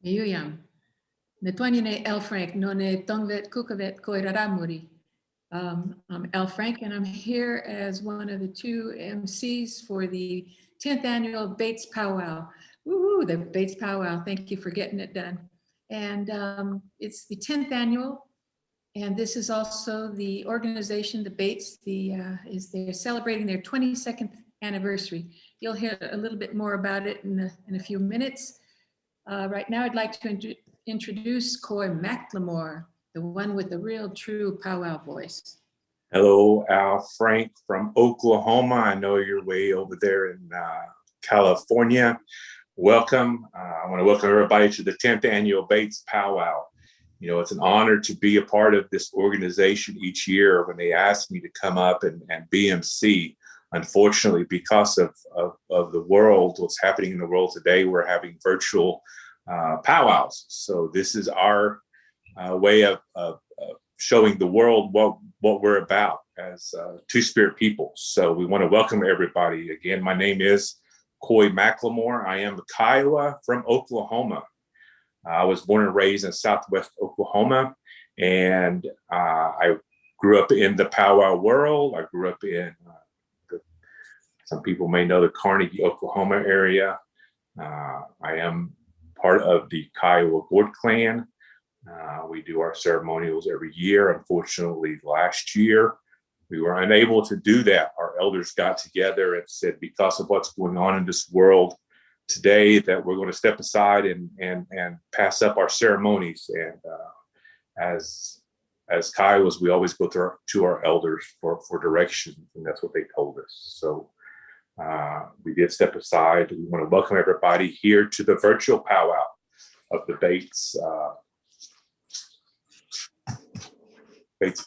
Yuyam. Netwanine L. Frank, none tongvet kukavet koiraramuri. I'm L. Frank, and I'm here as one of the two MCs for the 10th annual BAAITS Powwow. Woohoo, the BAAITS Powwow. Thank you for getting it done. And it's the 10th annual, and this is also the organization, the BAAITS, they're celebrating their 22nd anniversary. You'll hear a little bit more about it in a few minutes. Right now, I'd like to introduce Coy McLemore, the one with the real true powwow voice. Hello, Al Frank from Oklahoma. I know you're way over there in California. Welcome. I want to welcome everybody to the 10th annual BAAITS Powwow. You know, it's an honor to be a part of this organization each year when they ask me to come up and be MC. Unfortunately, because of the world, what's happening in the world today, we're having virtual powwows. So this is our way of showing the world what we're about as two-spirit people. So we want to welcome everybody. Again, my name is Coy McLemore. I am a Kiowa from Oklahoma. I was born and raised in Southwest Oklahoma, and I grew up in the powwow world. I grew up in some people may know the Carnegie, Oklahoma area. I am part of the Kiowa Gourd Clan. We do our ceremonials every year. Unfortunately, last year, we were unable to do that. Our elders got together and said, because of what's going on in this world today, that we're going to step aside and pass up our ceremonies. And as Kiowas, we always go to our elders for direction, and that's what they told us. So we did step aside. We want to welcome everybody here to the virtual powwow of the BAAITS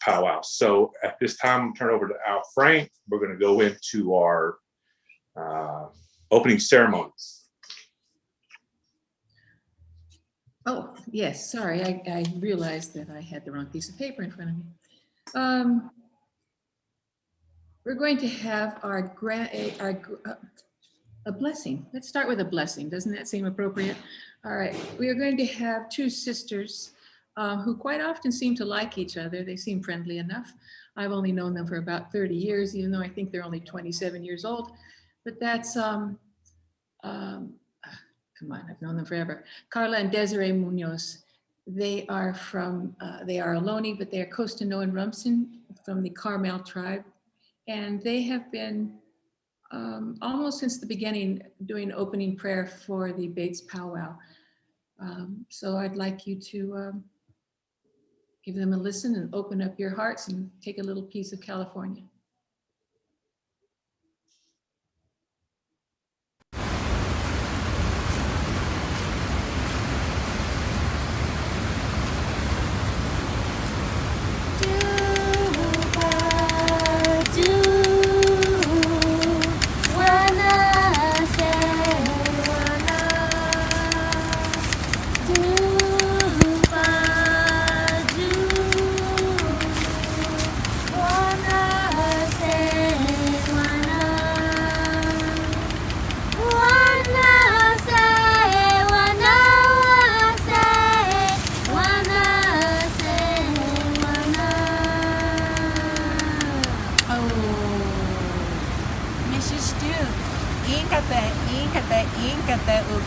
Powwow. So at this time, I'm turn over to Al Frank. We're going to go into our opening ceremonies. Oh, yes, sorry, I realized that I had the wrong piece of paper in front of me. We're going to have a blessing. Let's start with a blessing. Doesn't that seem appropriate? All right, we are going to have two sisters who quite often seem to like each other. They seem friendly enough. I've only known them for about 30 years, even though I think they're only 27 years old. But that's, come on, I've known them forever. Carla and Desiree Munoz. They are Ohlone, but they are Costanoan Rumsen from the Carmel tribe. And they have been almost since the beginning doing opening prayer for the BAAITS Powwow. So I'd like you to give them a listen and open up your hearts and take a little piece of California.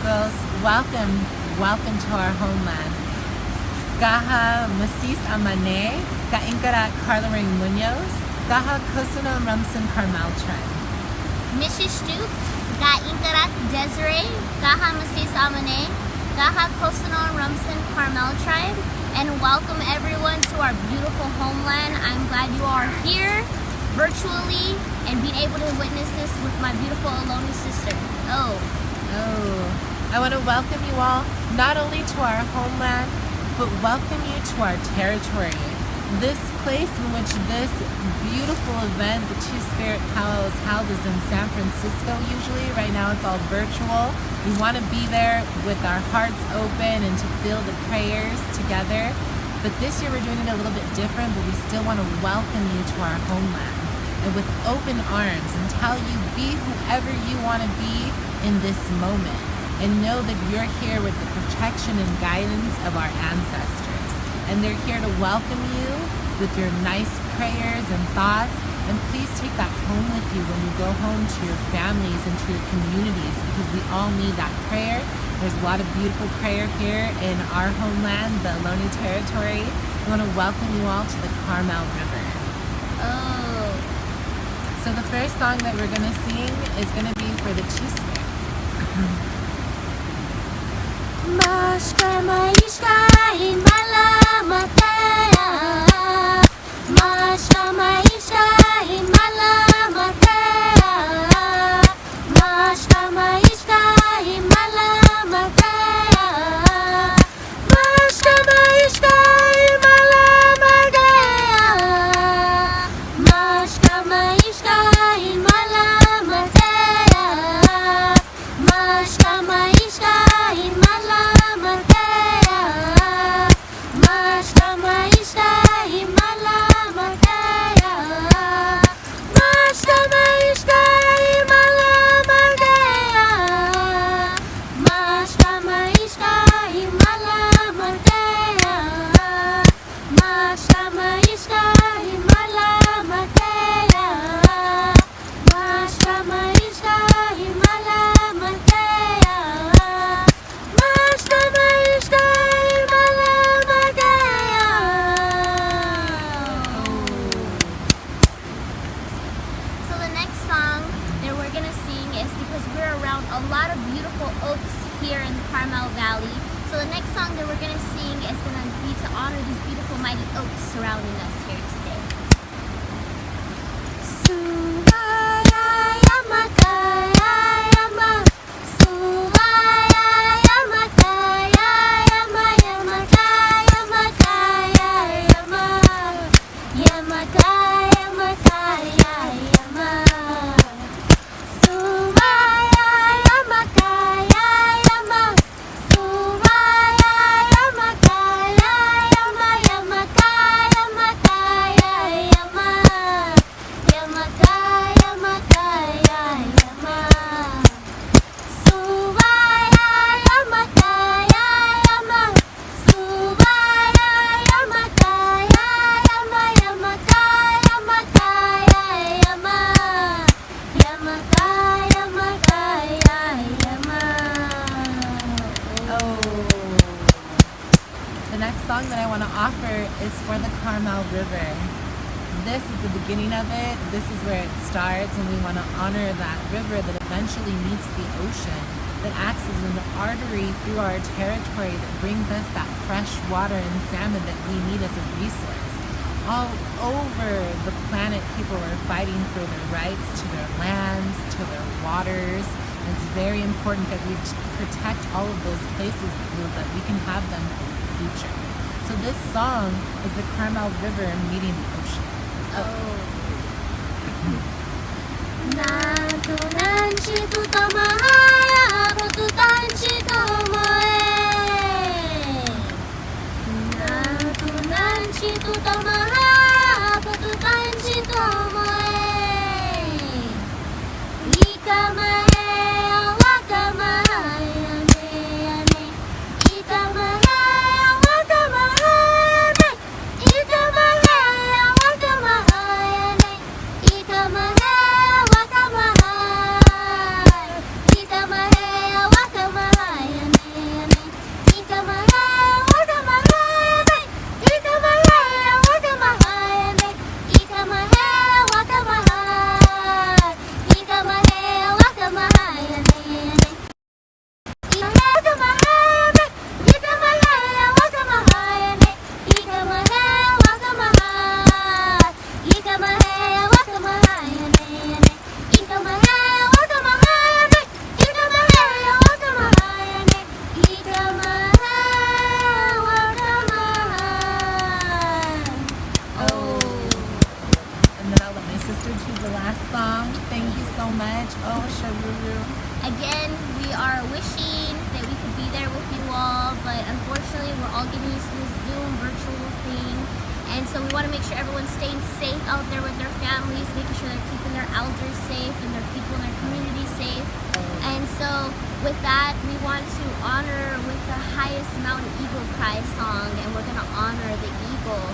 girls, welcome to our homeland. Gaha Masis Amane, Ga'inkara Carlaring Munoz, Gaha Kosuno Rumson Carmel Tribe. Mrs. Stoop, Ga'inkara Desiree, Gaha Masis Amane, Gaha Kosuno Rumson Carmel Tribe, and welcome everyone to our beautiful homeland. I'm glad you are here virtually and being able to witness this with my beautiful Ohlone sister. Oh, I want to welcome you all not only to our homeland, but welcome you to our territory. This place in which this beautiful event, the Two-Spirit Powwow, is held is in San Francisco usually. Right now it's all virtual. We want to be there with our hearts open and to feel the prayers together. But this year we're doing it a little bit different, but we still want to welcome you to our homeland. And with open arms and tell you be whoever you want to be in this moment. And know that you're here with the protection and guidance of our ancestors. And they're here to welcome you with your nice prayers and thoughts. And please take that home with you when you go home to your families and to your communities, because we all need that prayer. There's a lot of beautiful prayer here in our homeland, the Ohlone territory. I want to welcome you all to the Carmel River. oh. So the first song that we're going to sing is going to be for the Two-Spirit. Mashka maishka himala mataya. Mashka maishka himala mataya. Mashka maishka himala mataya. Mashka maishka himala mataya. Mashka maishka himala mataya. Mashka maishka himala mataya. Mashka maishka himala mataya. Mashka maishka himala mataya. Mashka maishka himala mataya. Mashka maishka himala mataya. Mashka maishka himala mataya. Mashka maishka himala mataya. So the next song that we're gonna sing is because we're around a lot of beautiful oaks here in the Carmel Valley. So the next song that we're gonna sing is gonna be to honor these beautiful mighty oaks surrounding us here today. Suraya Makaya Yama, Suraya Makaya Yama, Yamakaya Makaya Yama, Yamakaya Makaya Yama. Suraya Makaya Yama, Suraya Makaya Yama, Yamakaya Makaya Yama, Yamakaya Makaya Yama. Suraya Makaya Yama, Suraya Makaya Yama, Yamakaya Makaya Yama, Yamakaya Makaya Yama. The next song that I want to offer is for the Carmel River. This is the beginning of it. This is where it starts, and we want to honor that river that eventually meets the ocean, that acts as an artery through our territory that brings us that fresh water and salmon that we need as a resource. All over the planet, people are fighting for their rights to their lands, to their waters. And it's very important that we protect all of those places so that we can have them for the future. So this song is the Carmel River meeting the ocean. Nanto nanchi tu tamahaya, tu tanchi tomoe. Nanto nanchi tu tamahaya, tu tanchi tomoe. Ikamae wakamae ane ane. Ikamae wakamae ane. Ikamae wakamae ane. Ikamae wakamae. all getting used to this Zoom virtual thing. And so we want to make sure everyone's staying safe out there with their families, making sure they're keeping their elders safe and their people in their community safe. And so with that, we want to honor with the highest mountain eagle cry song, and we're going to honor the eagle.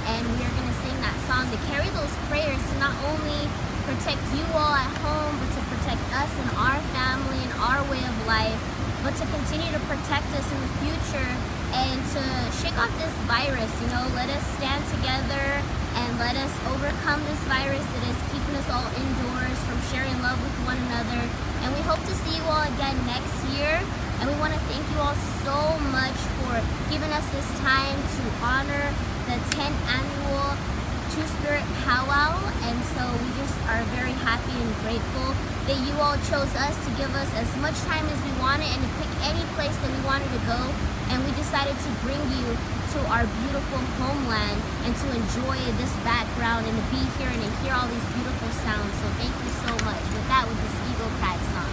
And we are going to sing that song to carry those prayers to not only protect you all at home, but to protect us and our family and our way of life, but to continue to protect us in the future and to shake off this virus. You know, let us stand together and let us overcome this virus that is keeping us all indoors from sharing love with one another. And we hope to see you all again next year. And we want to thank you all so much for giving us this time to honor the 10th annual Two-Spirit Powwow. And so we just are very happy and grateful that you all chose us to give us as much time as we wanted and to pick any place that we wanted to go. And we decided to bring you to our beautiful homeland and to enjoy this background and to be here and to hear all these beautiful sounds. So thank you so much. With that, with this Eagle Cry song.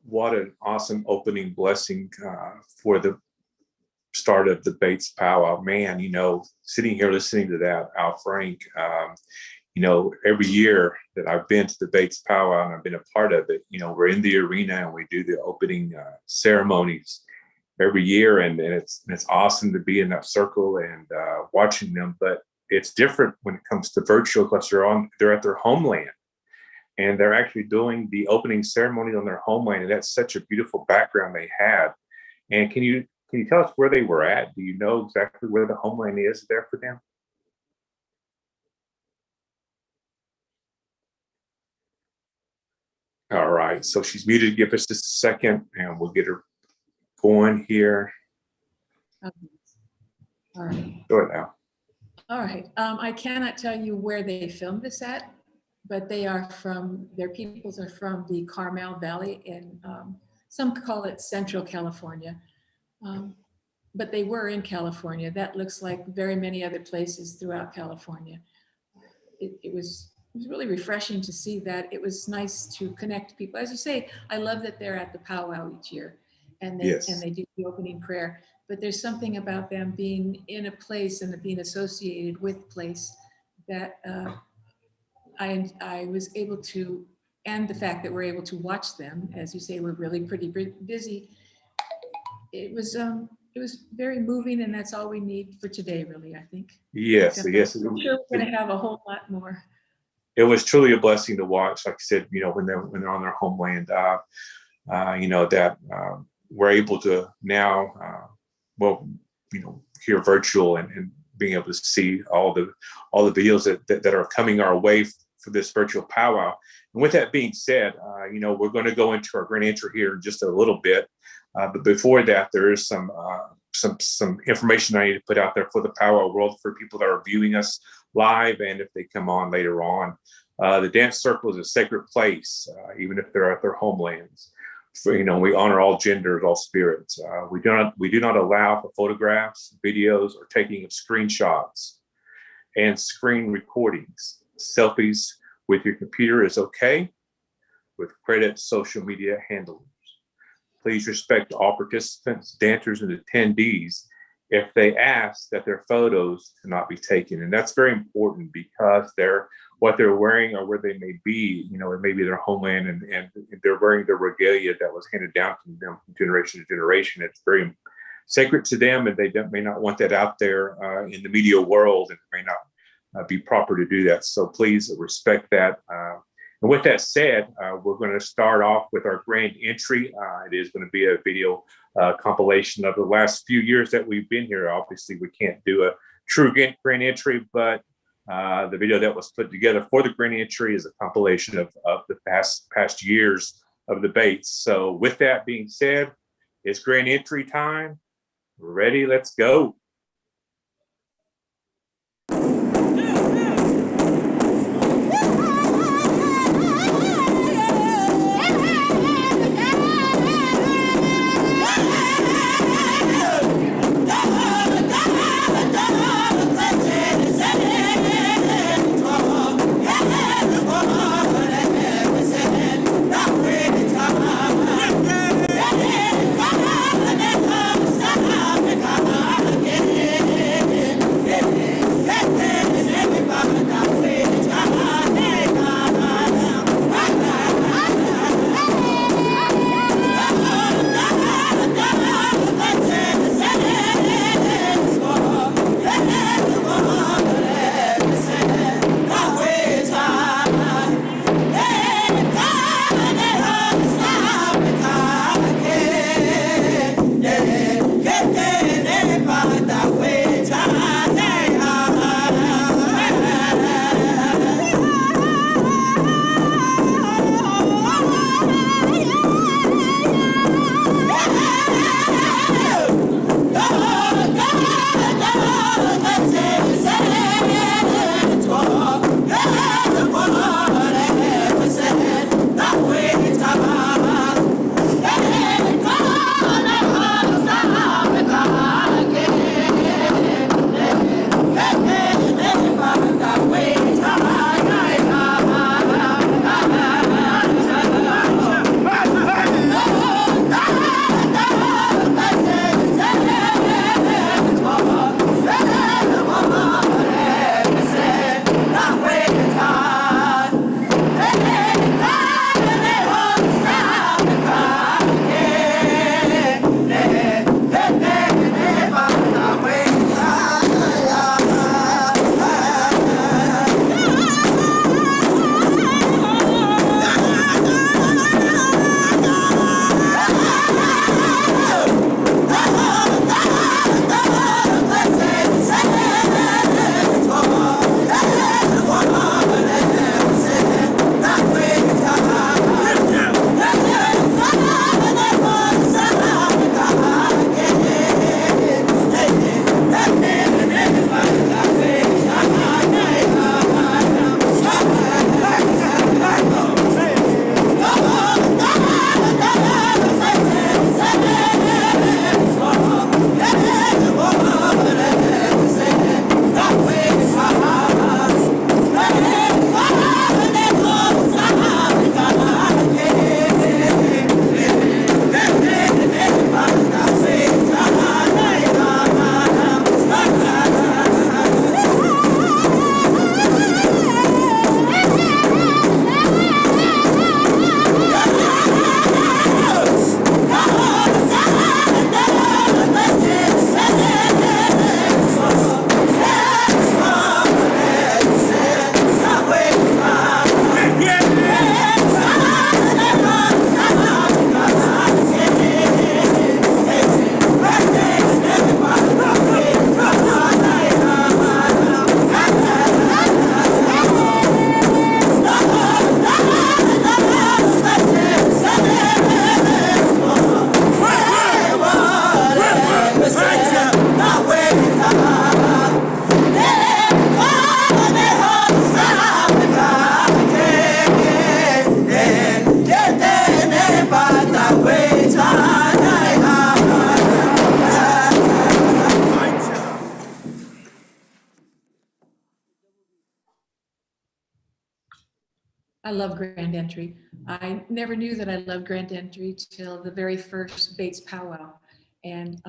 What an awesome opening blessing for the start of the BAAITS powwow. Man, you know, sitting here listening to that, Al Frank, you know, every year that I've been to the BAAITS powwow and I've been a part of it, you know, we're in the arena and we do the opening ceremonies every year. And it's awesome to be in that circle and watching them. But it's different when it comes to virtual because they're at their homeland. And they're actually doing the opening ceremony on their homeland. And that's such a beautiful background they had. And can you tell us where they were at? Do you know exactly where the homeland is there for them? All right, so she's muted. Give us just a second and we'll get her going here. Okay. All right. Go ahead now. All right. I cannot tell you where they filmed this at, but their peoples are from the Carmel Valley in, some call it Central California. But they were in California. That looks like very many other places throughout California. It was really refreshing to see that. It was nice to connect people. As you say, I love that they're at the powwow each year and they do the opening prayer. But there's something about them being in a place and being associated with place that I was able to, and the fact that we're able to watch them, as you say, we're really pretty busy. It was very moving, and that's all we need for today, really, I think. Yes, Except yes. I'm sure we're going to have a whole lot more. It was truly a blessing to watch. Like I said, when they're on their homeland, that we're able to now, hear virtual and being able to see all the videos that are coming our way for this virtual powwow. And with that being said, we're going to go into our grand entry here in just a little bit. But before that, there is some information I need to put out there for the powwow world for people that are viewing us live and if they come on later on. The dance circle is a sacred place, even if they're at their homelands. We honor all genders, all spirits. We do not allow for photographs, videos, or taking of screenshots and screen recordings. Selfies with your computer is okay, with credit social media handlers. Please respect all participants, dancers, and attendees if they ask that their photos cannot be taken. And that's very important because what they're wearing or where they may be, it may be their homeland and they're wearing the regalia that was handed down to them from generation to generation. It's very sacred to them and they may not want that out there in the media world, and it may not be proper to do that. So please respect that. And with that said, we're going to start off with our grand entry. It is going to be a video compilation of the last few years that we've been here. Obviously, we can't do a true grand entry, but the video that was put together for the grand entry is a compilation of the past years of the BAAITS. So with that being said, it's grand entry time. We're ready. Let's go. Yeah. I love grand entry. I never knew that I loved grand entry till the very first BAAITS powwow. And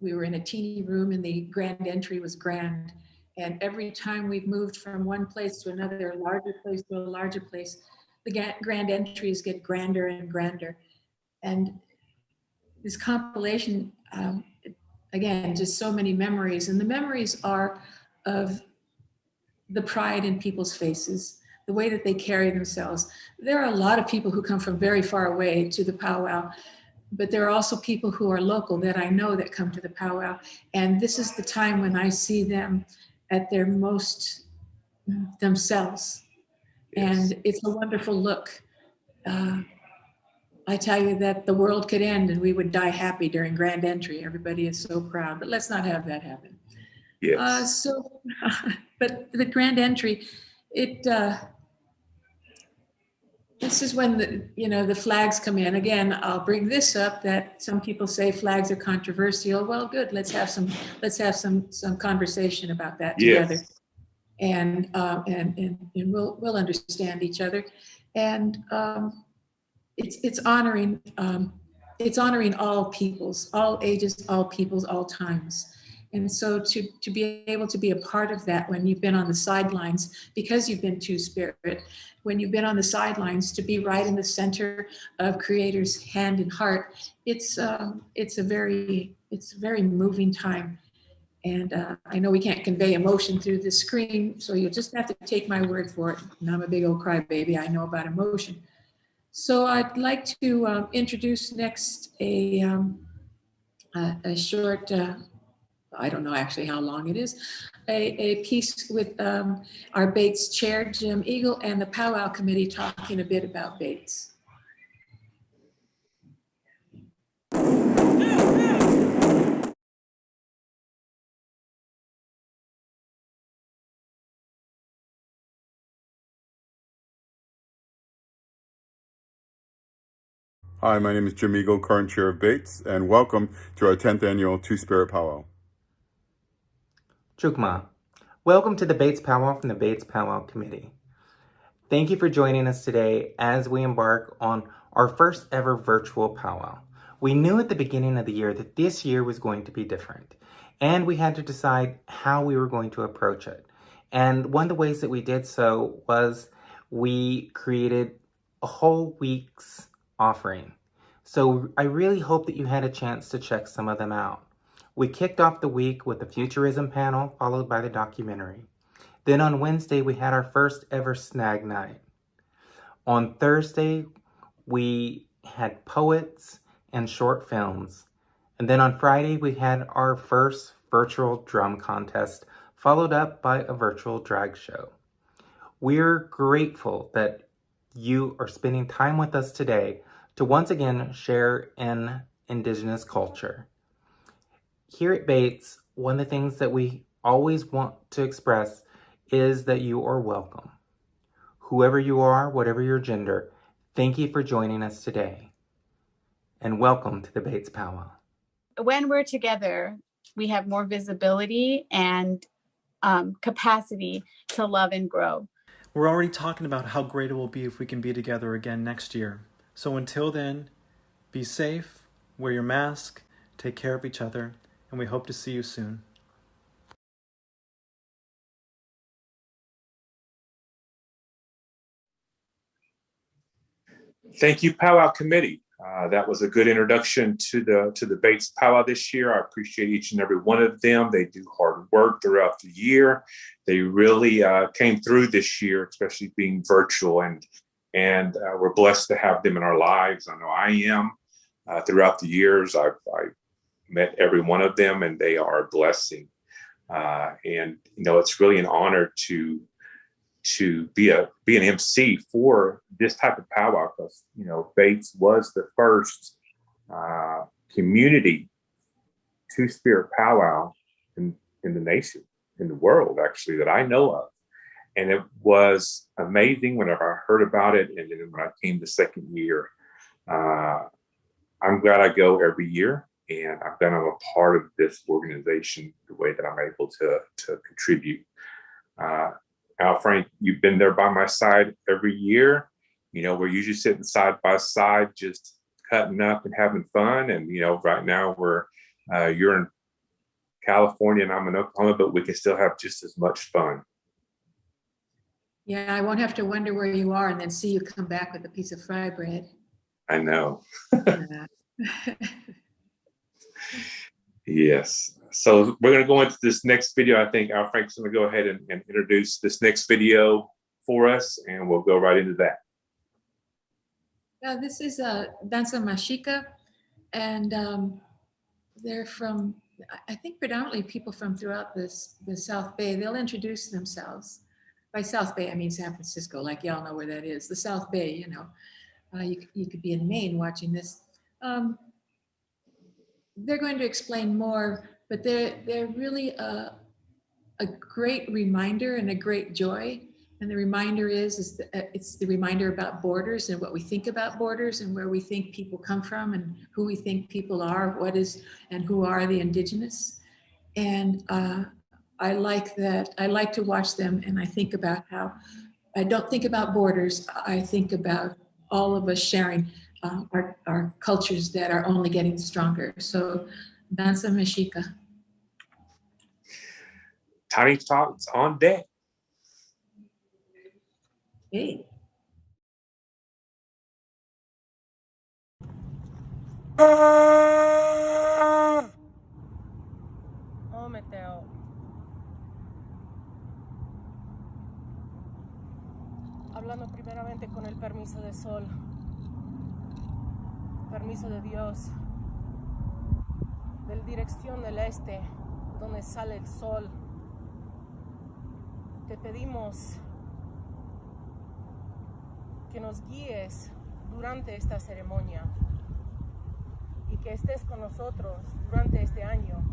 we were in a teeny room and the grand entry was grand. And every time we've moved from one place to another, a larger place to a larger place, the grand entries get grander and grander. And this compilation, again, just so many memories. And the memories are of the pride in people's faces, the way that they carry themselves. There are a lot of people who come from very far away to the powwow, but there are also people who are local that I know that come to the powwow. And this is the time when I see them at their most themselves. Yes. And it's a wonderful look. I tell you that the world could end and we would die happy during grand entry. Everybody is so proud, but let's not have that happen. Yes. But the grand entry, this is when the flags come in. Again, I'll bring this up that some people say flags are controversial. Well, good. Let's have some conversation about that together, Yes. and we'll understand each other, and it's honoring all peoples, all ages, all peoples, all times. And so to be able to be a part of that when you've been on the sidelines, because you've been two-spirit, when you've been on the sidelines, to be right in the center of Creator's hand and heart, it's a very moving time. And I know we can't convey emotion through the screen, so you'll just have to take my word for it. And I'm a big old crybaby. I know about emotion. So I'd like to introduce next a short, I don't know actually how long it is, a piece with our BAAITS chair, Jim Eagle, and the Powwow Committee talking a bit about BAAITS. Hi, my name is Jim Eagle, current chair of BAAITS, and welcome to our 10th annual Two-Spirit Powwow. Chukma. Welcome to the BAAITS Powwow from the BAAITS Powwow Committee. Thank you for joining us today as we embark on our first ever virtual powwow. We knew at the beginning of the year that this year was going to be different, and we had to decide how we were going to approach it. And one of the ways that we did so was we created a whole week's offering. So I really hope that you had a chance to check some of them out. We kicked off the week with the Futurism panel, followed by the documentary. Then on Wednesday, we had our first ever snag night. On Thursday, we had poets and short films. And then on Friday, we had our first virtual drum contest, followed up by a virtual drag show. We're grateful that you are spending time with us today to once again share in Indigenous culture. Here at BAAITS, one of the things that we always want to express is that you are welcome. Whoever you are, whatever your gender, thank you for joining us today. And welcome to the BAAITS Powwow. When we're together, we have more visibility and capacity to love and grow. We're already talking about how great it will be if we can be together again next year. So until then, be safe, wear your mask, take care of each other, and we hope to see you soon. Thank you, Powwow Committee. That was a good introduction to the BAAITS Powwow this year. I appreciate each and every one of them. They do hard work throughout the year. They really came through this year, especially being virtual, and we're blessed to have them in our lives. I know I am. Throughout the years, I've met every one of them, and they are a blessing. And it's really an honor to be an MC for this type of powwow, because BAAITS was the first community two-spirit powwow in the nation, in the world actually, that I know of. And it was amazing whenever I heard about it, and then when I came the second year. I'm glad I go every year, and I'm glad I'm a part of this organization the way that I'm able to contribute. Al Frank, you've been there by my side every year, we're usually sitting side by side, just cutting up and having fun. And, right now you're in California and I'm in Oklahoma, but we can still have just as much fun. Yeah, I won't have to wonder where you are and then see you come back with a piece of fry bread. I know. Yeah. Yes. So we're going to go into this next video. I think our Frank's going to go ahead and introduce this next video for us, and we'll go right into that. This is Danza Mashika, and they're from, I think, predominantly people from throughout the South Bay. They'll introduce themselves. By South Bay, I mean San Francisco, like y'all know where that is. The South Bay, you could be in Maine watching this. They're going to explain more, but they're really a great reminder and a great joy. And the reminder is it's the reminder about borders and what we think about borders and where we think people come from and who we think people are, and who are the indigenous. And I like that. I like to watch them, and I think about how I don't think about borders. I think about all of us sharing our cultures that are only getting stronger. So, Danza Mashika. Tiny Tots on deck. Hey. Oh, Mateo. Hablando primeramente con el permiso de Sol, permiso de Dios, de la dirección del este, donde sale el sol. Te pedimos que nos guíes durante esta ceremonia y que estés con nosotros durante este año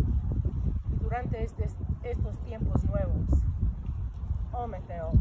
y durante estos tiempos nuevos. Oh, Mateo.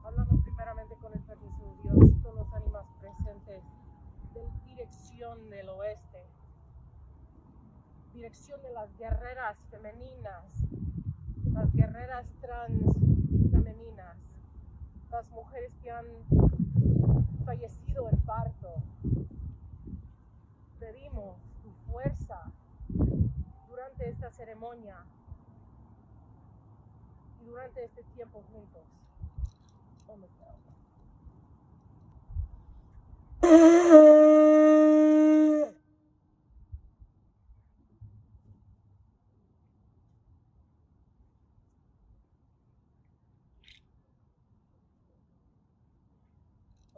Hablando primeramente con el permiso de Dios, todos los ánimas presentes de dirección del oeste, dirección de las guerreras femeninas, las guerreras trans femeninas, las mujeres que han fallecido en parto. Pedimos tu fuerza durante esta ceremonia y durante este tiempo juntos. Oh, my God.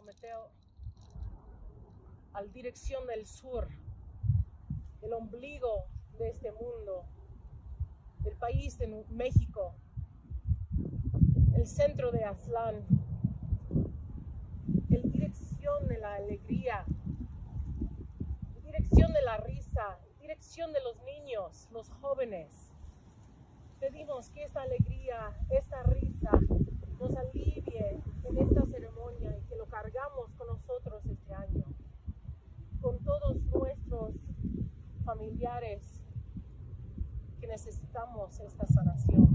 Mateo, al dirección del sur, el ombligo de este mundo, el país de México, el centro de Aztlán, el dirección de la alegría, el dirección de la risa, el dirección de los niños, los jóvenes. Pedimos que esta alegría, esta risa nos alivie en esta ceremonia y que lo cargamos con nosotros este año, con todos nuestros familiares que necesitamos esta sanación.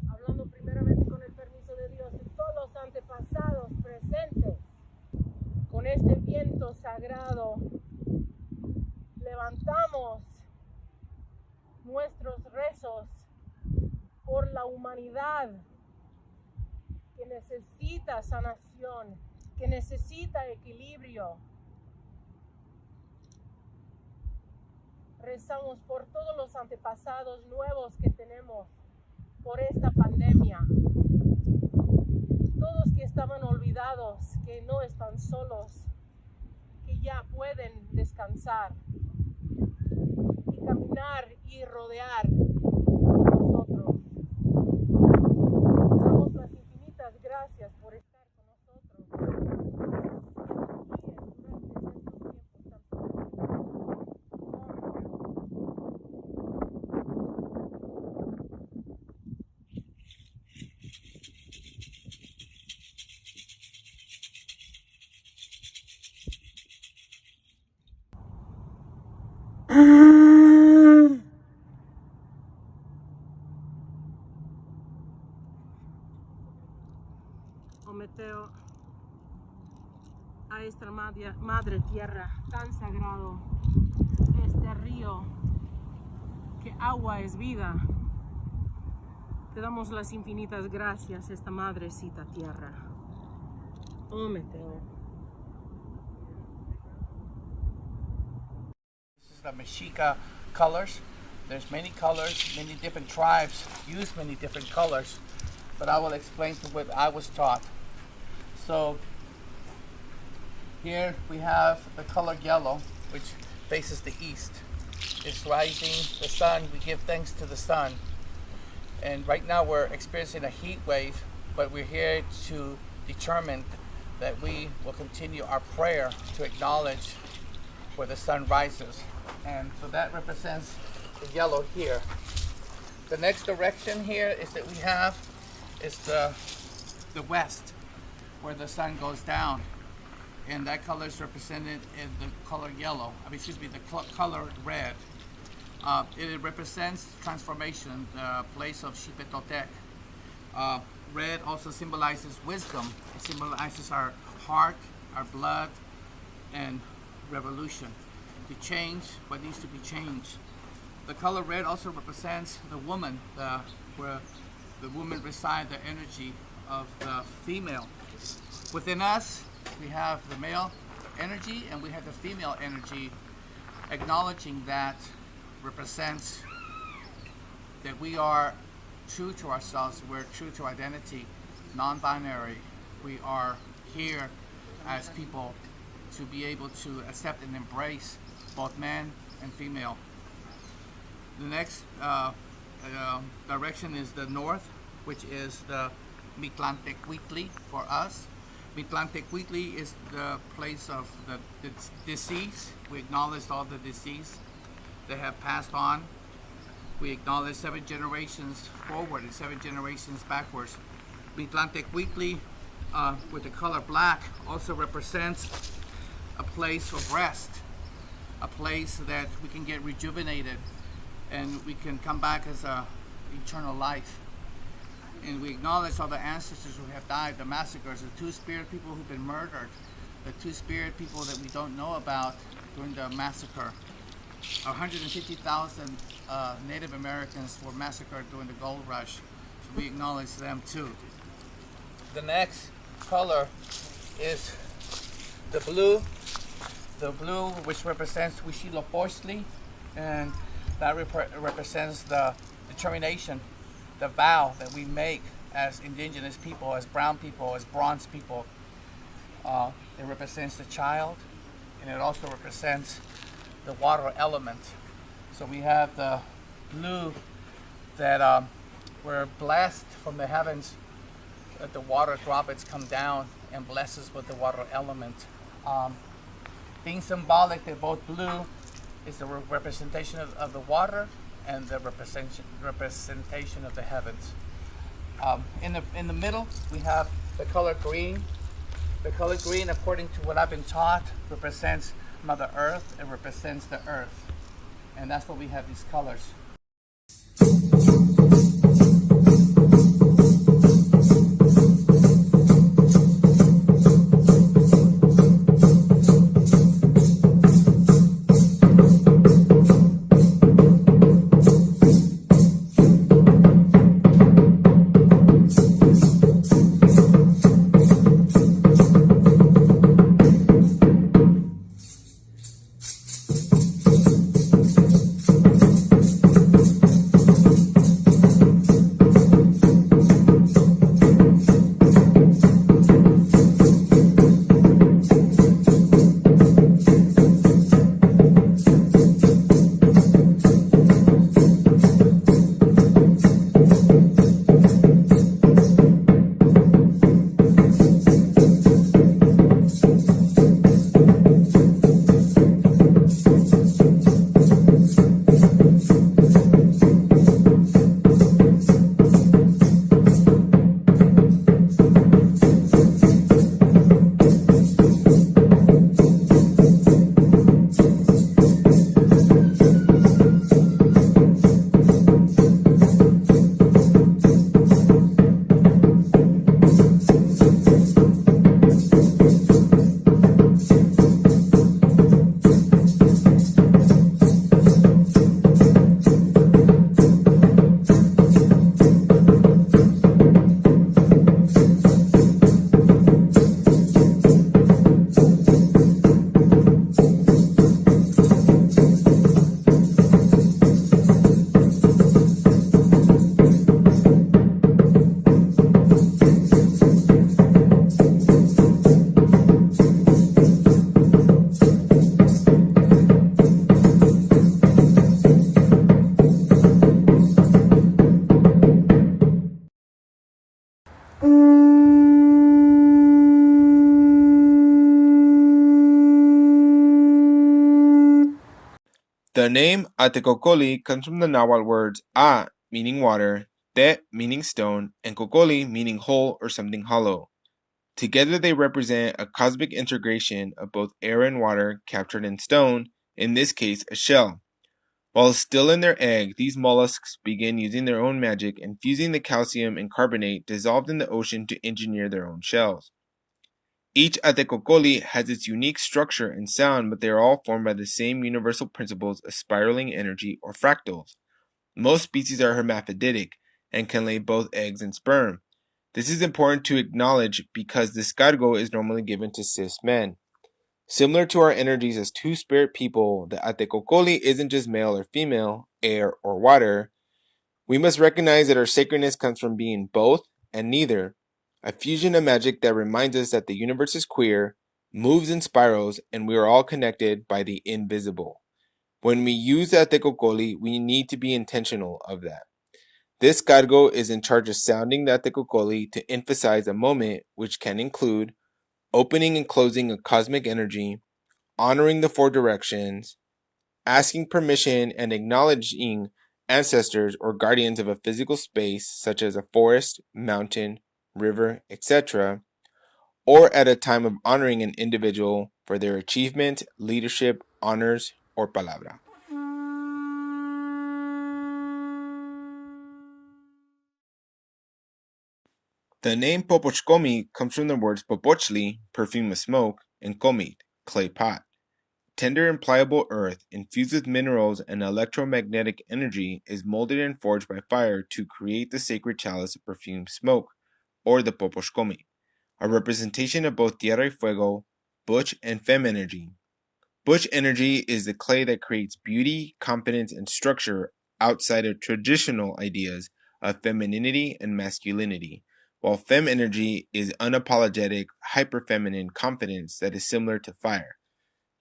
Hablando primeramente con el permiso de Dios y todos los antepasados presentes, con este viento sagrado, levantamos nuestros rezos por la humanidad que necesita sanación, que necesita equilibrio. Rezamos por todos los antepasados nuevos que tenemos por esta pandemia. Todos que estaban olvidados, que no están solos, que ya pueden descansar y caminar y rodear nosotros. Damos las infinitas gracias por estar con nosotros. Ometeo a esta madre tierra tan sagrado, este río, que agua es vida. Te damos las infinitas gracias, esta madrecita tierra. Ometeo. This is the Mexica colors. There's many colors, many different tribes use many different colors, but I will explain to what I was taught. So here we have the color yellow, which faces the east. It's rising, the sun, we give thanks to the sun. And right now we're experiencing a heat wave, but we're here to determine that we will continue our prayer to acknowledge where the sun rises. And so that represents the yellow here. The next direction here is that we have is the west, where the sun goes down. And that color is represented in the color yellow, the color red. It represents transformation, the place of Tote. Red also symbolizes wisdom. It symbolizes our heart, our blood, and revolution. To change what needs to be changed. The color red also represents the woman, where the woman resides, the energy of the female. Within us, we have the male energy and we have the female energy. Acknowledging that represents that we are true to ourselves, we're true to identity, non-binary. We are here as people to be able to accept and embrace both man and female. The next direction is the north, which is the Mitlantecuhtli for us. Mitlantecuhtli is the place of the deceased. We acknowledge all the deceased that have passed on. We acknowledge 7 generations forward and 7 generations backwards. Mitlantecuhtli, with the color black, also represents a place of rest, a place that we can get rejuvenated and we can come back as a eternal life. And we acknowledge all the ancestors who have died, the massacres, the two-spirit people who've been murdered, the two-spirit people that we don't know about during the massacre. 150,000 Native Americans were massacred during the gold rush, so we acknowledge them too. The next color is the blue which represents Huitzilopochtli, and that represents the determination, the vow that we make as indigenous people, as brown people, as bronze people. It represents the child, and it also represents the water element. So we have the blue that we're blessed from the heavens, that the water droplets come down and bless us with the water element. Being symbolic that both blue is the representation of the water and the representation of the heavens. In the middle, we have the color green. The color green, according to what I've been taught, represents Mother Earth. It represents the earth. And that's why we have these colors. The name Atecocoli comes from the Nahuatl words A, meaning water, Te, meaning stone, and Cocoli, meaning hole or something hollow. Together they represent a cosmic integration of both air and water captured in stone, in this case a shell. While still in their egg, these mollusks begin using their own magic and fusing the calcium and carbonate dissolved in the ocean to engineer their own shells. Each Atecocoli has its unique structure and sound, but they are all formed by the same universal principles of spiraling energy or fractals. Most species are hermaphroditic and can lay both eggs and sperm. This is important to acknowledge because this cargo is normally given to cis men. Similar to our energies as two-spirit people, the Atecocoli isn't just male or female, air or water. We must recognize that our sacredness comes from being both and neither, a fusion of magic that reminds us that the universe is queer, moves in spirals, and we are all connected by the invisible. When we use the Atecocoli, we need to be intentional of that. This cargo is in charge of sounding the Atecocoli to emphasize a moment which can include opening and closing a cosmic energy, honoring the four directions, asking permission and acknowledging ancestors or guardians of a physical space such as a forest, mountain, river, etc., or at a time of honoring an individual for their achievement, leadership, honors, or palabra. The name Popochkomi comes from the words popochli, perfume of smoke, and komit, clay pot. Tender and pliable earth, infused with minerals and electromagnetic energy, is molded and forged by fire to create the sacred chalice of perfumed smoke, or the Popochkomi, a representation of both tierra y fuego, butch and femme energy. Butch energy is the clay that creates beauty, confidence, and structure outside of traditional ideas of femininity and masculinity, while femme energy is unapologetic, hyper-feminine confidence that is similar to fire.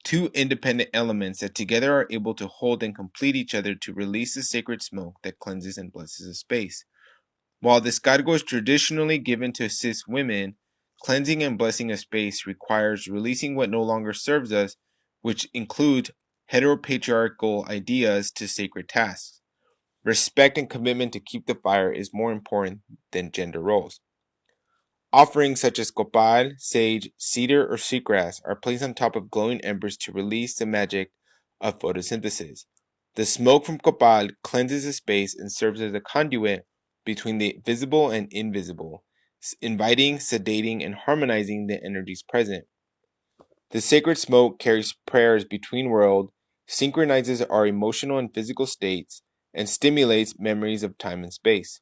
Two independent elements that together are able to hold and complete each other to release the sacred smoke that cleanses and blesses a space. While this cargo is traditionally given to cis women, cleansing and blessing a space requires releasing what no longer serves us, which include heteropatriarchal ideas to sacred tasks. Respect and commitment to keep the fire is more important than gender roles. Offerings such as copal, sage, cedar, or seagrass are placed on top of glowing embers to release the magic of photosynthesis. The smoke from copal cleanses the space and serves as a conduit between the visible and invisible, inviting, sedating, and harmonizing the energies present. The sacred smoke carries prayers between worlds, synchronizes our emotional and physical states, and stimulates memories of time and space.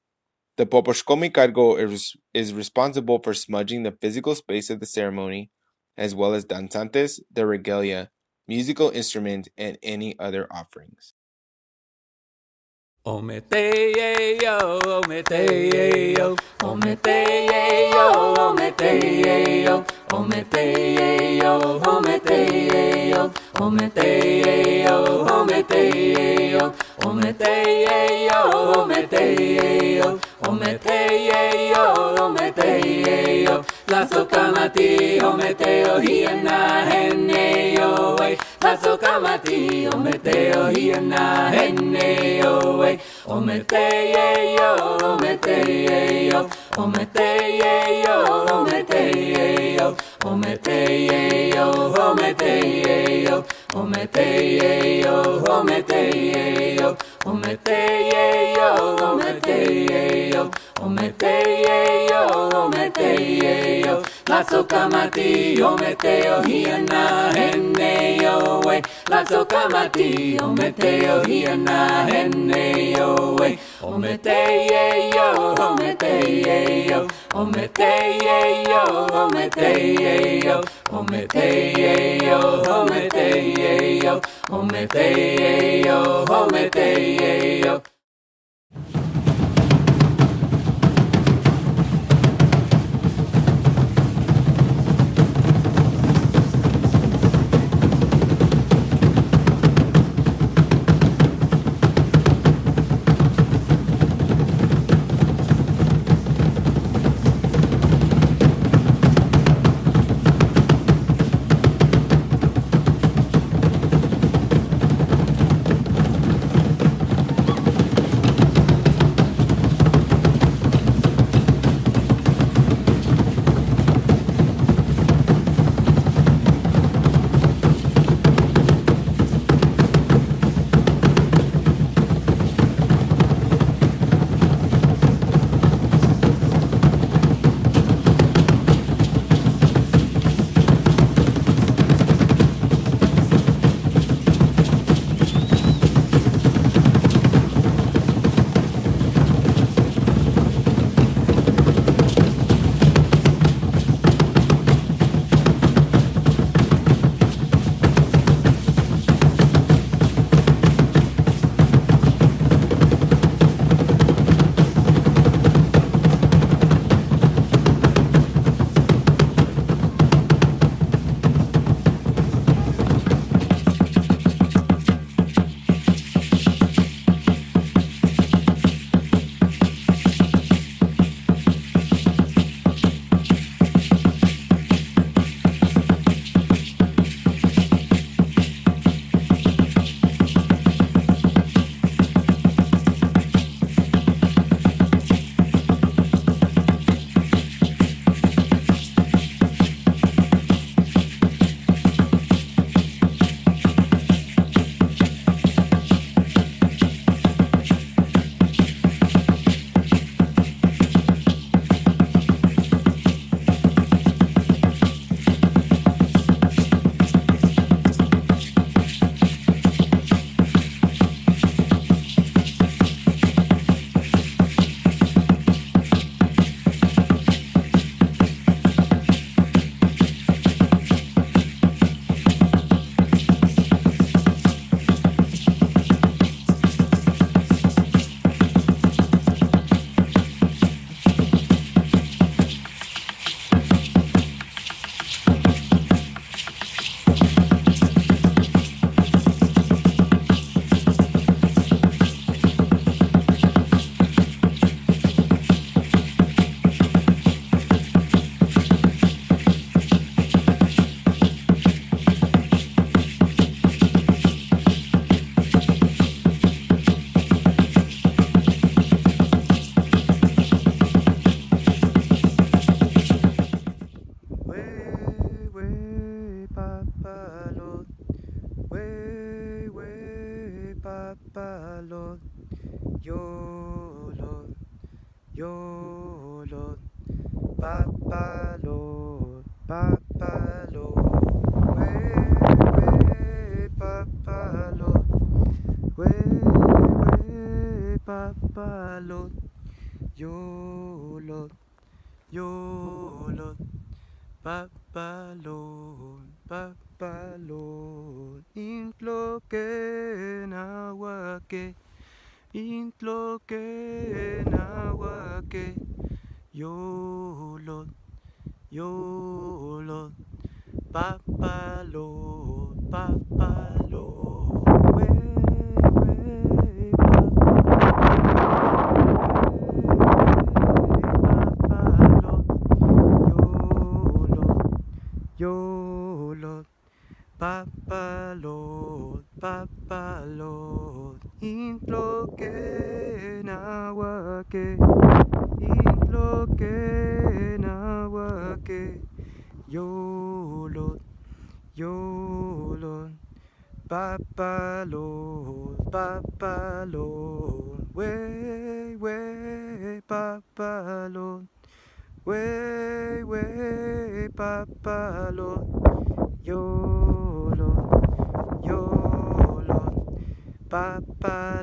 The Popochkomi cargo is responsible for smudging the physical space of the ceremony, as well as danzantes, the regalia, musical instruments, and any other offerings. Ometeyeyo, ometeyeyo, ometeyeyo, ometeyeyo, ometeyeyo, ometeyeyo, ometeyeyo, ometeyeyo, ometeyeyo, ometeyeyo, ometeyeyo, ometeyeyo, la sokamati, ometeo hiena heneyo, la sokamati, ometeo hiena heneyo, ometeyeyo, ometeyeyo, ometeyeyo, ometeyeyo, ometeyeyo, ometeyeyo, ometeyeyo, ometeyeyo, ometeyeyo, ometeyeyo, ometeyeyo, ometeyeyo, la sokamati, ometeo hiena heneyo, la sokamati, ometeo hiena heneyo, ometeyeyo, ometeyeyo, ometeyeyo, ometeyeyo, ometeyeyo, ometeyeyo, ometeyeyo, ometeyeyo. Yo Lord, Yo Lord, Papa Lord, Papa Lord, way, Papa Lord, way, Papa Lord, Yo Lord, Yo Lord, Papa Lord, Intloke Nawake, Intloke Nawake, Yo Lord, Papa Lord, way, Papa Lord, Yo Lord, Papa Lord, Intloke Nawake, Intloke Nawake, Yo Lord, Papa Lord, way, Papa Lord, way, Papa Lord, Yo Lord, Papa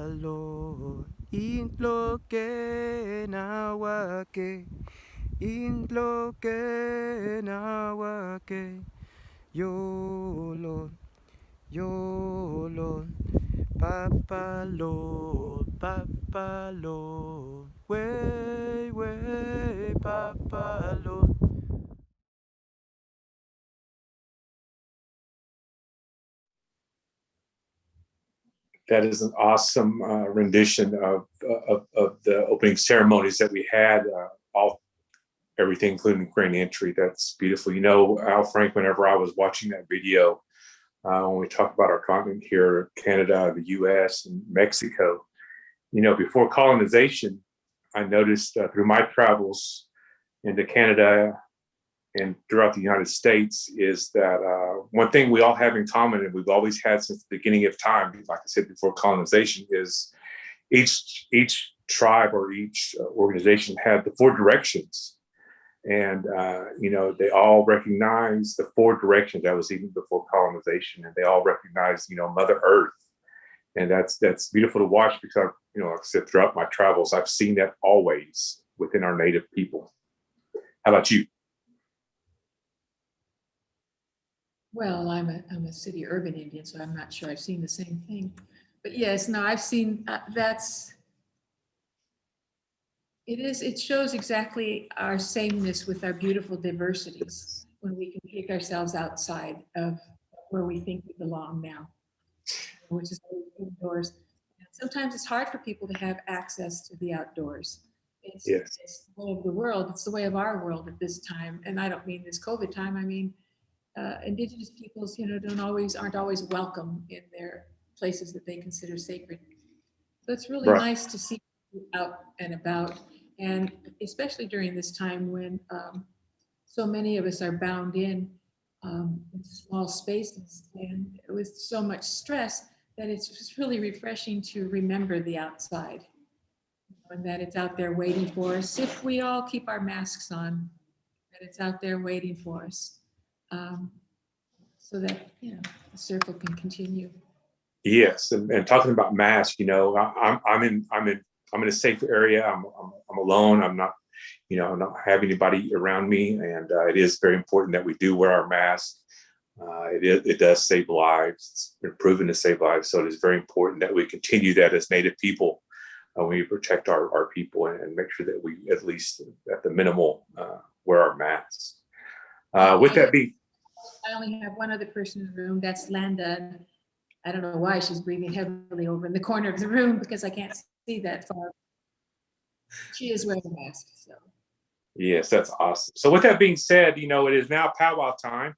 Lord, Intloke Nawake, Intloke Nawake, Yo Lord, Papa Lord, way, Papa Lord. That is an awesome rendition of the opening ceremonies that we had, everything, including grand entry. That's beautiful. You know, Al Frank, whenever I was watching that video, when we talk about our continent here, Canada, the US, and Mexico, you know, before colonization, I noticed through my travels into Canada and throughout the United States is that one thing we all have in common, and we've always had since the beginning of time, like I said before colonization, is each tribe or each organization had the four directions. And, you know, they all recognize the four directions. That was even before colonization. And they all recognize, you know, Mother Earth. And that's beautiful to watch because, you know, like I said, throughout my travels, I've seen that always within our native people. How about you? Well, I'm a city urban Indian, so I'm not sure I've seen the same thing. But yes, no, I've seen it shows exactly our sameness with our beautiful diversities when we can take ourselves outside of where we think we belong now, which is indoors. And sometimes it's hard for people to have access to the outdoors. It's the way of the world. It's the way of our world at this time. And I don't mean this COVID time. I mean, Indigenous peoples, you know, aren't always welcome in their places that they consider sacred. So it's really nice to see you out and about, and especially during this time when so many of us are bound in small spaces and with so much stress that it's just really refreshing to remember the outside and that it's out there waiting for us. If we all keep our masks on, that it's out there waiting for us. So that, you know, the circle can continue. Yes, and talking about masks, you know, I'm in a safe area. I'm alone. I'm not, you know, I don't have anybody around me, and it is very important that we do wear our mask. It does save lives. It's been proven to save lives, so it is very important that we continue that as Native people. We protect our people and make sure that we, at least at the minimal, wear our masks. With that being, I only have one other person in the room. That's Landa. I don't know why she's breathing heavily over in the corner of the room because I can't see that far. She is wearing a mask. So. Yes, that's awesome. So with that being said, you know, it is now powwow time.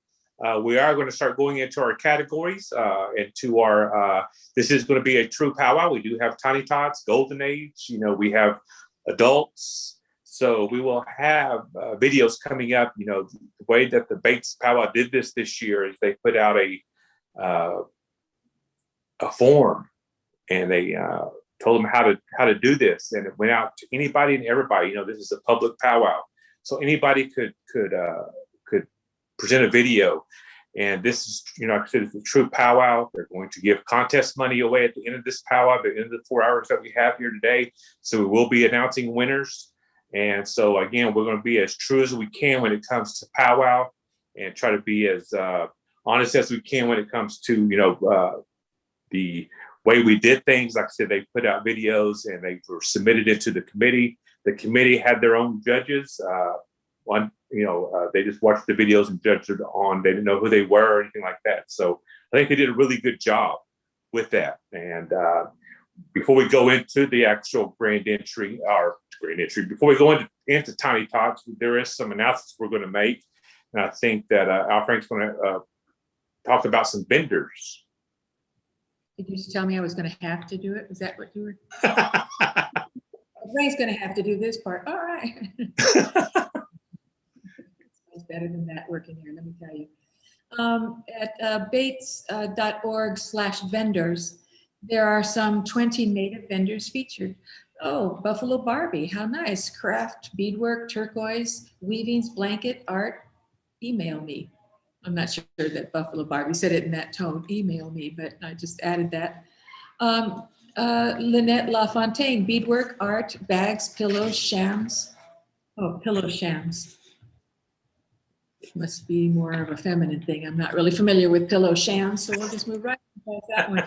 We are going to start going into our categories, into our, this is going to be a true powwow. We do have tiny tots, golden age, you know, we have adults. So we will have videos coming up. You know, the way that the BAAITS powwow did this year is they put out a form and they told them how to do this, and it went out to anybody and everybody. You know, this is a public powwow, so anybody could present a video. And this is, you know, like I said, it's a true powwow. They're going to give contest money away at the end of this powwow, at the end of the 4 hours that we have here today. So we will be announcing winners. And so again, we're going to be as true as we can when it comes to powwow, and try to be as honest as we can when it comes to, you know, the way we did things. Like I said, they put out videos and they were submitted into the committee. The committee had their own judges. They just watched the videos and judged it on. They didn't know who they were or anything like that. So I think they did a really good job with that. And before we go into the actual before we go into Tiny Tots, there is some announcements we're going to make. And I think that Al Frank's going to talk about some vendors. Did you just tell me I was going to have to do it? Is that what you were? Ray's going to have to do this part. All right. It's better than that working here, let me tell you. At BAAITS.org/vendors, there are some 20 native vendors featured. Oh, Buffalo Barbie, how nice. Craft, beadwork, turquoise, weavings, blanket, art. Email me. I'm not sure that Buffalo Barbie said it in that tone, email me, but I just added that. Lynette LaFontaine, beadwork, art, bags, pillows, shams. Oh, pillow shams. It must be more of a feminine thing. I'm not really familiar with pillow shams, so we'll just move right past that one.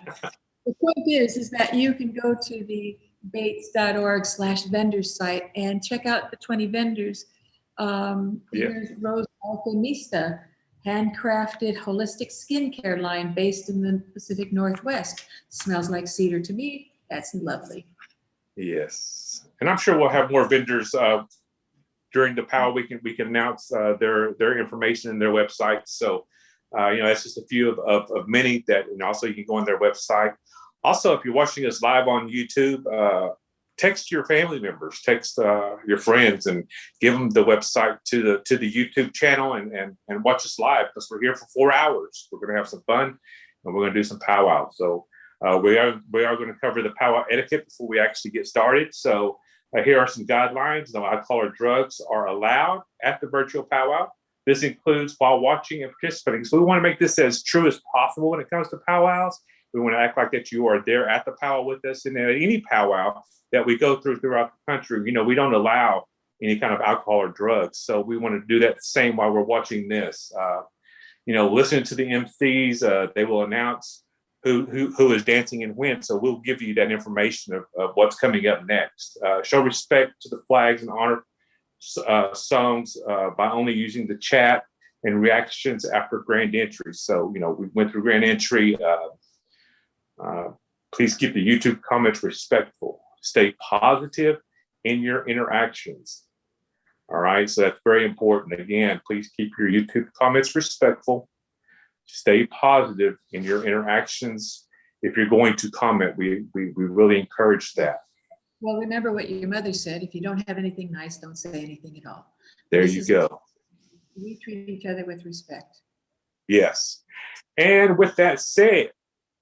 The point is that you can go to the BAAITS.org/vendors site and check out the 20 vendors. Here's Rose Alchemista, handcrafted holistic skincare line based in the Pacific Northwest. Smells like cedar to me. That's lovely. Yes, and I'm sure we'll have more vendors during the powwow. We can announce their information and their website. So that's just a few of many that, and also you can go on their website. Also, if you're watching us live on YouTube, text your family members, text your friends, and give them the website to the YouTube channel and watch us live, because we're here for 4 hours. We're going to have some fun, and we're going to do some powwow. So we are going to cover the powwow etiquette before we actually get started. So here are some guidelines. No alcohol or drugs are allowed at the virtual powwow. This includes while watching and participating. So we want to make this as true as possible when it comes to powwows. We want to act like that you are there at the powwow with us, and at any powwow that we go throughout the country, we don't allow any kind of alcohol or drugs. So we want to do that the same while we're watching this. Listening to the MCs, they will announce who is dancing and when. So we'll give you that information of what's coming up next. Show respect to the flags and honor songs by only using the chat and reactions after grand entry. So, we went through grand entry. Please keep the YouTube comments respectful. Stay positive in your interactions. All right, so that's very important. Again, please keep your YouTube comments respectful. Stay positive in your interactions. If you're going to comment, we really encourage that. Well, remember what your mother said. If you don't have anything nice, don't say anything at all. There you go. We treat each other with respect. Yes. And with that said,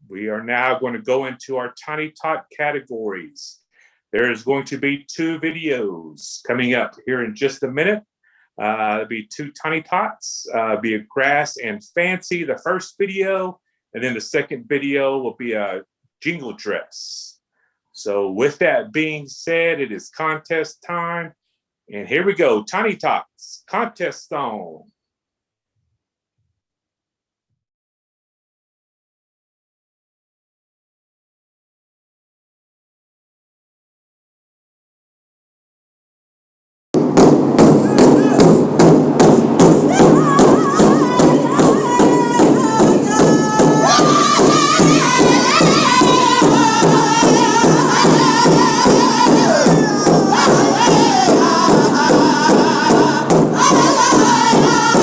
we are now going to go into our Tiny Tot categories. There is going to be 2 videos coming up here in just a minute. There'll be 2 Tiny Tots, be a grass and fancy, the first video, and then the second video will be a jingle dress. So with that being said, it is contest time. And here we go, Tiny Tots, contest on. Ah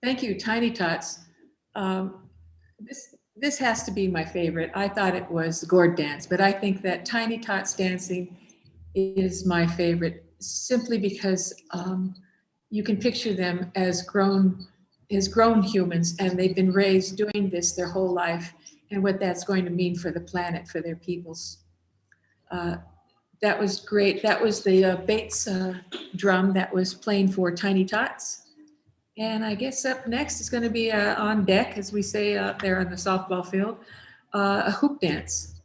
Thank you, Tiny Tots. This has to be my favorite. I thought it was Gourd Dance, but I think that Tiny Tots dancing is my favorite simply because you can picture them as grown humans, and they've been raised doing this their whole life, and what that's going to mean for the planet, for their peoples. That was great. That was the BAAITS drum that was playing for Tiny Tots. And I guess up next is going to be on deck, as we say out there on the softball field, a hoop dance.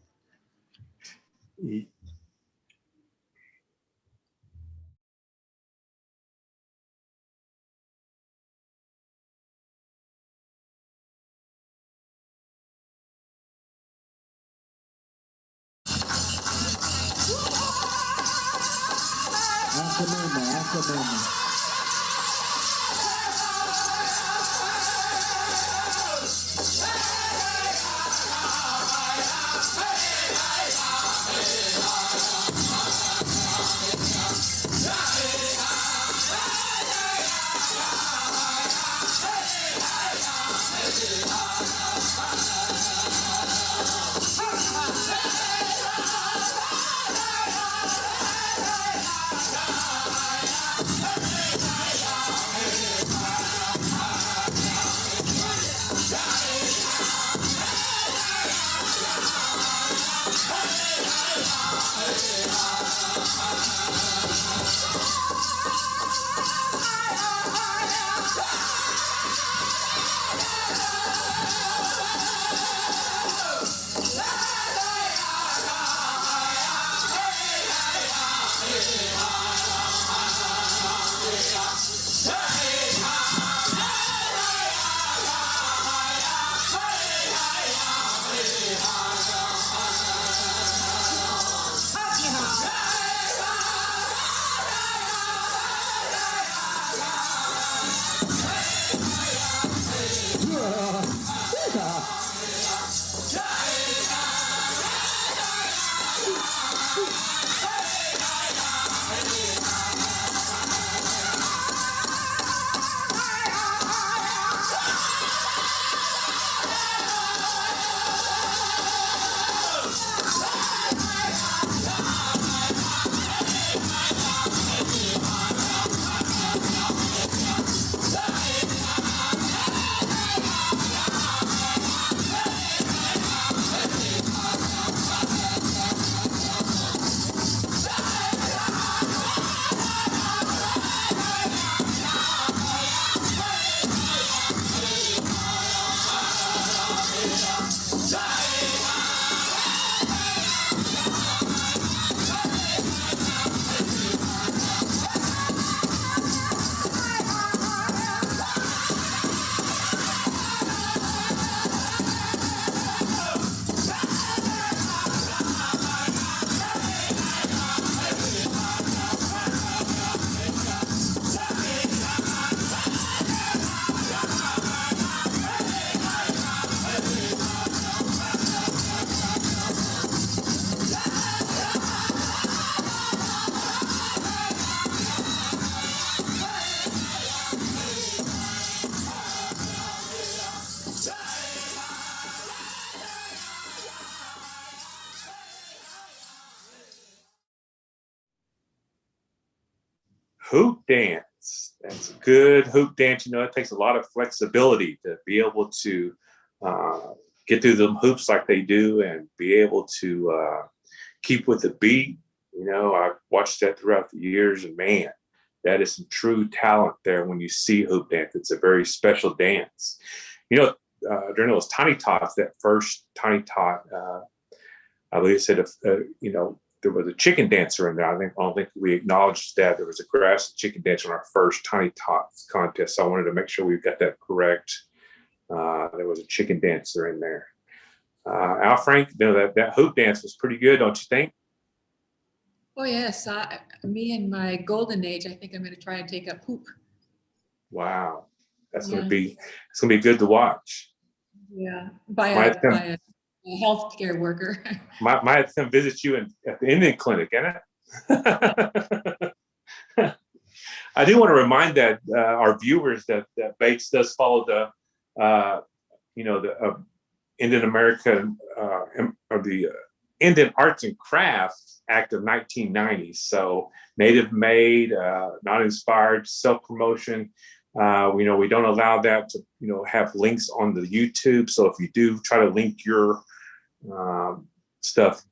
Hoop dance. That's a good hoop dance. You know, it takes a lot of flexibility to be able to get through the hoops like they do and be able to keep with the beat. You know, I've watched that throughout the years, and man, that is some true talent there when you see hoop dance. It's a very special dance. You know, during those Tiny Tots, that first Tiny Tot, I believe it said, you know, there was a chicken dancer in there. I don't think we acknowledged that. There was a grass chicken dancer on our first Tiny Tots contest. So I wanted to make sure we got that correct. There was a chicken dancer in there. Al Frank, you know, that hoop dance was pretty good, don't you think? Oh yes, me in my golden age, I think I'm going to try and take up hoop. Wow, that's going to be good to watch. Yeah, by a healthcare worker. might have to come visit you at the Indian clinic, ain't it? I do want to remind that our viewers that BAAITS does follow the Indian American or the Indian Arts and Crafts Act of 1990. So native made, not inspired, self-promotion. We don't allow that to have links on the YouTube. So if you do try to link your stuff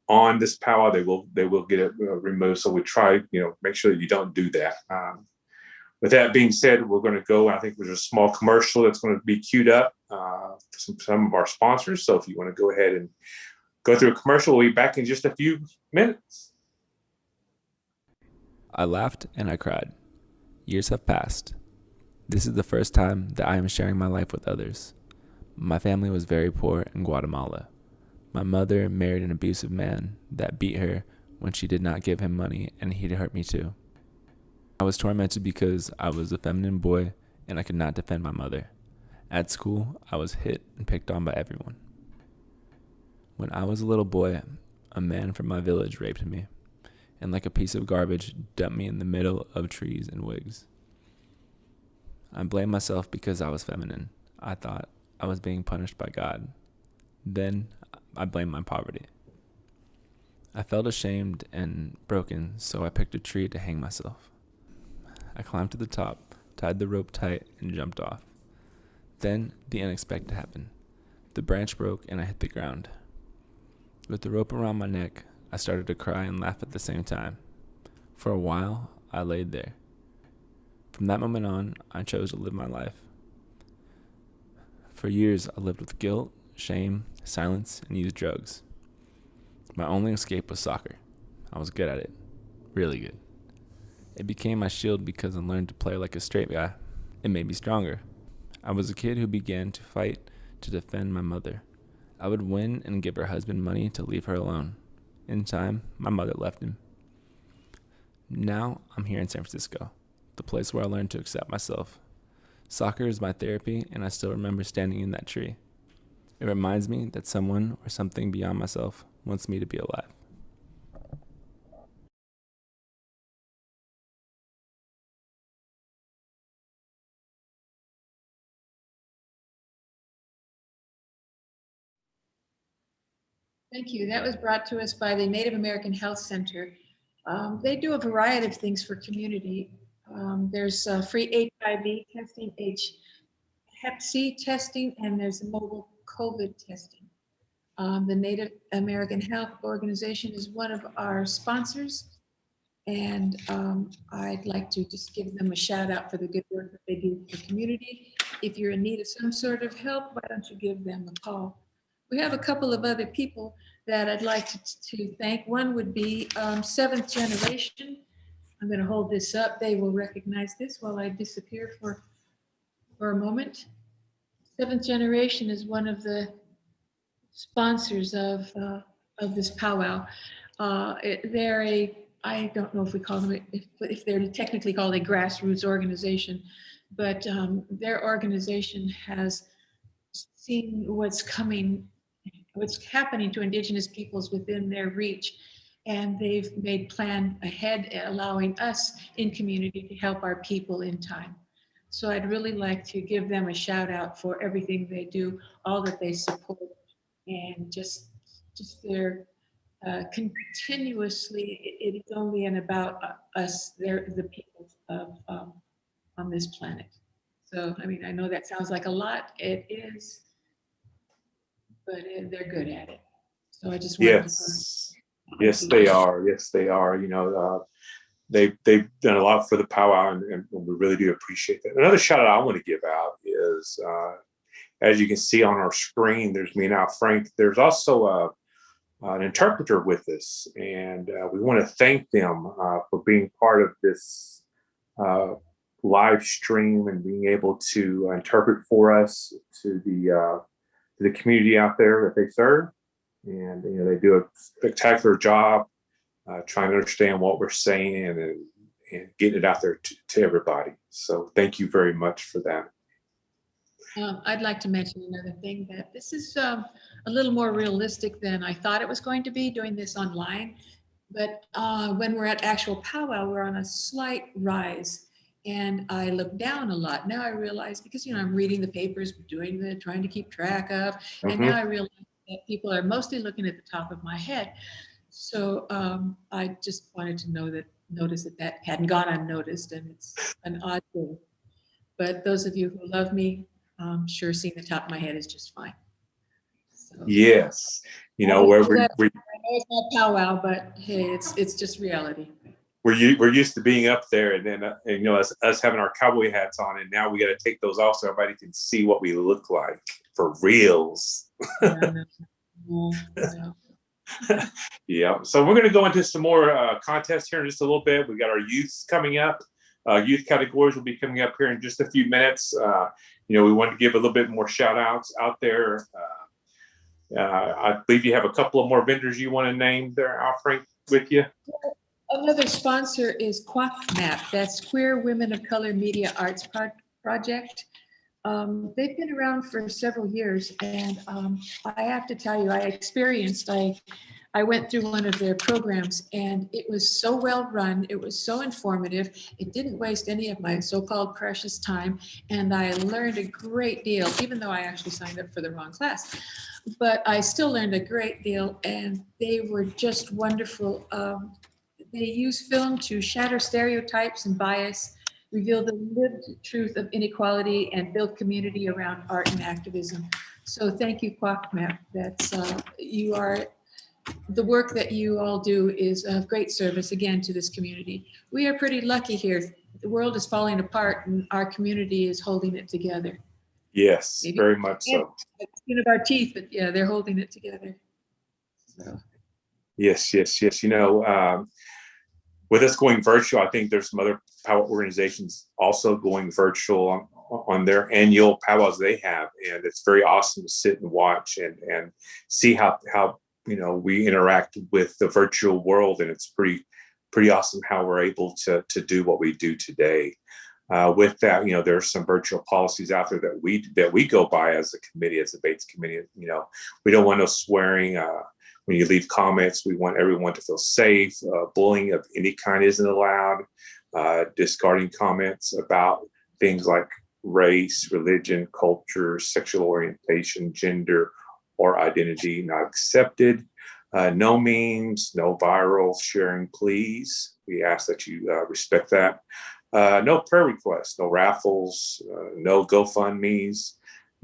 on this powwow, they will get it removed. So we try make sure that you don't do that. With that being said, we're going to go. I think there's a small commercial that's going to be queued up for some of our sponsors. So if you want to go ahead and go through a commercial, we'll be back in just a few minutes. I laughed and I cried. Years have passed. This is the first time that I am sharing my life with others. My family was very poor in Guatemala. My mother married an abusive man that beat her when she did not give him money, and he hurt me too. I was tormented because I was a feminine boy and I could not defend my mother. At school, I was hit and picked on by everyone. When I was a little boy, a man from my village raped me, and like a piece of garbage, dumped me in the middle of trees and wigs. I blamed myself because I was feminine. I thought I was being punished by God. Then I blamed my poverty. I felt ashamed and broken, so I picked a tree to hang myself. I climbed to the top, tied the rope tight, and jumped off. Then the unexpected happened. The branch broke and I hit the ground. With the rope around my neck, I started to cry and laugh at the same time. For a while, I laid there. From that moment on, I chose to live my life. For years, I lived with guilt, shame, silence, and used drugs. My only escape was soccer. I was good at it. Really good. It became my shield because I learned to play like a straight guy. It made me stronger. I was a kid who began to fight to defend my mother. I would win and give her husband money to leave her alone. In time, my mother left him. Now, I'm here in San Francisco, the place where I learned to accept myself. Soccer is my therapy, and I still remember standing in that tree. It reminds me that someone or something beyond myself wants me to be alive. Thank you. That was brought to us by the Native American Health Center. They do a variety of things for community. There's free HIV testing, Hep C testing, and there's mobile COVID testing. The Native American Health Organization is one of our sponsors, and I'd like to just give them a shout out for the good work that they do for the community. If you're in need of some sort of help, why don't you give them a call? We have a couple of other people that I'd like to thank. One would be Seventh Generation. I'm going to hold this up. They will recognize this while I disappear for a moment. Seventh Generation is one of the sponsors of this powwow. They're I don't know if we call them, if they're technically called a grassroots organization, but their organization has seen what's happening to Indigenous peoples within their reach. And they've made plan ahead, allowing us in community to help our people in time. So I'd really like to give them a shout out for everything they do, all that they support, and just their continuously, it is only and about us, they're the people of on this planet. So, I mean, I know that sounds like a lot, it is, but they're good at it. So I just wanted Yes, they are. Yes, they are. They've done a lot for the powwow, and we really do appreciate that. Another shout out I want to give out is, as you can see on our screen, there's me now, Frank. There's also an interpreter with us, and we want to thank them for being part of this live stream and being able to interpret for us to the community out there that they serve. And they do a spectacular job trying to understand what we're saying and getting it out there to everybody. So thank you very much for that. I'd like to mention another thing, that this is a little more realistic than I thought it was going to be, doing this online. But when we're at actual powwow, we're on a slight rise. And I look down a lot. Now I realize, because, I'm reading the papers, trying to keep track of, and now I realize that people are mostly looking at the top of my head. So I just wanted to notice that hadn't gone unnoticed, and it's an odd thing. But those of you who love me, sure seeing the top of my head is just fine. So, Yes. I know it's not powwow, but hey, it's just reality. We're used to being up there, and then us having our cowboy hats on, and now we got to take those off so everybody can see what we look like for reals. Yeah. So we're going to go into some more contests here in just a little bit. We got our youths coming up. Youth categories will be coming up here in just a few minutes. We want to give a little bit more shout outs out there. I believe you have a couple of more vendors you want to name there, Frank, with you. Another sponsor is QuackMap. That's Queer Women of Color Media Arts Project. They've been around for several years, and I have to tell you, I went through one of their programs, and it was so well run. It was so informative. It didn't waste any of my so-called precious time, and I learned a great deal, even though I actually signed up for the wrong class. But I still learned a great deal, and they were just wonderful. They use film to shatter stereotypes and bias, reveal the lived truth of inequality, and build community around art and activism. So thank you, QuackMap. The work that you all do is of great service, again, to this community. We are pretty lucky here. The world is falling apart, and our community is holding it together. Yes, Maybe very much so. Skin of our teeth, but yeah, they're holding it together. So. Yes. With us going virtual, I think there's some other powwow organizations also going virtual on their annual powwows they have, and it's very awesome to sit and watch and see how we interact with the virtual world, and it's pretty awesome how we're able to do what we do today. With that, there's some virtual policies out there that we go by as a committee, as a BAAITS committee. We don't want no swearing. When you leave comments, we want everyone to feel safe. Bullying of any kind isn't allowed. Discarding comments about things like race, religion, culture, sexual orientation, gender, or identity not accepted. No memes, no viral sharing, please. We ask that you respect that. No prayer requests, no raffles, no GoFundMes,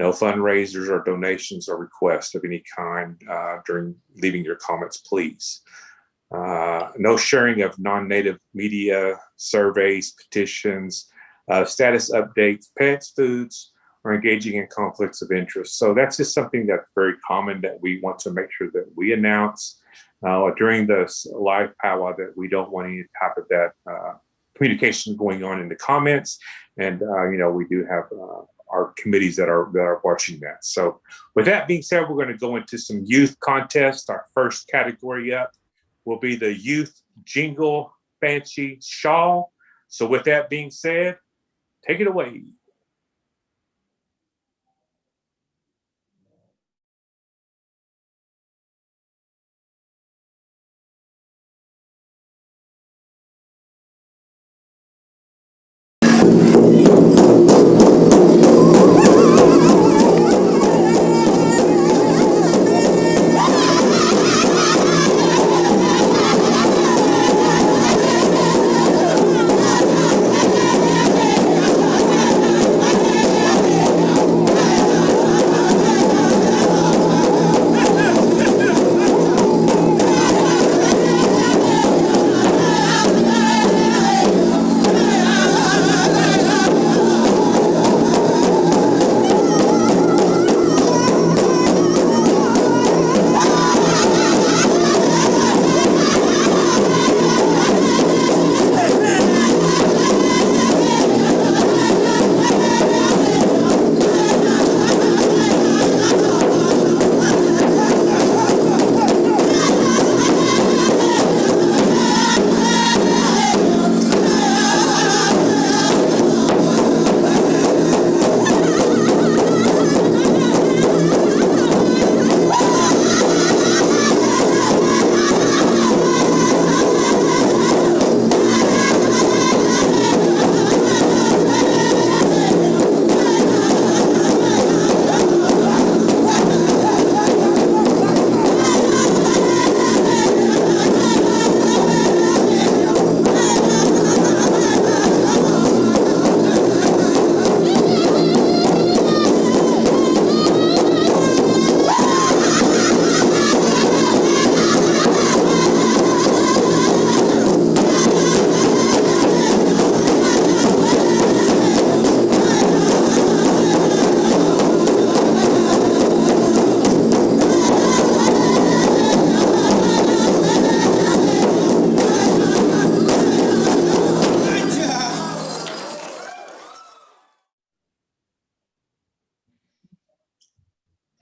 no fundraisers or donations or requests of any kind during leaving your comments, please. No sharing of non-native media, surveys, petitions, status updates, pets, foods, or engaging in conflicts of interest. So that's just something that's very common that we want to make sure that we announce during this live powwow, that we don't want any type of that communication going on in the comments. And, we do have our committees that are watching that. So with that being said, we're going to go into some youth contests. Our first category up will be the Youth Jingle Fancy Shawl. So with that being said, take it away.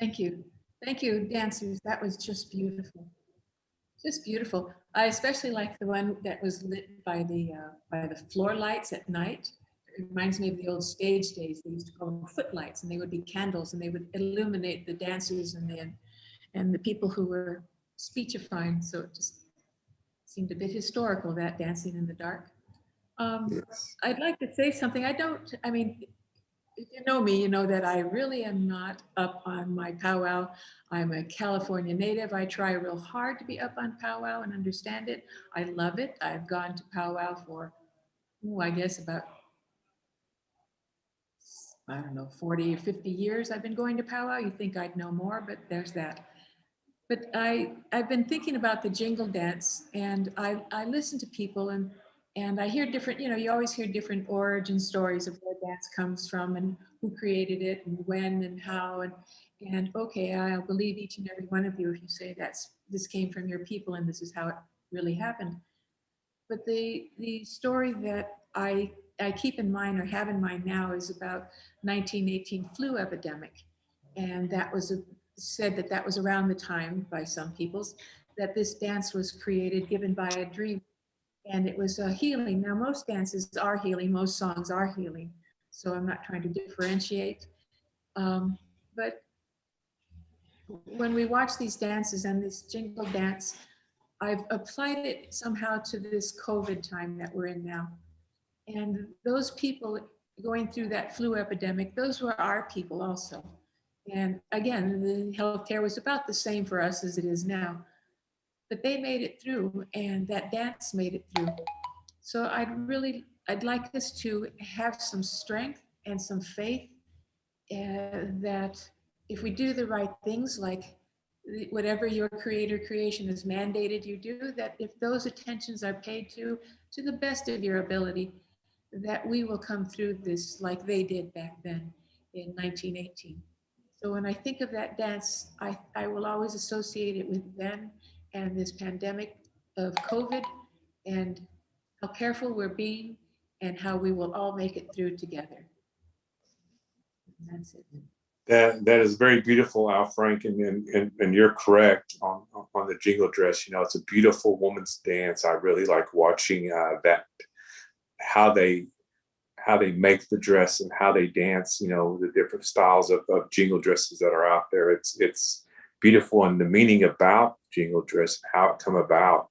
Thank you. Thank you, dancers. That was just beautiful. Just beautiful. I especially like the one that was lit by the floor lights at night. It reminds me of the old stage days. They used to call them footlights, and they would be candles, and they would illuminate the dancers and the people who were speechifying. So it just seemed a bit historical, that dancing in the dark. Yes. I'd like to say something. I mean, if you know me, you know that I really am not up on my powwow. I'm a California native. I try real hard to be up on powwow and understand it. I love it. I've gone to powwow for, I guess about, I don't know, 40 or 50 years I've been going to powwow. You think I'd know more, but there's that. But I've been thinking about the jingle dance, and I listen to people, and I hear different, you always hear different origin stories of where dance comes from and who created it and when and how. And okay, I'll believe each and every one of you if you say this came from your people and this is how it really happened. But the story that I keep in mind or have in mind now is about 1918 flu epidemic. And that was said that was around the time by some peoples that this dance was created, given by a dream. And it was healing. Now, most dances are healing, most songs are healing. So I'm not trying to differentiate. But when we watch these dances and this jingle dance, I've applied it somehow to this COVID time that we're in now. And those people going through that flu epidemic, those were our people also. And again, the healthcare was about the same for us as it is now. But they made it through, and that dance made it through. So I'd like us to have some strength and some faith that if we do the right things, like whatever your creator creation has mandated you do, that if those attentions are paid to the best of your ability, that we will come through this like they did back then in 1918. So when I think of that dance, I will always associate it with them and this pandemic of COVID and how careful we're being and how we will all make it through together. And that's it. That is very beautiful, Al Frank, and you're correct on the jingle dress. It's a beautiful woman's dance. I really like watching that, how they make the dress and how they dance. The different styles of jingle dresses that are out there. It's beautiful, and the meaning about jingle dress and how it come about.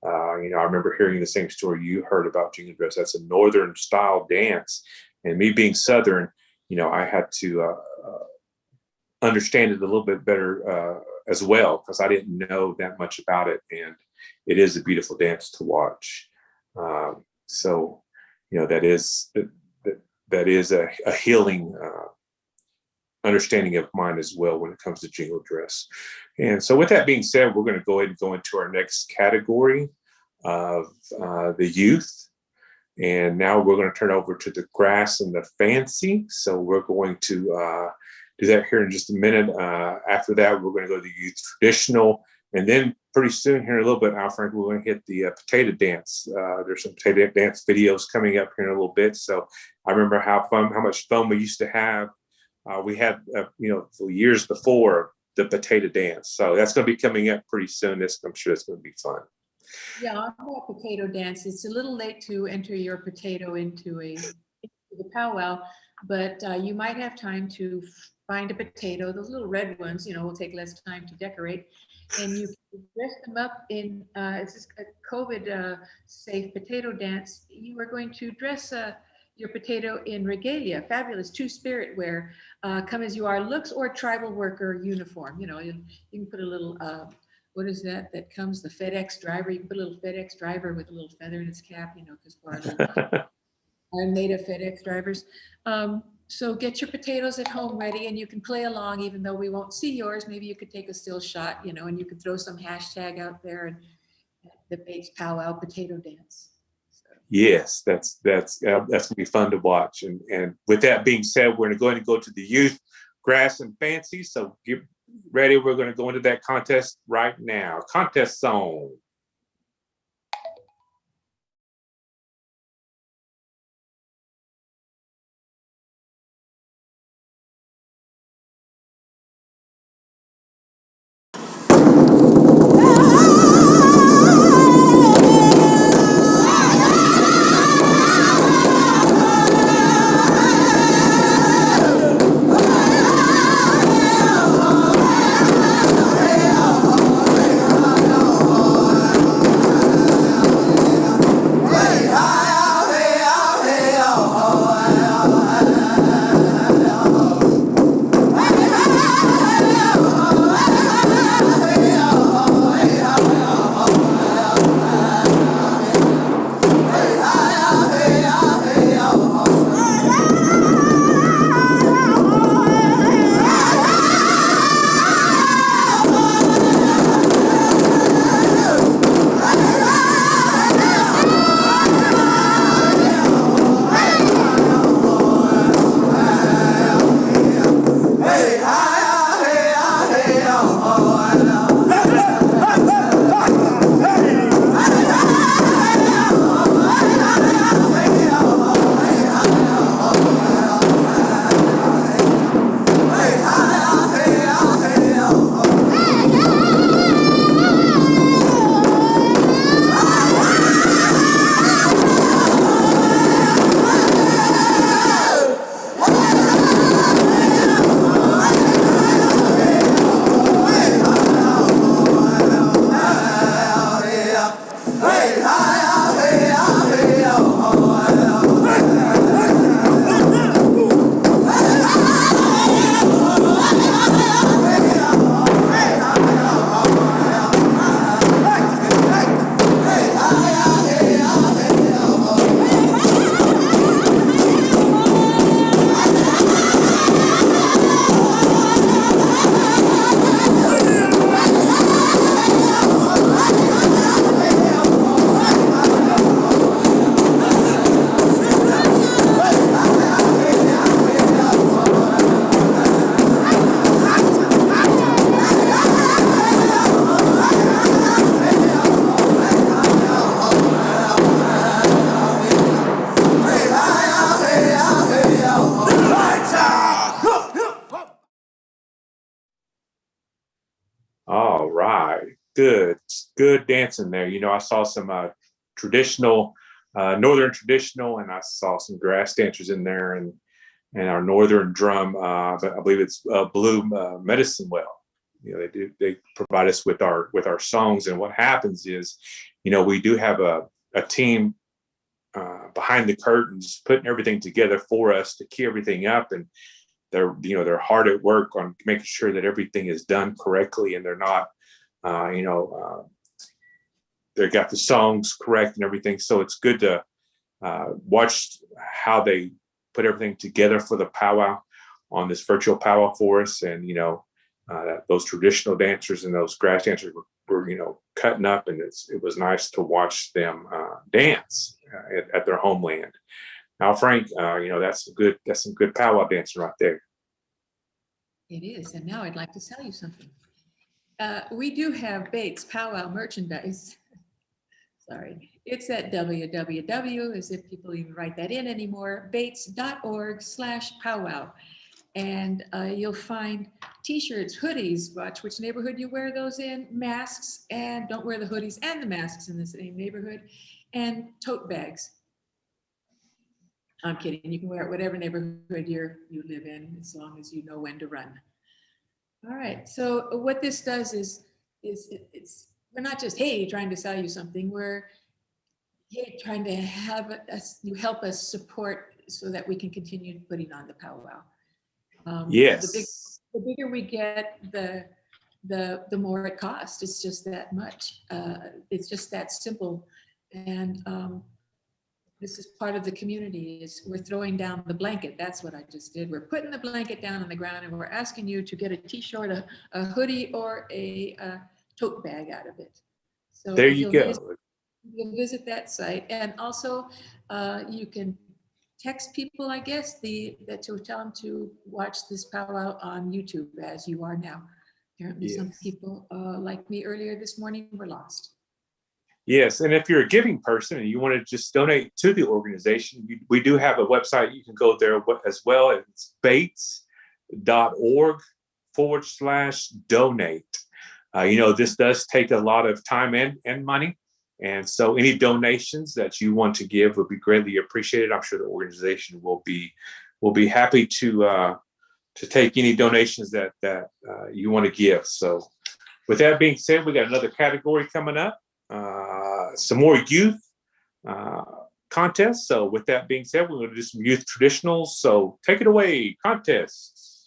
I remember hearing the same story you heard about jingle dress. That's a northern style dance, and me being southern, I had to understand it a little bit better as well, because I didn't know that much about it, and it is a beautiful dance to watch. So that is a healing understanding of mine as well when it comes to jingle dress. And so with that being said, we're going to go ahead and go into our next category of the youth. And now we're going to turn over to the grass and the fancy. So we're going to do that here in just a minute. After that, we're going to go to the youth traditional. And then pretty soon here in a little bit, Al Frank, we're going to hit the potato dance. There's some potato dance videos coming up here in a little bit. So I remember how much fun we used to have. We had, for years before the potato dance. So that's going to be coming up pretty soon. I'm sure it's going to be fun. Yeah, on that potato dance, it's a little late to enter your potato into the powwow, but you might have time to find a potato. Those little red ones, will take less time to decorate, and you can dress them up in. It's just a COVID safe potato dance. You are going to dress your potato in regalia, fabulous two-spirit wear, come as you are looks, or tribal worker uniform. You can put a little. What is that comes, the FedEx driver? You can put a little FedEx driver with a little feather in its cap, because I'm made of FedEx drivers. So get your potatoes at home ready, and you can play along even though we won't see yours. Maybe you could take a still shot, and you could throw some hashtag out there and the BAAITS powwow potato dance. So. Yes, that's going to be fun to watch. And with that being said, we're going to go ahead and go to the youth grass and fancy. So get ready. We're going to go into that contest right now. Contest song. good dancing there. I saw some traditional, northern traditional, and I saw some grass dancers in there, and our northern drum. But I believe it's Blue Medicine Well. They provide us with our songs, and what happens is, we do have a team behind the curtains putting everything together for us to key everything up, and they're hard at work on making sure that everything is done correctly, and they're not they got the songs correct and everything. So it's good to watch how they put everything together for the powwow on this virtual powwow for us. And, those traditional dancers and those grass dancers were cutting up, and it was nice to watch them dance at their homeland. Now, Frank, that's some good powwow dancing right there. It is. And now I'd like to tell you something. We do have BAAITS powwow merchandise. Sorry. It's at www, as if people even write that in anymore, baits.org/powwow. And you'll find T-shirts, hoodies, watch which neighborhood you wear those in, masks, and don't wear the hoodies and the masks in the same neighborhood, and tote bags. I'm kidding. You can wear it whatever neighborhood you live in, as long as you know when to run. All right. So what this does is we're not just, hey, trying to sell you something. We're trying to have you help us support so that we can continue putting on the powwow. Yes. The bigger we get, the more it costs. It's just that much. It's just that simple. And this is part of the community. Is we're throwing down the blanket. That's what I just did. We're putting the blanket down on the ground, and we're asking you to get a T-shirt, a hoodie, or a tote bag out of it. So there you go. You can visit that site, and also you can text people, I guess, to tell them to watch this powwow on YouTube, as you are now. Apparently, yes. Some people, like me earlier this morning, were lost. Yes, and if you're a giving person and you want to just donate to the organization, we do have a website. You can go there as well. It's baits.org/donate. This does take a lot of time and money. And so any donations that you want to give would be greatly appreciated. I'm sure the organization will be happy to take any donations that you want to give. So with that being said, we got another category coming up. Some more youth contests. So with that being said, we're going to do some youth traditionals. So take it away, contests.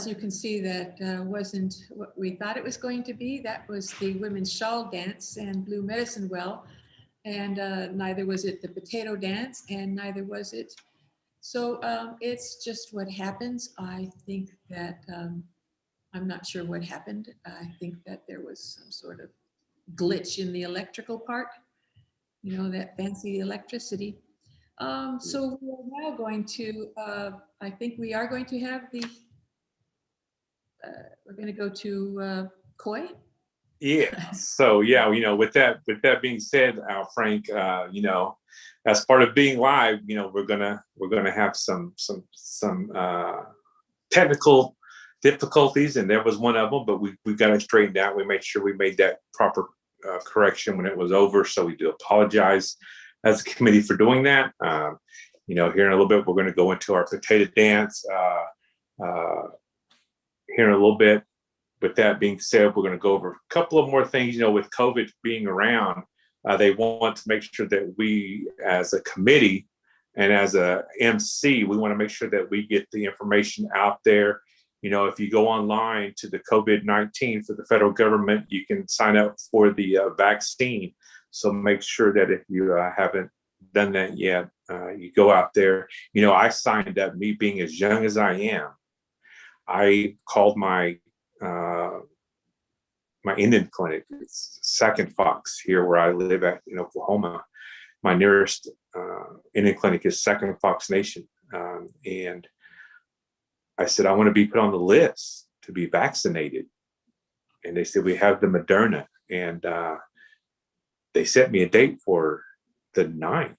you can see, that wasn't what we thought it was going to be. That was the women's shawl dance and blue medicine well. And neither was it the potato dance, and neither was it. So it's just what happens. I think that I'm not sure what happened. I think that there was some sort of glitch in the electrical part, you know, that fancy electricity. So we're now going to, I think we are going to have the, we're going to go to Koi. Yeah. So yeah, you know, with that being said, Frank, you know, as part of being live, you know, we're gonna have some technical difficulties, and there was one of them, but we got it straightened out. We made sure we made that proper correction when it was over. So we do apologize as a committee for doing that. You know, here in a little bit, we're going to go into our potato dance. Here in a little bit. With that being said, we're going to go over a couple of more things. You know, with COVID being around, they want to make sure that we, as a committee and as a MC, we want to make sure that we get the information out there. You know, if you go online to the COVID-19 for the federal government, you can sign up for the vaccine. So make sure that if you haven't done that yet, you go out there. You know, I signed up, me being as young as I am. I called my Indian clinic. It's Second Fox here where I live at in Oklahoma. My nearest Indian clinic is Second Fox Nation. And I said, I want to be put on the list to be vaccinated. And they said, we have the Moderna. And they set me a date for the 9th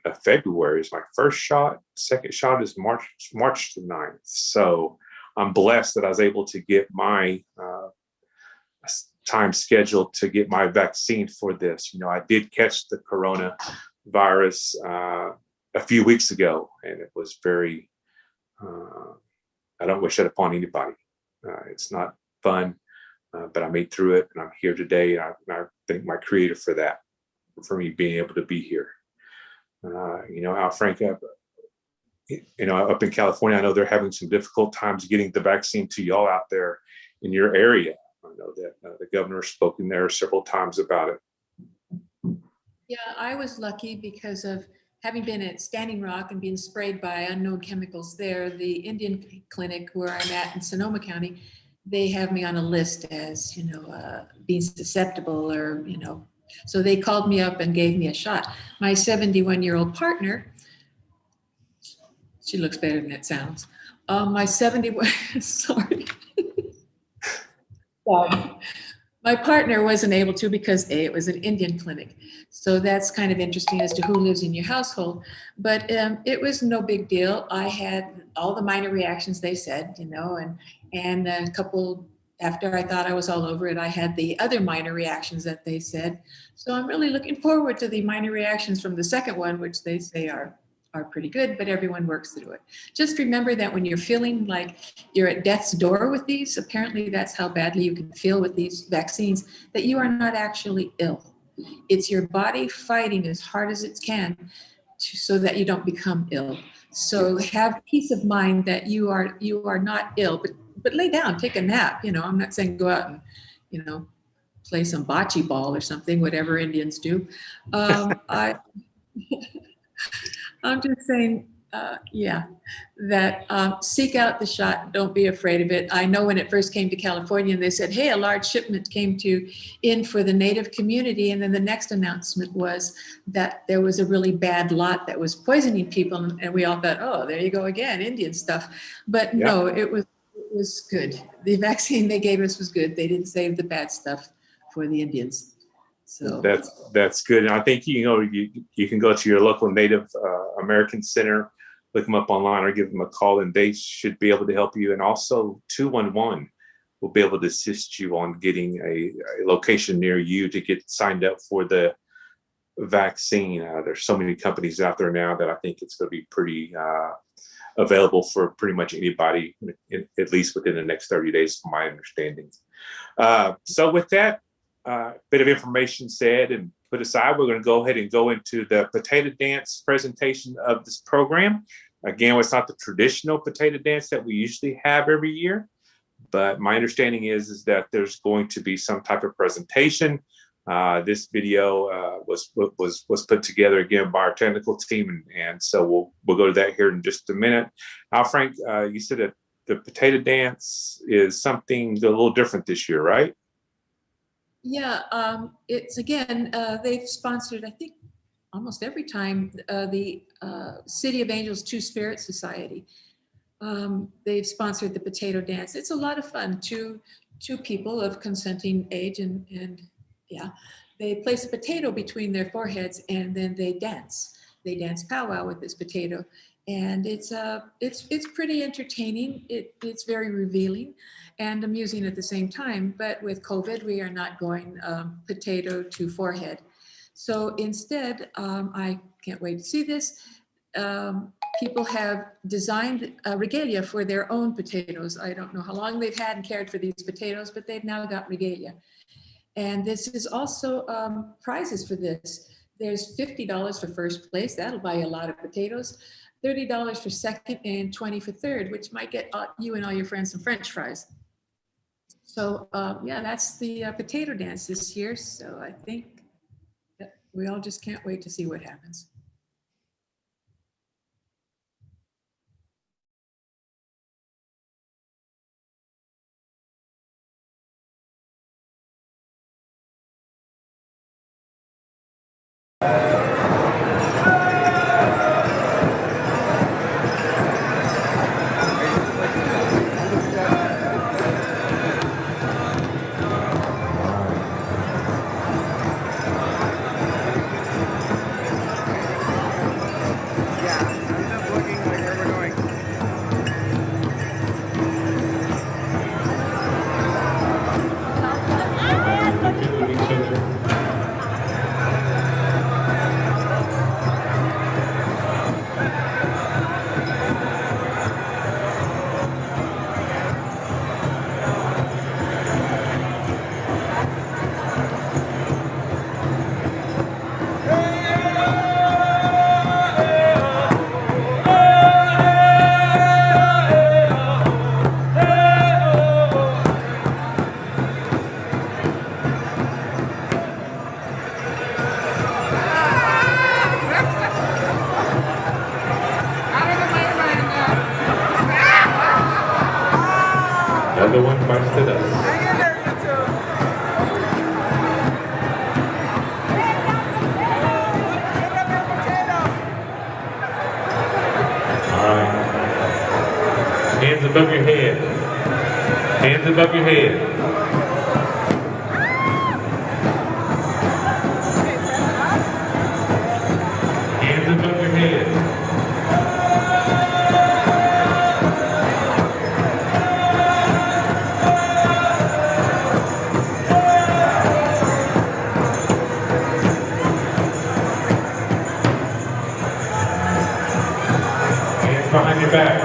of February is my first shot. Second shot is March the 9th. So I'm blessed that I was able to get my time scheduled to get my vaccine for this. You know, I did catch the coronavirus a few weeks ago, and it was very, I don't wish that upon anybody. It's not fun, but I made through it, and I'm here today. And I thank my creator for that, for me being able to be here. You know, Al Frank, you know, up in California, I know they're having some difficult times getting the vaccine to y'all out there in your area. I know that the governor spoken there several times about it. Yeah, I was lucky because of having been at Standing Rock and being sprayed by unknown chemicals there. The Indian clinic where I'm at in Sonoma County, they have me on a list as, you know, being susceptible, or, you know, so they called me up and gave me a shot. My 71-year-old partner, she looks better than it sounds. My 71, sorry. My partner wasn't able to because A, it was an Indian clinic. So that's kind of interesting as to who lives in your household. But it was no big deal. I had all the minor reactions they said, you know, and a couple after I thought I was all over it, I had the other minor reactions that they said. So I'm really looking forward to the minor reactions from the second one, which they say are pretty good, but everyone works through it. Just remember that when you're feeling like you're at death's door with these, apparently that's how badly you can feel with these vaccines, that you are not actually ill. It's your body fighting as hard as it can so that you don't become ill. So have peace of mind that you are not ill, but lay down, take a nap. You know, I'm not saying go out and, you know, play some bocce ball or something, whatever Indians do. I'm just saying, that seek out the shot. Don't be afraid of it. I know when it first came to California, and they said, hey, a large shipment came in for the Native community. And then the next announcement was that there was a really bad lot that was poisoning people. And we all thought, oh, there you go again, Indian stuff. But no, it was good. The vaccine they gave us was good. They didn't save the bad stuff for the Indians. So that's good. And I think, you know, you can go to your local Native American Center, look them up online, or give them a call, and they should be able to help you. And also 211 will be able to assist you on getting a location near you to get signed up for the vaccine. There's so many companies out there now that I think it's going to be pretty available for pretty much anybody, at least within the next 30 days, from my understanding. So with that bit of information said and put aside, we're going to go ahead and go into the potato dance presentation of this program. Again, it's not the traditional potato dance that we usually have every year, but my understanding is that there's going to be some type of presentation. This video was put together again by our technical team, and so we'll go to that here in just a minute. Now, Frank, you said that the potato dance is something a little different this year, right? Yeah, it's again, they've sponsored, I think, almost every time, the City of Angels Two-Spirit Society. They've sponsored the potato dance. It's a lot of fun. Two people of consenting age, and yeah, they place a potato between their foreheads, and then they dance. They dance powwow with this potato, and it's pretty entertaining. It's very revealing and amusing at the same time. But with COVID, we are not going potato to forehead. So instead, I can't wait to see this. People have designed regalia for their own potatoes. I don't know how long they've had and cared for these potatoes, but they've now got regalia. And this is also prizes for this. There's $50 for first place. That'll buy you a lot of potatoes. $30 for second, and $20 for third, which might get you and all your friends some French fries. So yeah, that's the potato dance this year. So I think that we all just can't wait to see what happens. Another one bites the dust. All right. Hands above your head. Hands above your head. Hands above your head. Behind your back.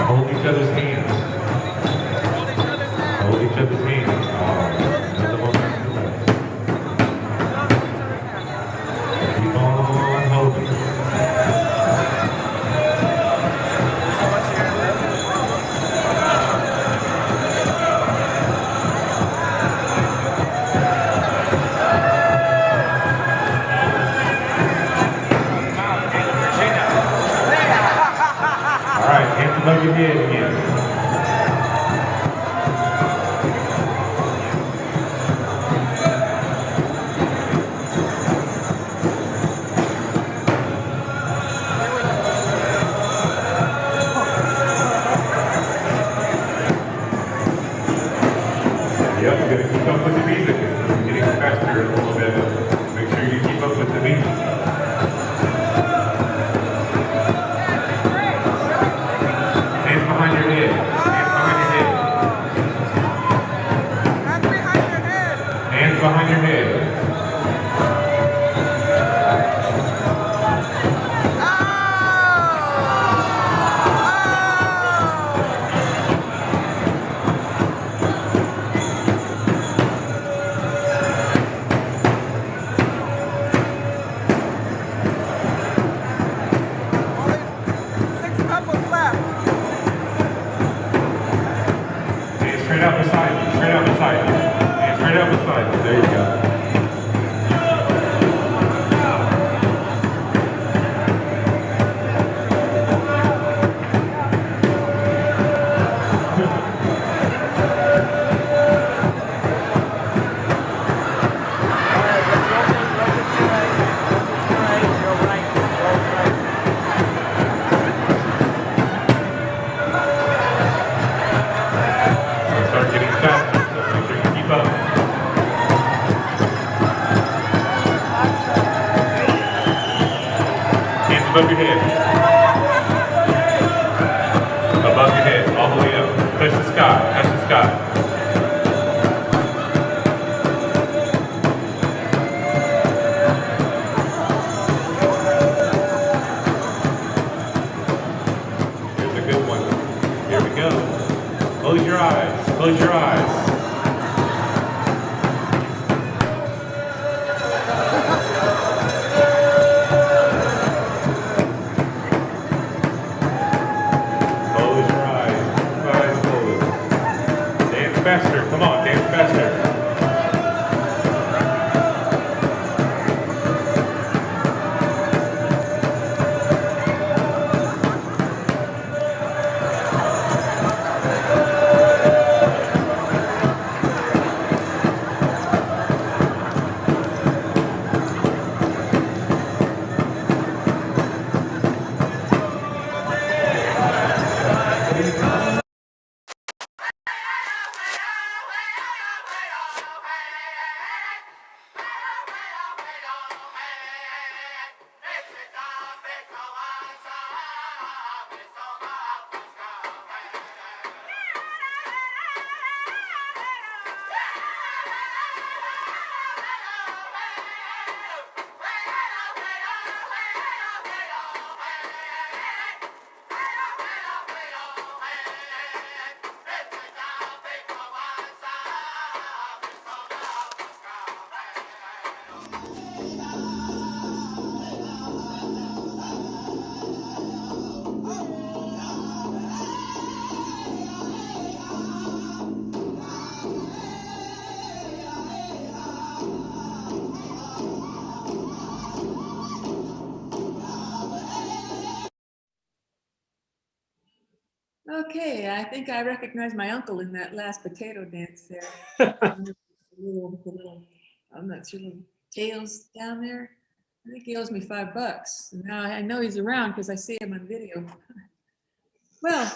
Hold each other's hands. Hold each other's hands. Another one bites the dust. Keep on holding. Straight out beside you, straight out beside you. And straight out beside you. There you go. Start getting faster, so make sure you keep up. Hands above your head. Above your head, all the way up. Touch the sky, touch the sky. Here's a good one. Here we go. Close your eyes. Close your eyes. Close your eyes. Keep your eyes closed. Dance faster. Come on, dance faster. Okay, I think I recognize my uncle in that last potato dance there. the little, I'm not sure, little tails down there. I think he owes me $5. And now I know he's around because I see him on video. Well,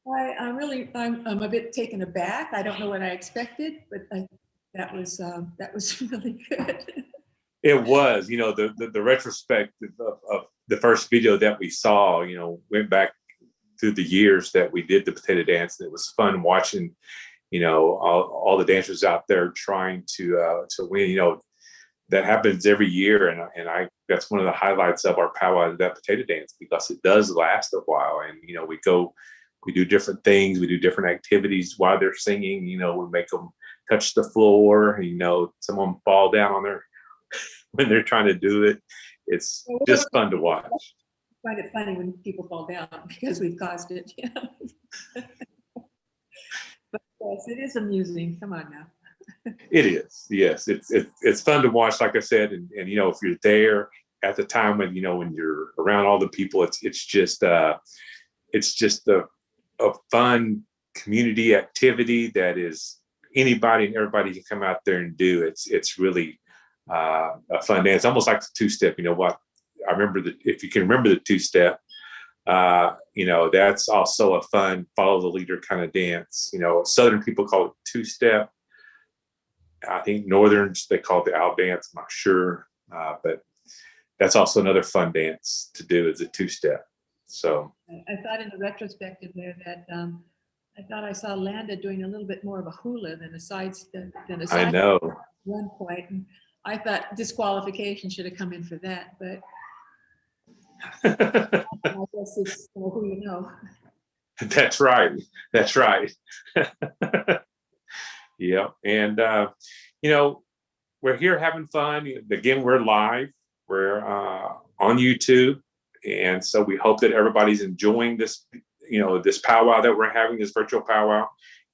I'm a bit taken aback. I don't know what I expected, but that was really good. It was, the retrospective of the first video that we saw, went back through the years that we did the potato dance, and it was fun watching, all the dancers out there trying to win. That happens every year, and that's one of the highlights of our powwow, that potato dance, because it does last a while, and we do different things, we do different activities while they're singing. We make them touch the floor, some of them fall down on their when they're trying to do it. It's just fun to watch. I find it funny when people fall down because we've caused it. But yes, it is amusing. Come on now. It is, yes. It's fun to watch, like I said, and if you're there at the time when when you're around all the people, it's just a fun community activity that is anybody and everybody can come out there and do. It's really a fun dance, almost like the two-step. I remember if you can remember the two-step, that's also a fun follow the leader kind of dance. Southern people call it two-step. I think Northerns, they call it the owl dance. I'm not sure, but that's also another fun dance to do, is a two-step. So I thought in the retrospective there that I thought I saw Landa doing a little bit more of a hula than a side step. I know. one point, and I thought disqualification should have come in for that, but I guess it's who you know. That's right. That's right. Yeah. And, we're here having fun. Again, we're live. We're on YouTube. And so we hope that everybody's enjoying this, this powwow that we're having, this virtual powwow.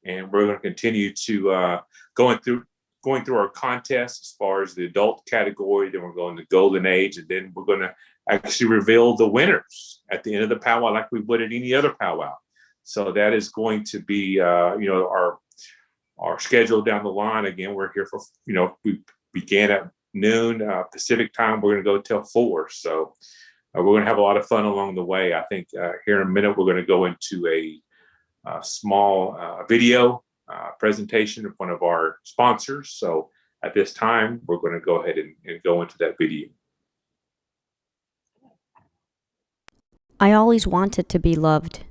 And we're going to continue to going through our contest as far as the adult category. Then we're going to golden age. And then we're going to actually reveal the winners at the end of the powwow like we would at any other powwow. So that is going to be, our schedule down the line. Again, we're here for, we began at noon Pacific time. We're going to go till 4. So we're going to have a lot of fun along the way. I think here in a minute, we're going to go into a small video presentation of one of our sponsors. So at this time, we're going to go ahead and go into that video. I always wanted to be loved.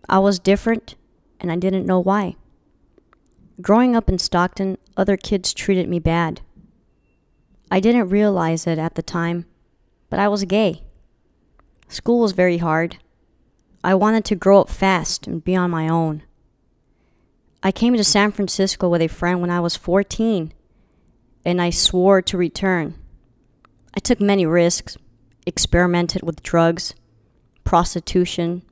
I was different, and I didn't know why. Growing up in Stockton, other kids treated me bad. I didn't realize it at the time, but I was gay. School was very hard. I wanted to grow up fast and be on my own. I came to San Francisco with a friend when I was 14, and I swore to return. I took many risks, experimented with drugs, prostitution.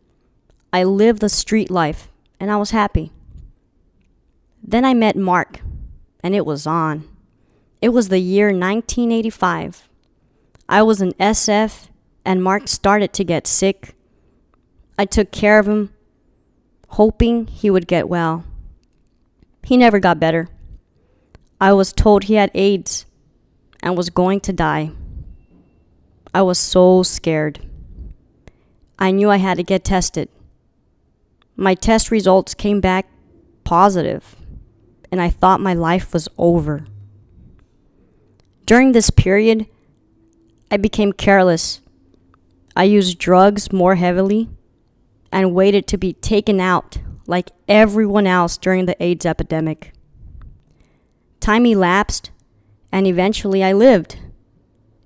I lived the street life, and I was happy. Then I met Mark, and it was on. It was the year 1985. I was in SF, and Mark started to get sick. I took care of him, hoping he would get well. He never got better. I was told he had AIDS and was going to die. I was so scared. I knew I had to get tested. My test results came back positive, and I thought my life was over. During this period, I became careless. I used drugs more heavily and waited to be taken out like everyone else during the AIDS epidemic. Time elapsed, and eventually I lived.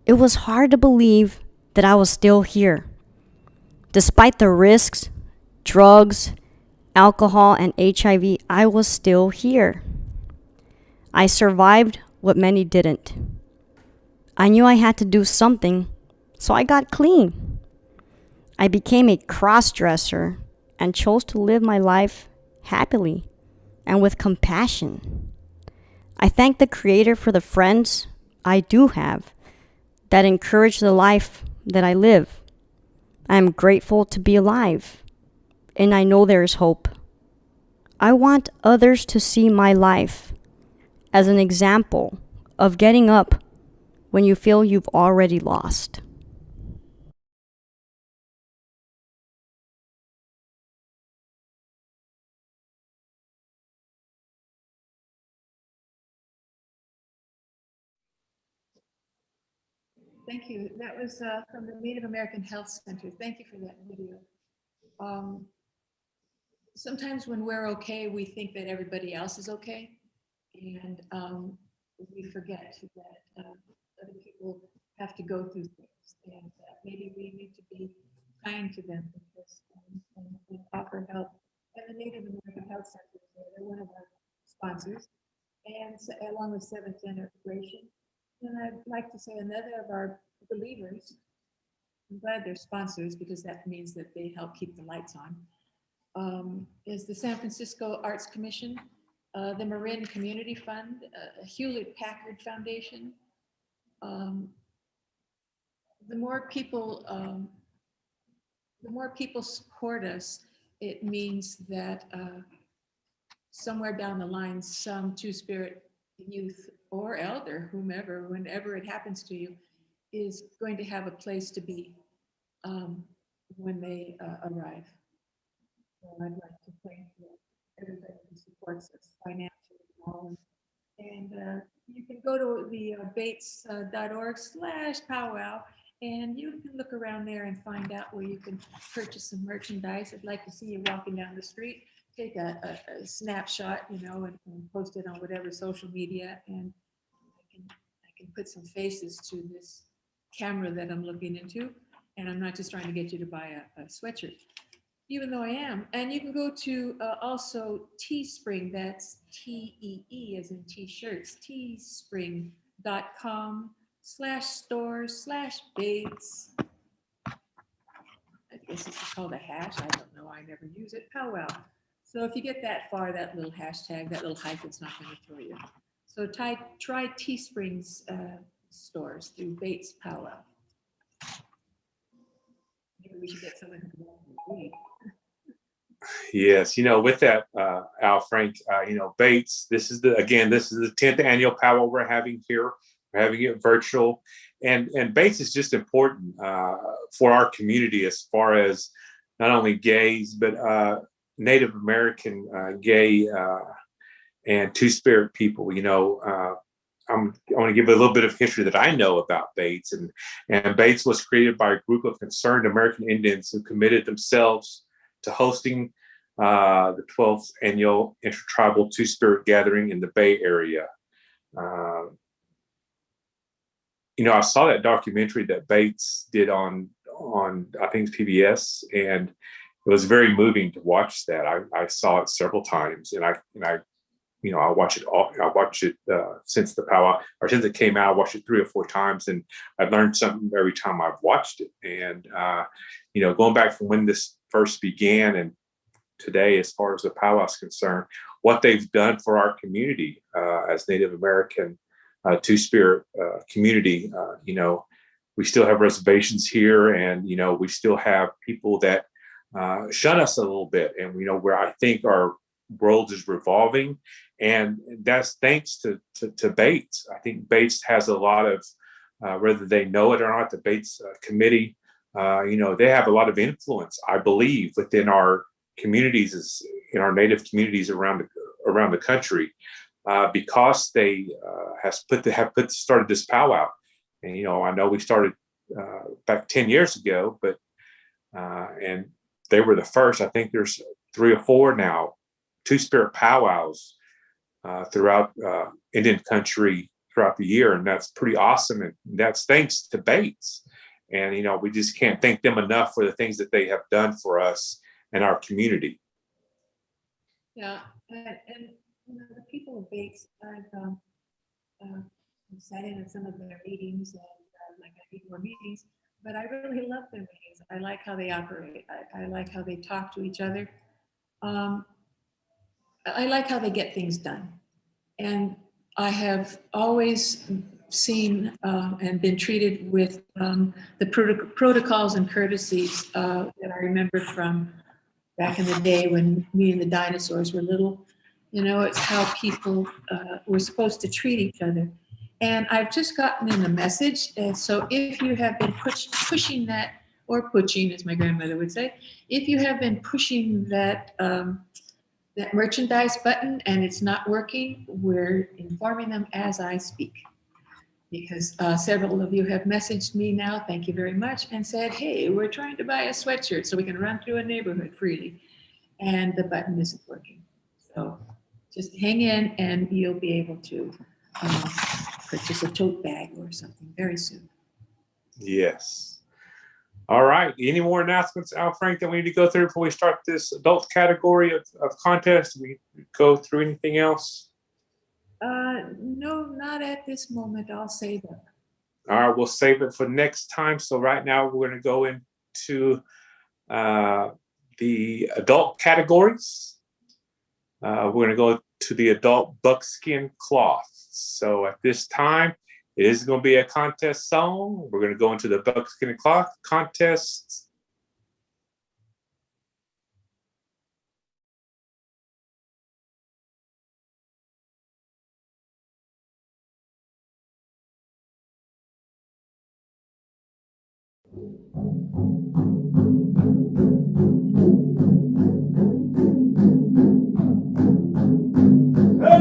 It was hard to believe that I was still here. Despite the risks, drugs, alcohol, and HIV, I was still here. I survived what many didn't. I knew I had to do something, so I got clean. I became a cross-dresser and chose to live my life happily and with compassion. I thank the Creator for the friends I do have that encourage the life that I live. I am grateful to be alive, and I know there is hope. I want others to see my life as an example of getting up when you feel you've already lost. Thank you. That was from the Native American Health Center. Thank you for that video. Sometimes when we're okay, we think that everybody else is okay. And we forget that other people have to go through things. And maybe we need to be kind to them and offer help. And the Native American Health Center, they're one of our sponsors, and so, along with Seventh Generation. And I'd like to say another of our believers, I'm glad they're sponsors because that means that they help keep the lights on, is the San Francisco Arts Commission, the Marin Community Fund, Hewlett Packard Foundation. The more people support us, it means that somewhere down the line, some Two-Spirit youth or elder, whomever, whenever it happens to you, is going to have a place to be when they arrive. So I'd like to thank everybody who supports us financially. And you can go to the BAAITS.org/powwow, and you can look around there and find out where you can purchase some merchandise. I'd like to see you walking down the street take a snapshot, and post it on whatever social media, and I can put some faces to this camera that I'm looking into, and I'm not just trying to get you to buy a sweatshirt, even though I am. And you can go to also Teespring, that's T-E-E as in t-shirts, teespring.com/store/Bates. I guess this is called a hash. I don't know. I never use it. Powwow. So if you get that far, that little hashtag, that little hyphen's not going to throw you. So try Teespring's stores through Bates Powwow. Maybe we should get someone who can read. Yes, with that, Al Frank, Bates, this is the 10th annual powwow we're having here. We're having it virtual, and Bates is just important for our community as far as not only gays, but Native American gay and two-spirit people. I want to give a little bit of history that I know about Bates, and Bates was created by a group of concerned American Indians who committed themselves to hosting the 12th annual intertribal two-spirit gathering in the Bay Area. I saw that documentary that Bates did on I think it's PBS, and it was very moving to watch that. I saw it several times, and I watch it since the powwow, or since it came out. I watched it 3 or 4 times, and I've learned something every time I've watched it. And going back from when this first began and today, as far as the powwow is concerned, what they've done for our community as Native American two-spirit community. We still have reservations here, and we still have people that shun us a little bit, and where I think our world is revolving, and that's thanks to Bates. I think Bates has a lot of, whether they know it or not, the Bates committee, they have a lot of influence, I believe, within our communities, in our Native communities around the country, because they have started this powwow. And I know we started back 10 years ago, but and they were the first. I think there's 3 or 4 now two-spirit powwows throughout Indian country throughout the year, and that's pretty awesome. And that's thanks to Bates. And we just can't thank them enough for the things that they have done for us and our community. Yeah, and the people of Bates, I've sat in on some of their meetings, and I need more meetings, but I really love their meetings. I like how they operate. I like how they talk to each other. I like how they get things done. And I have always seen and been treated with the protocols and courtesies that I remember from back in the day when me and the dinosaurs were little. It's how people were supposed to treat each other. And I've just gotten in a message. And so if you have been pushing that, or pushing, as my grandmother would say, if you have been pushing that that merchandise button and it's not working, we're informing them as I speak. Because several of you have messaged me now, thank you very much, and said, hey, we're trying to buy a sweatshirt so we can run through a neighborhood freely. And the button isn't working. So just hang in and you'll be able to purchase a tote bag or something very soon. Yes. All right. Any more announcements, Al Frank, that we need to go through before we start this adult category of contest? We go through anything else? No, not at this moment. I'll save it. All right, we'll save it for next time. So right now we're going to go into the adult categories. We're going to go to the adult buckskin cloth. So at this time, it is going to be a contest song. We're going to go into the buckskin cloth contest. Hey,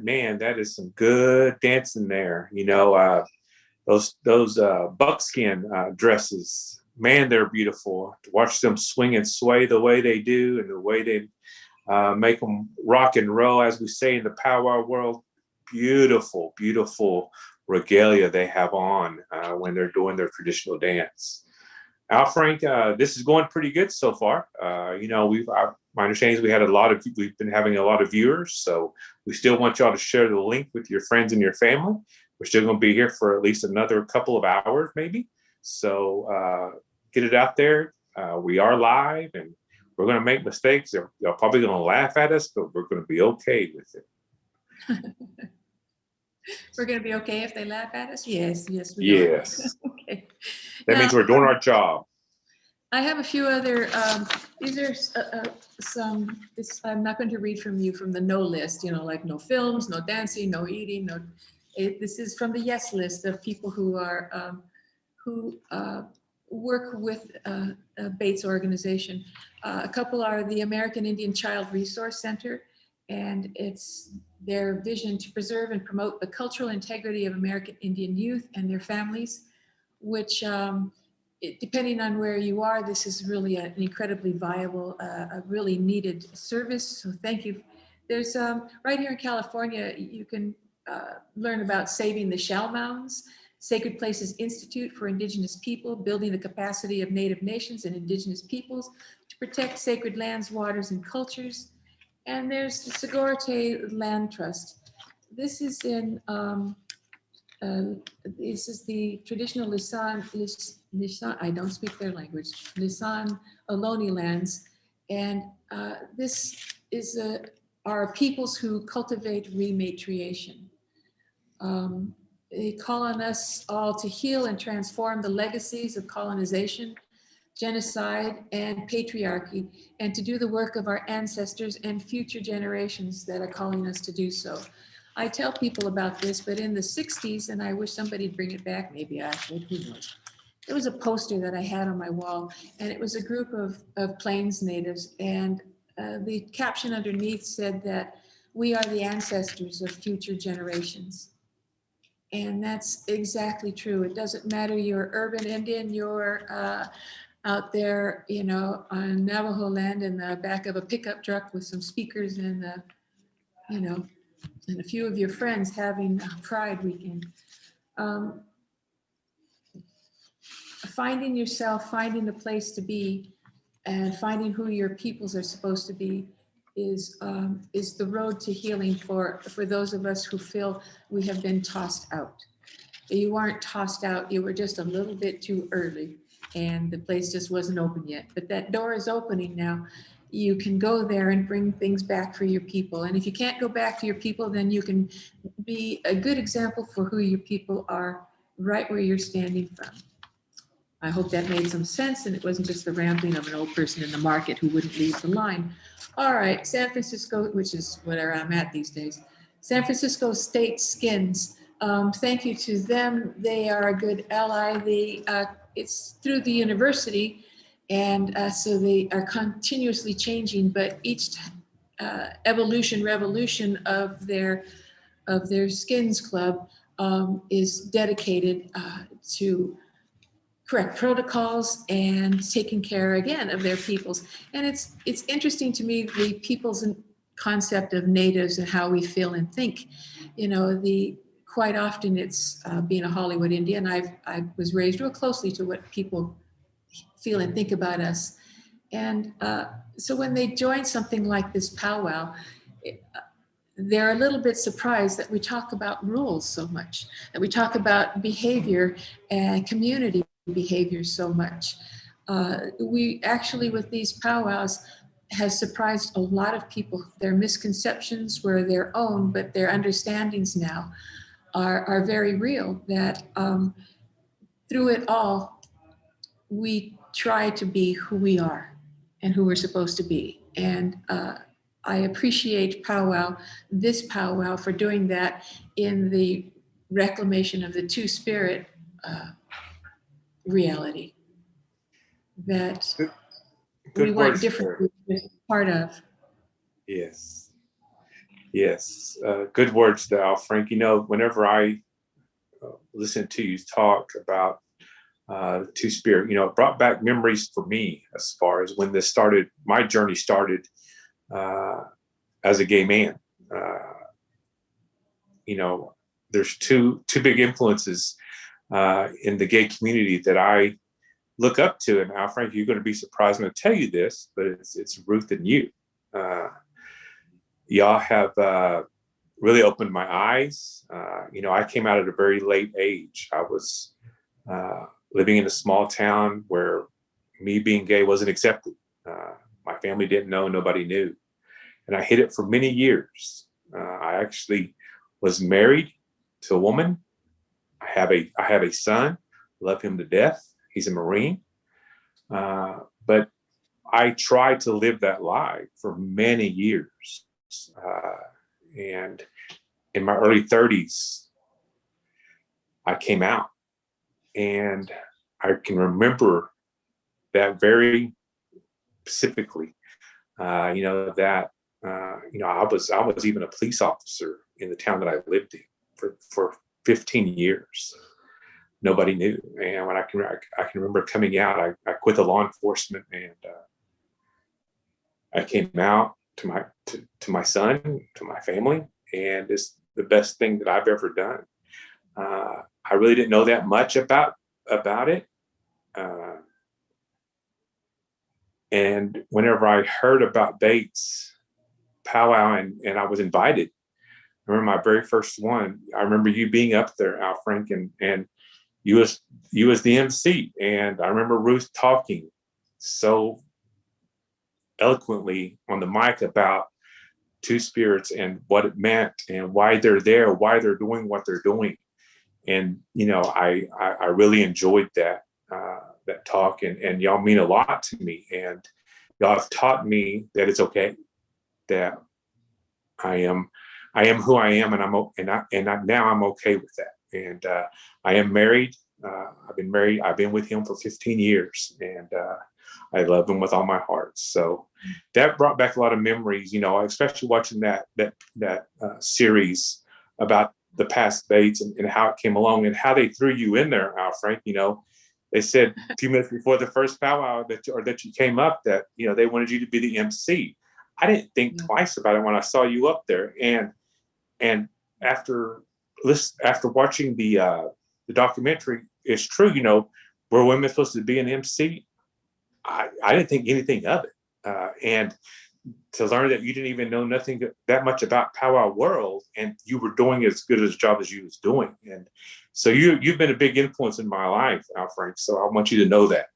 man, that is some good dancing there. You know, those buckskin dresses, man, they're beautiful. To watch them swing and sway the way they do, and the way they make them rock and roll, as we say in the powwow world. Beautiful, beautiful regalia they have on when they're doing their traditional dance. Al Frank, this is going pretty good so far. You know, my understanding is we've been having a lot of viewers, so we still want y'all to share the link with your friends and your family. We're still going to be here for at least another couple of hours, maybe. So get it out there. We are live, and we're going to make mistakes. Y'all probably going to laugh at us, but we're going to be okay with it. We're going to be okay if they laugh at us? Yes, we yes. are. Okay. That means we're doing our job. I have a few other, these are I'm not going to read from you from the no list, you know, like no films, no dancing, no eating, this is from the yes list of people who are, work with a BAAITS organization. A couple are the American Indian Child Resource Center, and it's their vision to preserve and promote the cultural integrity of American Indian youth and their families, which, depending on where you are, this is really an incredibly viable, a really needed service. So thank you. There's right here in California, you can learn about Saving the Shell Mounds, Sacred Places Institute for Indigenous People, building the capacity of Native nations and Indigenous peoples to protect sacred lands, waters, and cultures. And there's the Segorte Land Trust. This is in, this is the traditional Lisan, I don't speak their language, Lisan Ohlone lands. And this is our peoples who cultivate rematriation. They call on us all to heal and transform the legacies of colonization, genocide, and patriarchy, and to do the work of our ancestors and future generations that are calling us to do so. I tell people about this, but in the 60s, and I wish somebody'd bring it back, maybe I should, who knows. There was a poster that I had on my wall, and it was a group of Plains natives, and the caption underneath said that we are the ancestors of future generations. And that's exactly true. It doesn't matter you're urban Indian, you're out there, you know, on Navajo land in the back of a pickup truck with some speakers and, you know, and a few of your friends having a Pride weekend. Finding yourself, finding the place to be, and finding who your peoples are supposed to be is the road to healing for those of us who feel we have been tossed out. You weren't tossed out, you were just a little bit too early, and the place just wasn't open yet. But that door is opening now. You can go there and bring things back for your people. And if you can't go back to your people, then you can be a good example for who your people are right where you're standing from. I hope that made some sense and it wasn't just the rambling of an old person in the market who wouldn't leave the line. All right, San Francisco, which is where I'm at these days. San Francisco State Skins. Thank you to them. They are a good ally. It's through the university, and so they are continuously changing, but each revolution of their skins club is dedicated to correct protocols and taking care again of their peoples. And it's interesting to me, the peoples and concept of natives and how we feel and think. You know, quite often it's being a Hollywood Indian. I was raised real closely to what people feel and think about us. And so when they join something like this powwow, they're a little bit surprised that we talk about rules so much, that we talk about behavior and community behavior so much. We actually, with these powwows, has surprised a lot of people. Their misconceptions were their own, but their understandings now are very real, that through it all, we try to be who we are and who we're supposed to be. And I appreciate this powwow for doing that in the reclamation of the two-spirit reality that Good we weren't words, different, we were part of. Yes. Yes. Good words there, Frank. You know, whenever I listen to you talk about Two-Spirit, you know, it brought back memories for me as far as when this started, my journey started as a gay man. You know, there's two big influences in the gay community that I look up to. And Al Frank, you're going to be surprised when I tell you this, but it's Ruth and you. Y'all have really opened my eyes. You know, I came out at a very late age. I was living in a small town where me being gay wasn't accepted. My family didn't know, nobody knew. And I hid it for many years. I actually was married to a woman. I have a son, love him to death. He's a Marine. But I tried to live that life for many years. And in my early 30s, I came out. And I can remember that very specifically. You know, that you know, I was even a police officer in the town that I lived in for 15 years. Nobody knew. And when I can remember coming out, I quit the law enforcement, and I came out to my son, to my family, and it's the best thing that I've ever done. I really didn't know that much about it. And whenever I heard about BAAITS Powwow and I was invited, I remember my very first one. I remember you being up there, Al Frank, and you was the MC. And I remember Ruth talking so eloquently on the mic about Two Spirits and what it meant and why they're there, why they're doing what they're doing. And, you know, I really enjoyed that talk, and y'all mean a lot to me. And y'all have taught me that it's okay, that I am who I am, and now I'm okay with that. And I am married. I've been with him for 15 years, and I love him with all my heart. So that brought back a lot of memories, you know, especially watching that series about the past BAAITS and how it came along and how they threw you in there, Al Frank. You know, they said a few minutes before the first powwow that you came up that, you know, they wanted you to be the MC. I didn't think twice about it when I saw you up there. And after watching the documentary, it's true, you know, were women supposed to be an MC? I didn't think anything of it. And to learn that you didn't even know nothing that much about powwow world, and you were doing as good a job as you was doing. And so you've been a big influence in my life, Al Frank. So I want you to know that.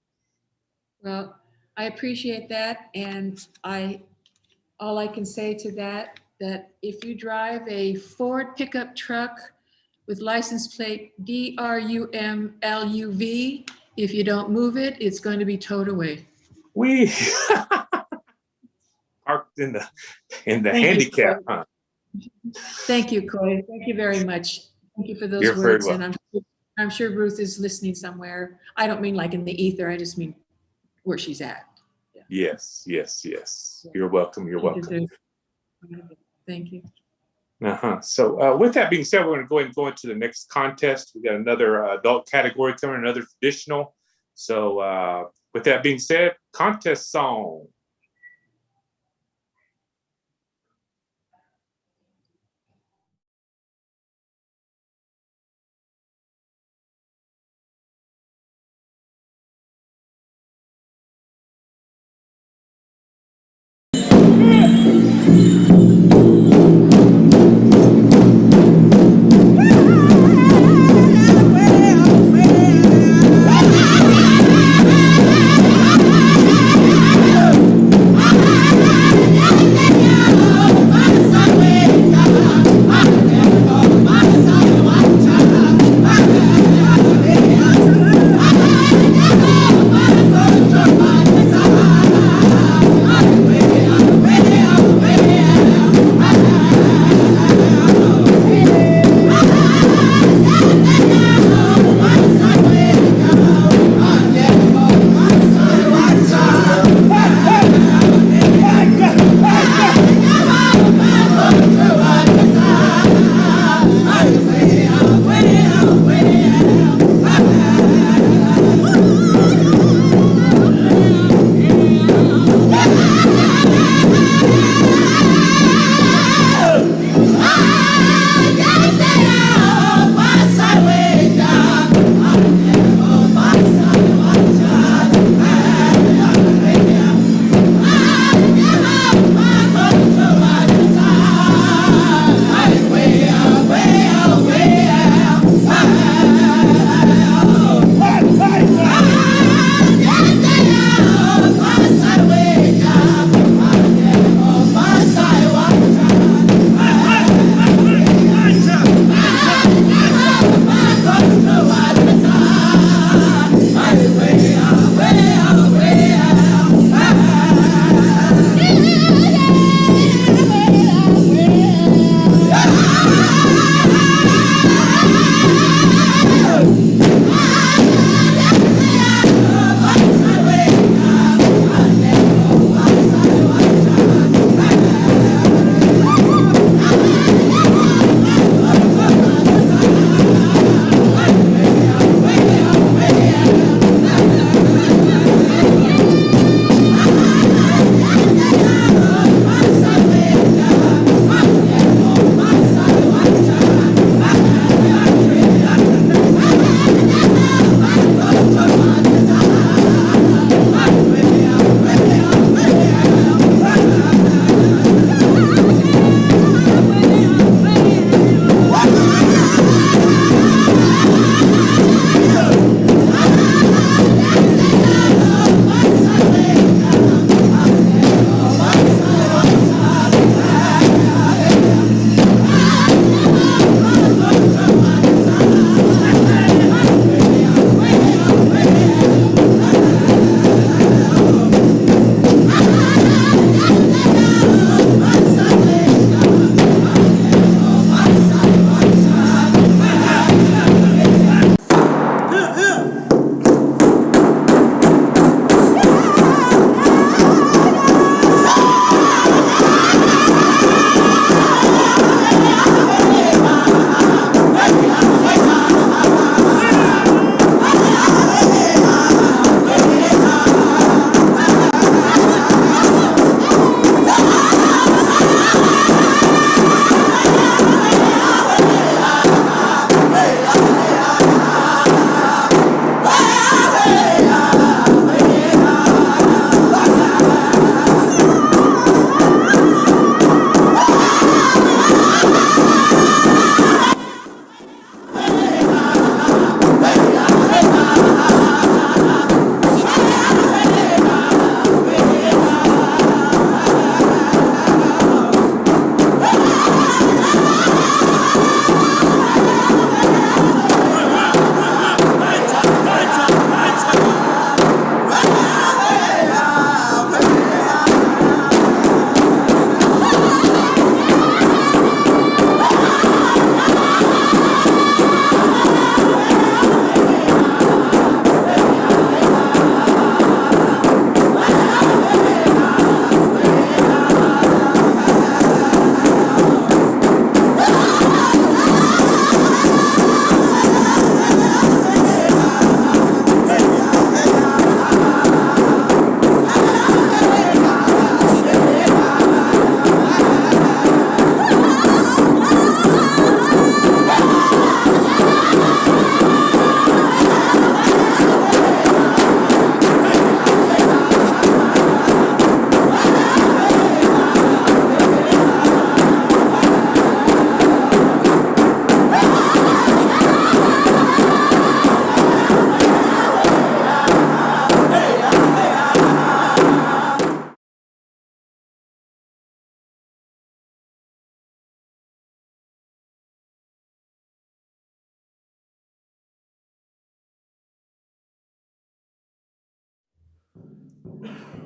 Well, I appreciate that. And all I can say to that if you drive a Ford pickup truck with license plate DRUMLUV, if you don't move it, it's going to be towed away. We parked in the handicap, huh? Thank you, Coy. Thank you very much. Thank you for those You're words. very And I'm sure Ruth is listening somewhere. I don't mean like in the ether. I just mean where she's at. Yeah. Yes. You're welcome. You're welcome. Thank you. So with that being said, we're going to go ahead and go into the next contest. We got another adult category coming, another traditional. So with that being said, contest song.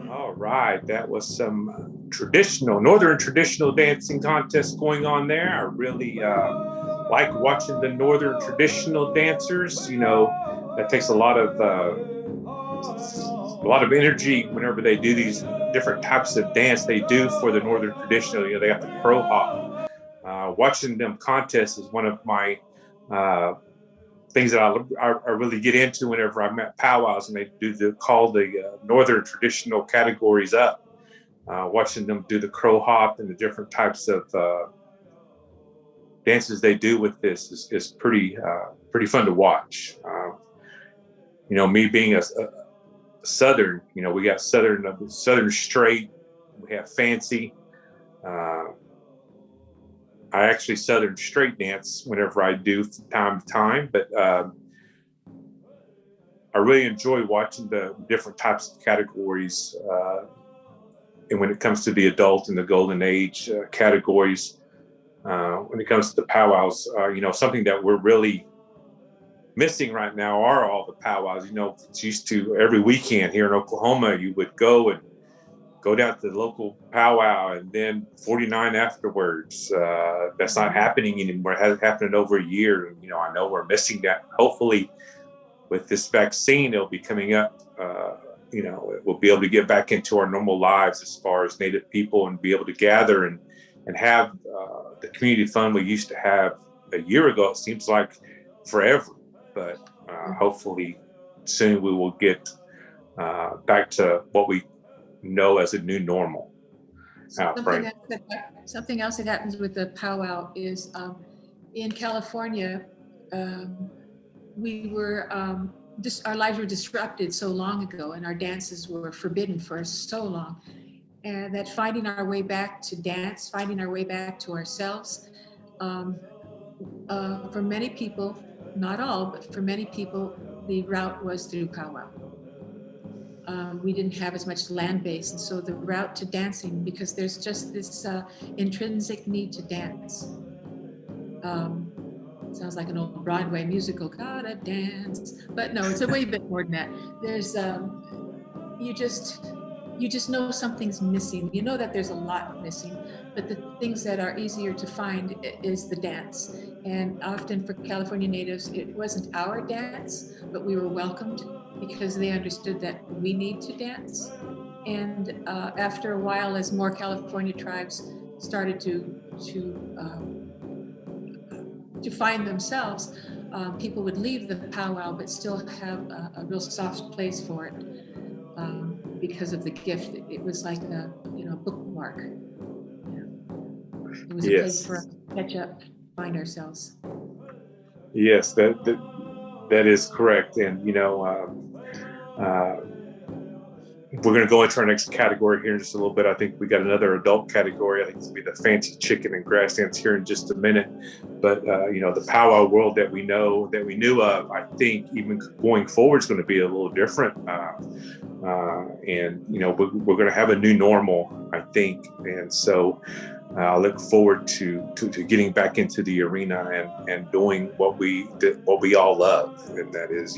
All right, that was some northern traditional dancing contest going on there. I really like watching the northern traditional dancers. That takes a lot of energy whenever they do these different types of dance they do for the northern traditional. They have the crow hop. Watching them contest is one of my things that I really get into whenever I'm at powwows and they call the northern traditional categories up. Watching them do the crow hop and the different types of dances they do with this is pretty fun to watch. Me being a Southern, we got Southern straight, we have fancy. I actually Southern straight dance whenever I do from time to time, but I really enjoy watching the different types of categories. And when it comes to the adult and the golden age categories, when it comes to the powwows, something that we're really missing right now are all the powwows. It's used to every weekend here in Oklahoma, you would go down to the local powwow and then 49 afterwards. That's not happening anymore. It hasn't happened in over a year. I know we're missing that. Hopefully with this vaccine, it'll be coming up. We'll be able to get back into our normal lives as far as Native people and be able to gather and have the community fun we used to have a year ago. It seems like forever, but hopefully soon we will get back to what we know as a new normal. Something else that happens with the powwow is in California, we were our lives were disrupted so long ago, and our dances were forbidden for so long, and that finding our way back to dance, finding our way back to ourselves, for many people, not all, but for many people, the route was through powwow. We didn't have as much land base, and so the route to dancing, because there's just this intrinsic need to dance. Sounds like an old Broadway musical, gotta dance, but no, it's a way bit more than that. There's you just know something's missing. You know that there's a lot missing, but the things that are easier to find is the dance. And often for California natives, it wasn't our dance, but we were welcomed because they understood that we need to dance. And after a while, as more California tribes started to find themselves, people would leave the powwow but still have a real soft place for it because of the gift. It was like a bookmark. It was a place for us to catch up, find ourselves. Yes, that is correct. And we're going to go into our next category here in just a little bit. I think we got another adult category. I think it's going to be the fancy chicken and grass dance here in just a minute. But the powwow world that we knew of, I think even going forward is going to be a little different. And we're going to have a new normal, I think. And so I look forward to getting back into the arena and doing what we all love, and that is,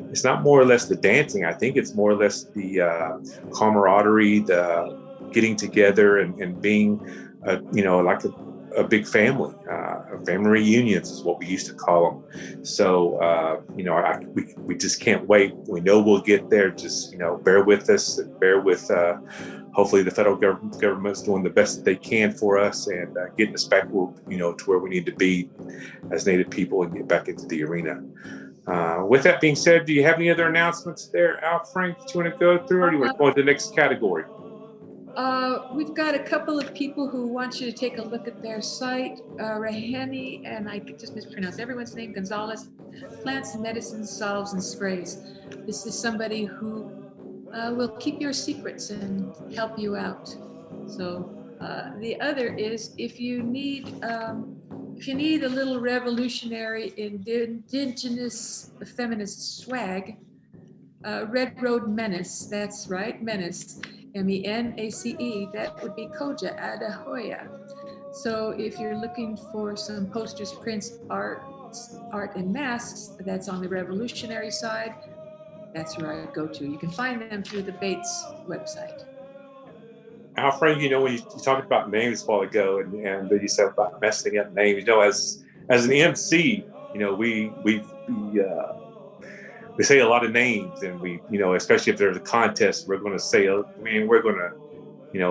it's not more or less the dancing. I think it's more or less the camaraderie, the getting together and being, like a big family. Family reunions is what we used to call them. So, we just can't wait. We know we'll get there. Just, bear with us and bear with. Hopefully the federal government's doing the best that they can for us and getting us back, to where we need to be as Native people and get back into the arena. With that being said, do you have any other announcements there, Al Frank, that you want to go through, or do you want to go to the next category? We've got a couple of people who want you to take a look at their site. Raheni, and I just mispronounced everyone's name, Gonzalez, Plants and Medicines, Solves and Sprays. This is somebody who will keep your secrets and help you out. So the other is, if you need a little revolutionary indigenous feminist swag, Red Road Menace, that's right, Menace, MENACE, that would be Koja Adahoya. So if you're looking for some posters, prints, art and masks, that's on the revolutionary side. That's where I go to. You can find them through the BAAITS website. Al Frank, when you talked about names a while ago, and you said about messing up names, as an MC, we say a lot of names, and we, especially if there's a contest, we're going to say, we're going to,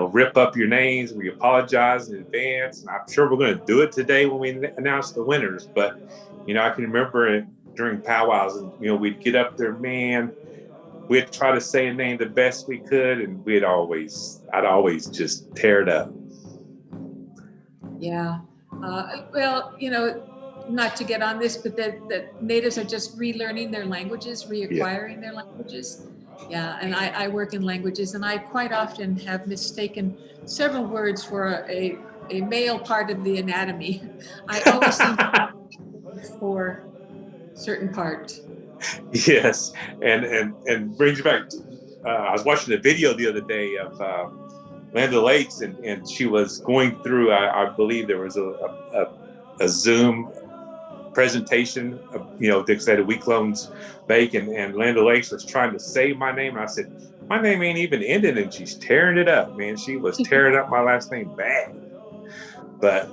rip up your names. We apologize in advance, and I'm sure we're going to do it today when we announce the winners. But, I can remember during powwows, and we'd get up there, man. We'd try to say a name the best we could, and I'd always just tear it up. Yeah. Well, not to get on this, but that natives are just relearning their languages, reacquiring their languages. Yeah, and I work in languages, and I quite often have mistaken several words for a male part of the anatomy. I always seem to for certain part. Yes, and brings you back. I was watching a video the other day of Land O'Lakes, and she was going through. I believe there was a Zoom presentation of, they said a week-long bake, and Land O'Lakes was trying to say my name. And I said, my name ain't even ended, and she's tearing it up, man. She was tearing up my last name bad. But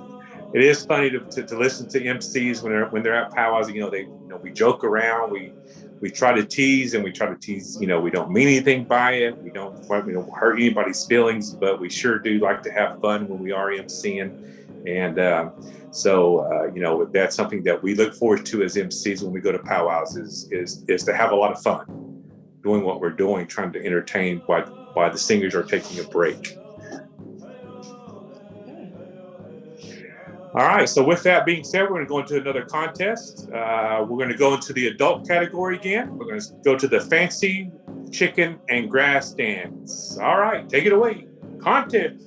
it is funny to listen to MCs when they're at powwows. We joke around, we try to tease, and we we don't mean anything by it. We don't hurt anybody's feelings, but we sure do like to have fun when we are MCing. And so that's something that we look forward to as MCs when we go to powwows is to have a lot of fun doing what we're doing, trying to entertain while the singers are taking a break. All right, so with that being said, we're going to go into another contest. We're going to go into the adult category again. We're going to go to the fancy chicken and grass dance. All right, take it away. Contest.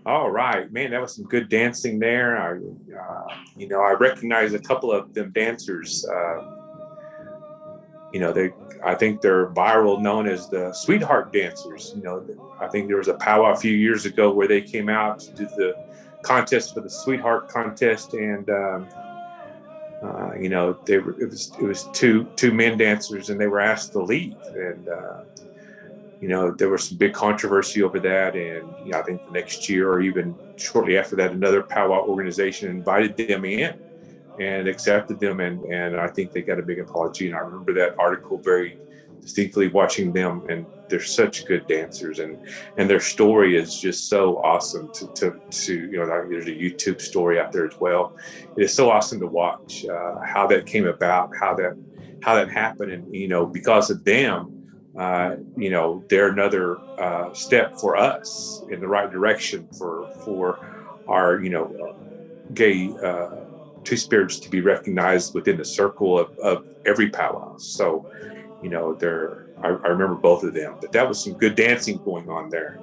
All right, man, that was some good dancing there. I recognize a couple of them dancers. I think they're viral, known as the Sweetheart Dancers. I think there was a powwow a few years ago where they came out to do the contest for the Sweetheart contest, and it was two men dancers, and they were asked to leave, and there was some big controversy over that. And I think the next year, or even shortly after that, another powwow organization invited them in and accepted them, and I think they got a big apology. And I remember that article very distinctly, watching them, and they're such good dancers, and their story is just so awesome to there's a YouTube story out there as well. It is so awesome to watch how that came about, how that happened, and because of them, they're another step for us in the right direction for our gay two spirits to be recognized within the circle of every powwow. So I remember both of them, but that was some good dancing going on there,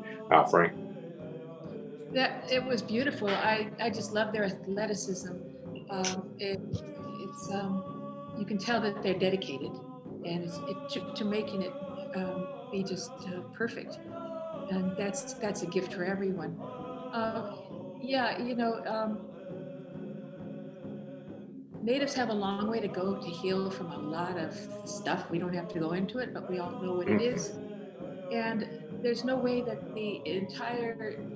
Frank. That it was beautiful. I just love their athleticism. It's you can tell that they're dedicated, and to making it be just perfect, and that's a gift for everyone. Natives have a long way to go to heal from a lot of stuff. We don't have to go into it, but we all know what it is. And there's no way that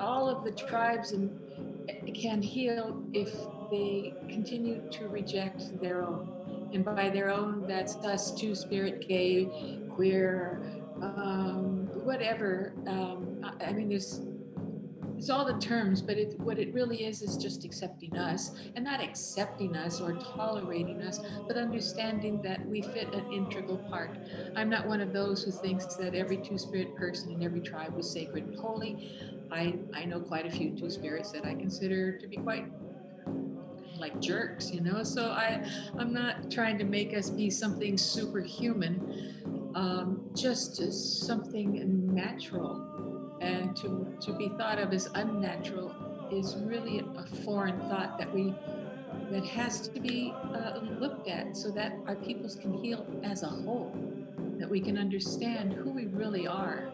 all of the tribes can heal if they continue to reject their own. And by their own, that's us, two-spirit, gay, queer, whatever. It's all the terms, but what it really is just accepting us, and not accepting us or tolerating us, but understanding that we fit an integral part. I'm not one of those who thinks that every two-spirit person in every tribe was sacred and holy. I know quite a few two-spirits that I consider to be quite like jerks, so I'm not trying to make us be something superhuman, just as something natural. And to be thought of as unnatural is really a foreign thought that has to be looked at, so that our peoples can heal as a whole, that we can understand who we really are.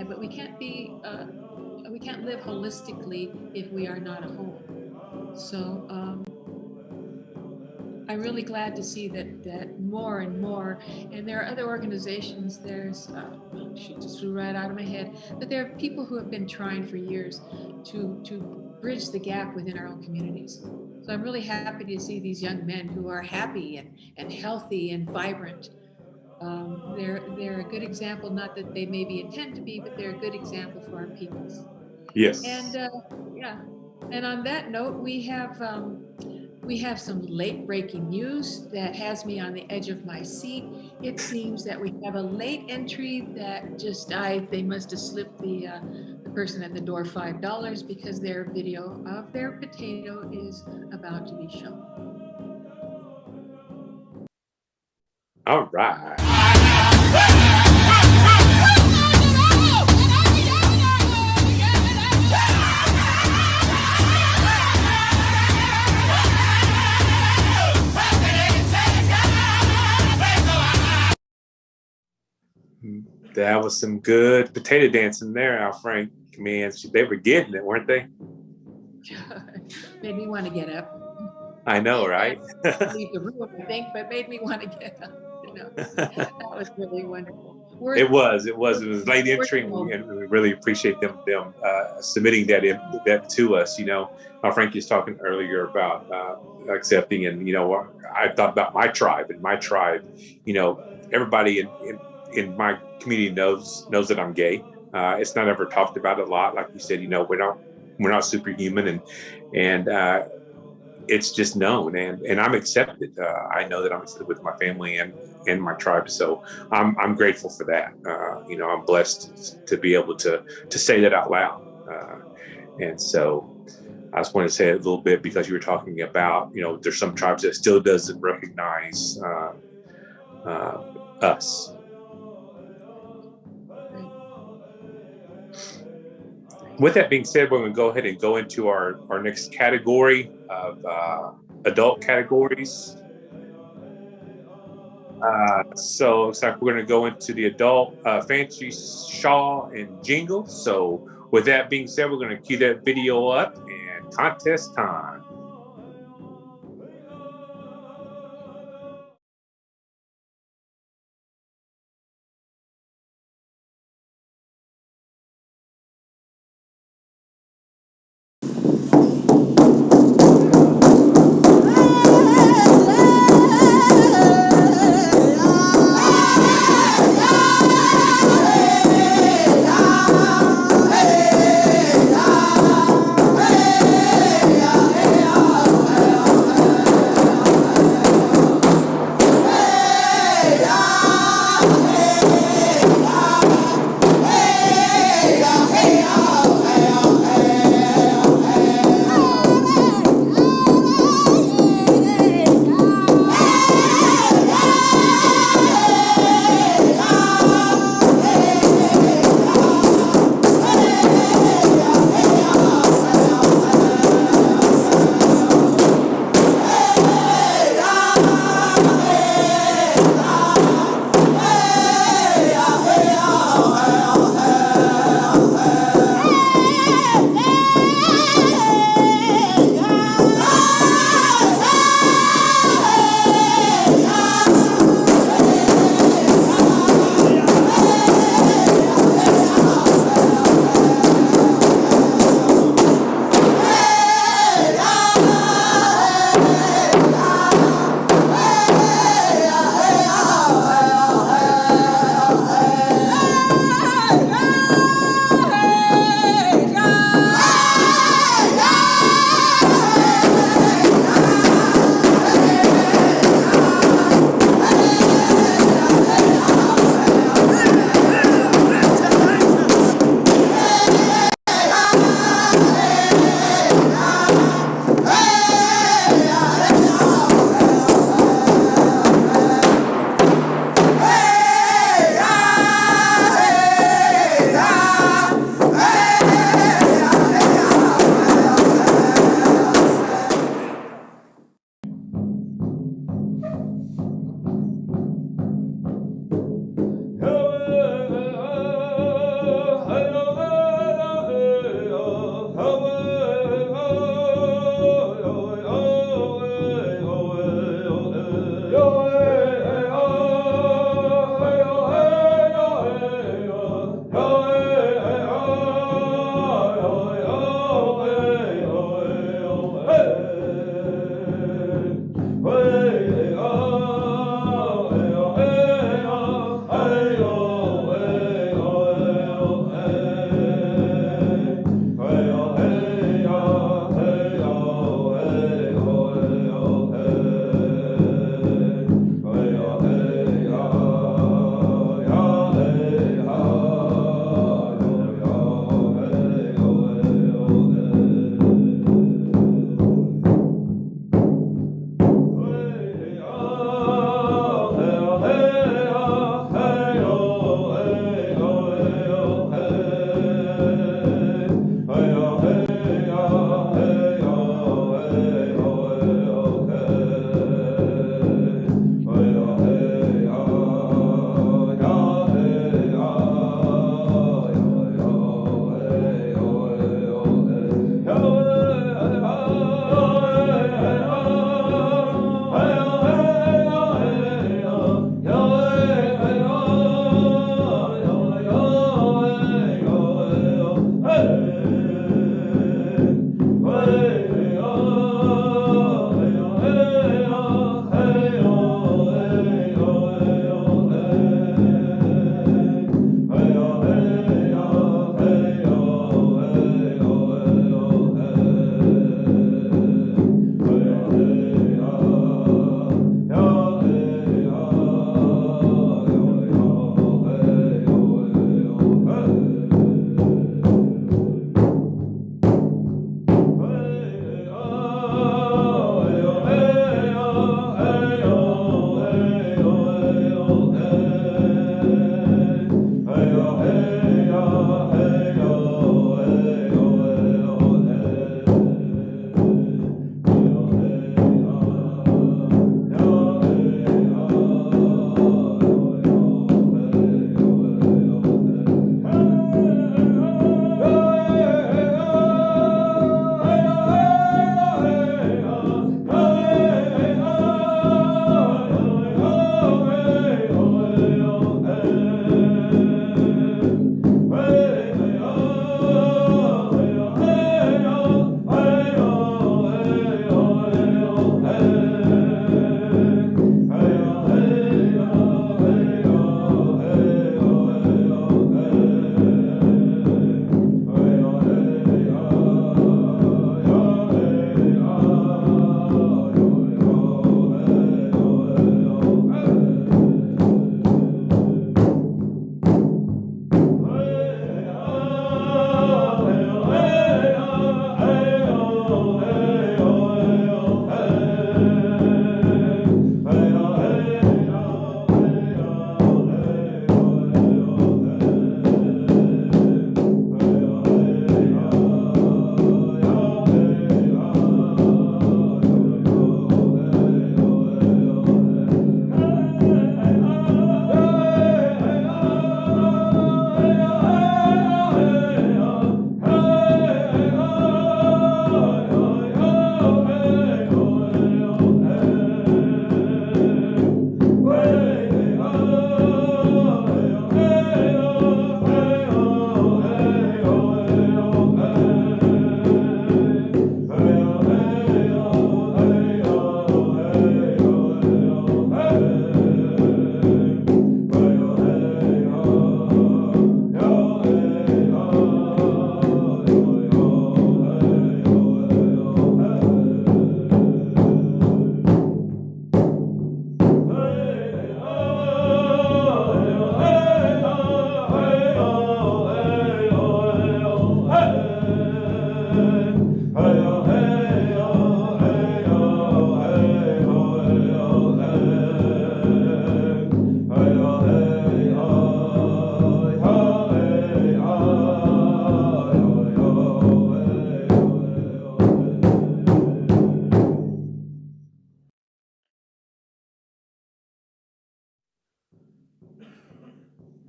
But we can't live holistically if we are not a whole. So I'm really glad to see that more and more, and there are other organizations. There's she just flew right out of my head, but there are people who have been trying for years to bridge the gap within our own communities. So I'm really happy to see these young men who are happy and healthy and vibrant. They're a good example, not that they maybe intend to be, but they're a good example for our peoples. Yes. And and on that note, we have some late breaking news that has me on the edge of my seat. It seems that we have a late entry that they must have slipped the person at the door $5, because their video of their potato is about to be shown. All right. That was some good potato dancing there, Al Frank. Man, they were getting it, weren't they? Made me want to get up. I know, right? Leave the room, I think, but made me want to get up. That was really wonderful. It was late entry, and we really appreciate them submitting that to us. Frank was talking earlier about accepting, and I thought about my tribe, and my tribe, everybody in my community knows that I'm gay. It's not ever talked about a lot, like you said. We're not superhuman, and it's just known, and I'm accepted. I know that I'm accepted with my family and my tribe, so I'm grateful for that. I'm blessed to be able to say that out loud, and so I just wanted to say it a little bit, because you were talking about there's some tribes that still doesn't recognize us. with that being said, we're going to go ahead and go into our next category of adult categories. So it looks like we're going to go into the adult fancy shawl and jingle. So with that being said, we're going to cue that video up and contest time. Hey,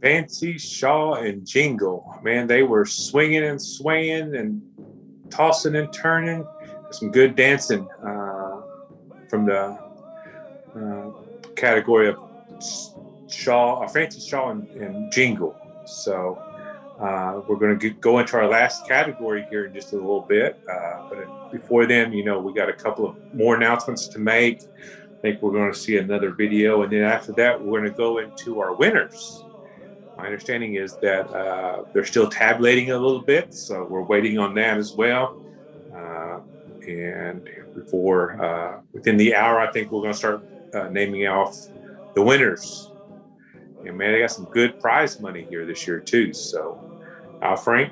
Fancy, Shaw, and Jingle. Man, they were swinging and swaying and tossing and turning. Some good dancing from the category of Shaw, Fancy, Shaw, and Jingle. So we're going to go into our last category here in just a little bit. But before then, we got a couple of more announcements to make. I think we're going to see another video. And then after that, we're going to go into our winners. My understanding is that they're still tabulating a little bit. So we're waiting on that as well. And before, within the hour, I think we're going to start naming off the winners. And man, they got some good prize money here this year too. So, Frank?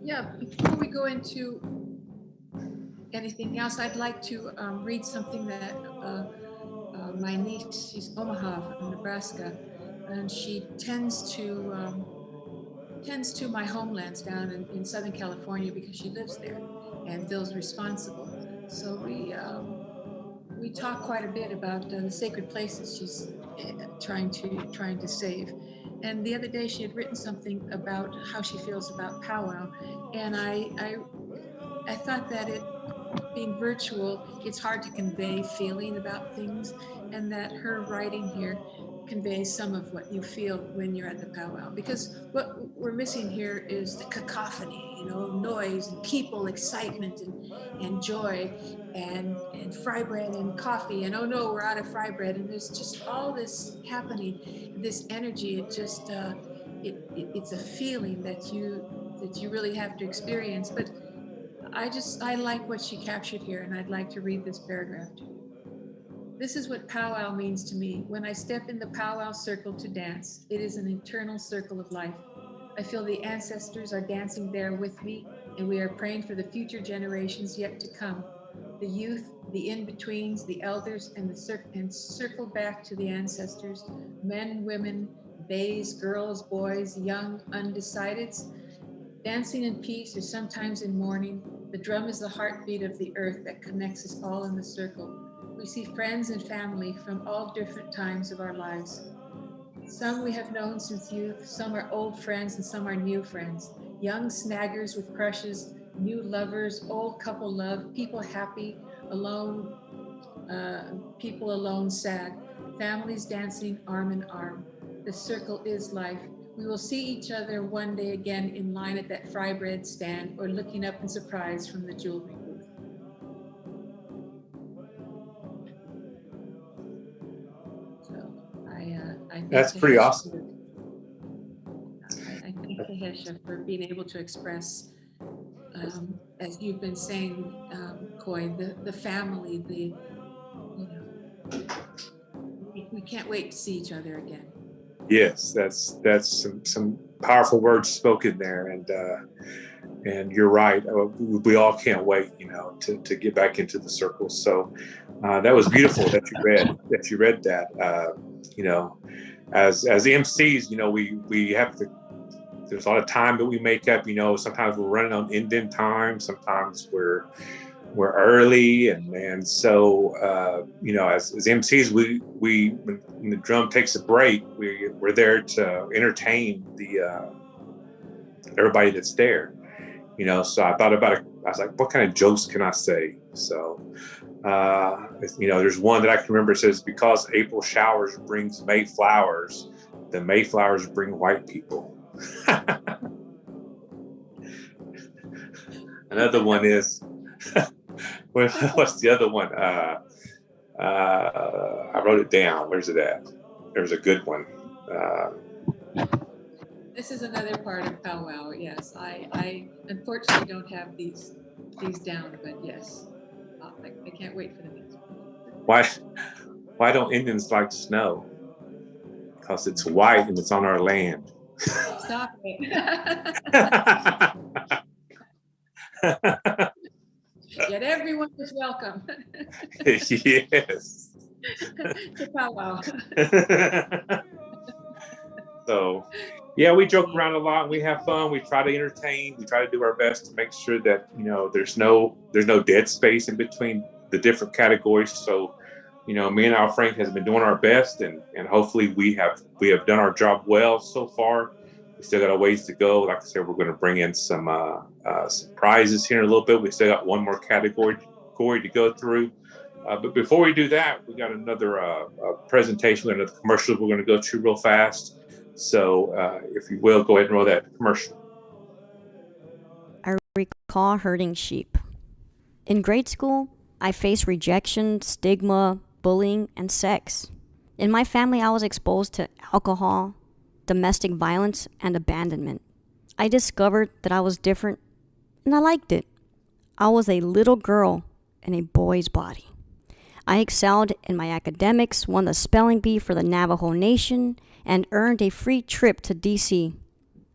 Yeah, before we go into anything else, I'd like to read something that my niece, she's Omaha from Nebraska, and she tends to my homelands down in Southern California because she lives there and feels responsible. So we talk quite a bit about the sacred places she's trying to save. And the other day she had written something about how she feels about powwow, and I thought that being virtual, it's hard to convey feeling about things, and that her writing here conveys some of what you feel when you're at the powwow. Because what we're missing here is the cacophony, noise and people, excitement and joy and fry bread and coffee, and oh no, we're out of fry bread, and there's just all this happening, this energy. It just it's a feeling that you really have to experience. But I like what she captured here, and I'd like to read this paragraph to you. This is what powwow means to me. When I step in the powwow circle to dance, it is an eternal circle of life. I feel the ancestors are dancing there with me, and we are praying for the future generations yet to come. The youth, the in-betweens, the elders, and circle back to the ancestors, men, women, bays, girls, boys, young, undecideds, dancing in peace or sometimes in mourning. The drum is the heartbeat of the earth that connects us all in the circle. We see friends and family from all different times of our lives. Some we have known since youth, some are old friends and some are new friends. Young snaggers with crushes, new lovers, old couple love, people happy, alone, people alone sad, families dancing arm in arm. The circle is life. We will see each other one day again in line at that fry bread stand or looking up in surprise from the jewelry booth. So I think That's pretty awesome. I thank Tehesha for being able to express, as you've been saying, Coy, the family, we can't wait to see each other again. Yes, that's some powerful words spoken there, and you're right. We all can't wait, to get back into the circle. So that was beautiful that you read that. As MCs, we have to. There's a lot of time that we make up. Sometimes we're running on Indian time. Sometimes we're early, and so as MCs, we when the drum takes a break, we're there to entertain everybody that's there. So I thought about it. I was like, what kind of jokes can I say? So there's one that I can remember. It says, because April showers brings May flowers, the May flowers bring white people. Another one is, what's the other one? I wrote it down. Where's it at? There's a good one. This is another part of powwow. Yes, I unfortunately don't have these down, but yes, I can't wait for the next one. Why don't Indians like snow? Because it's white and it's on our land. Stop it. Yet everyone is welcome. Yes. To powwow. So, yeah, we joke around a lot. We have fun. We try to entertain. We try to do our best to make sure that there's no dead space in between the different categories. So Me and Al Frank has been doing our best, and hopefully we have done our job well so far. We still got a ways to go. Like I said, we're going to bring in some prizes here in a little bit. We still got one more category to go through. But before we do that, we got another presentation, another commercial we're going to go through real fast. So if you will, go ahead and roll that commercial. I recall herding sheep. In grade school, I faced rejection, stigma, bullying, and sex. In my family, I was exposed to alcohol, domestic violence, and abandonment. I discovered that I was different, and I liked it. I was a little girl in a boy's body. I excelled in my academics, won the spelling bee for the Navajo Nation, and earned a free trip to D.C.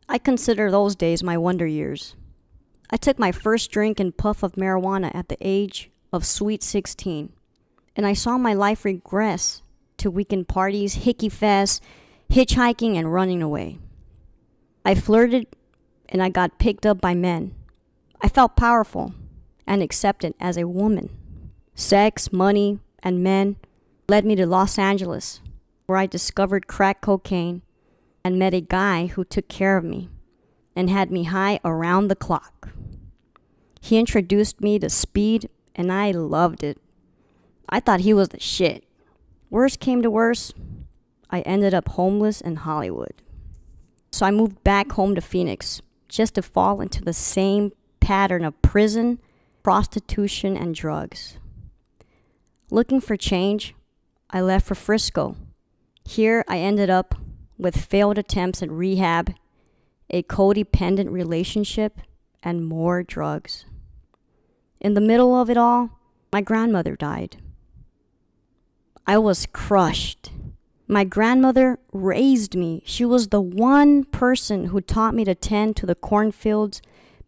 I consider those days my wonder years. I took my first drink and puff of marijuana at the age of sweet 16, and I saw my life regress to weekend parties, hickey fests, hitchhiking, and running away. I flirted, and I got picked up by men. I felt powerful and accepted as a woman. Sex, money, and men led me to Los Angeles, where I discovered crack cocaine and met a guy who took care of me and had me high around the clock. He introduced me to speed, and I loved it. I thought he was the shit. Worst came to worst, I ended up homeless in Hollywood. So I moved back home to Phoenix just to fall into the same pattern of prison, prostitution, and drugs. Looking for change, I left for Frisco. Here I ended up with failed attempts at rehab, a codependent relationship, and more drugs. In the middle of it all, my grandmother died. I was crushed. My grandmother raised me. She was the one person who taught me to tend to the cornfields,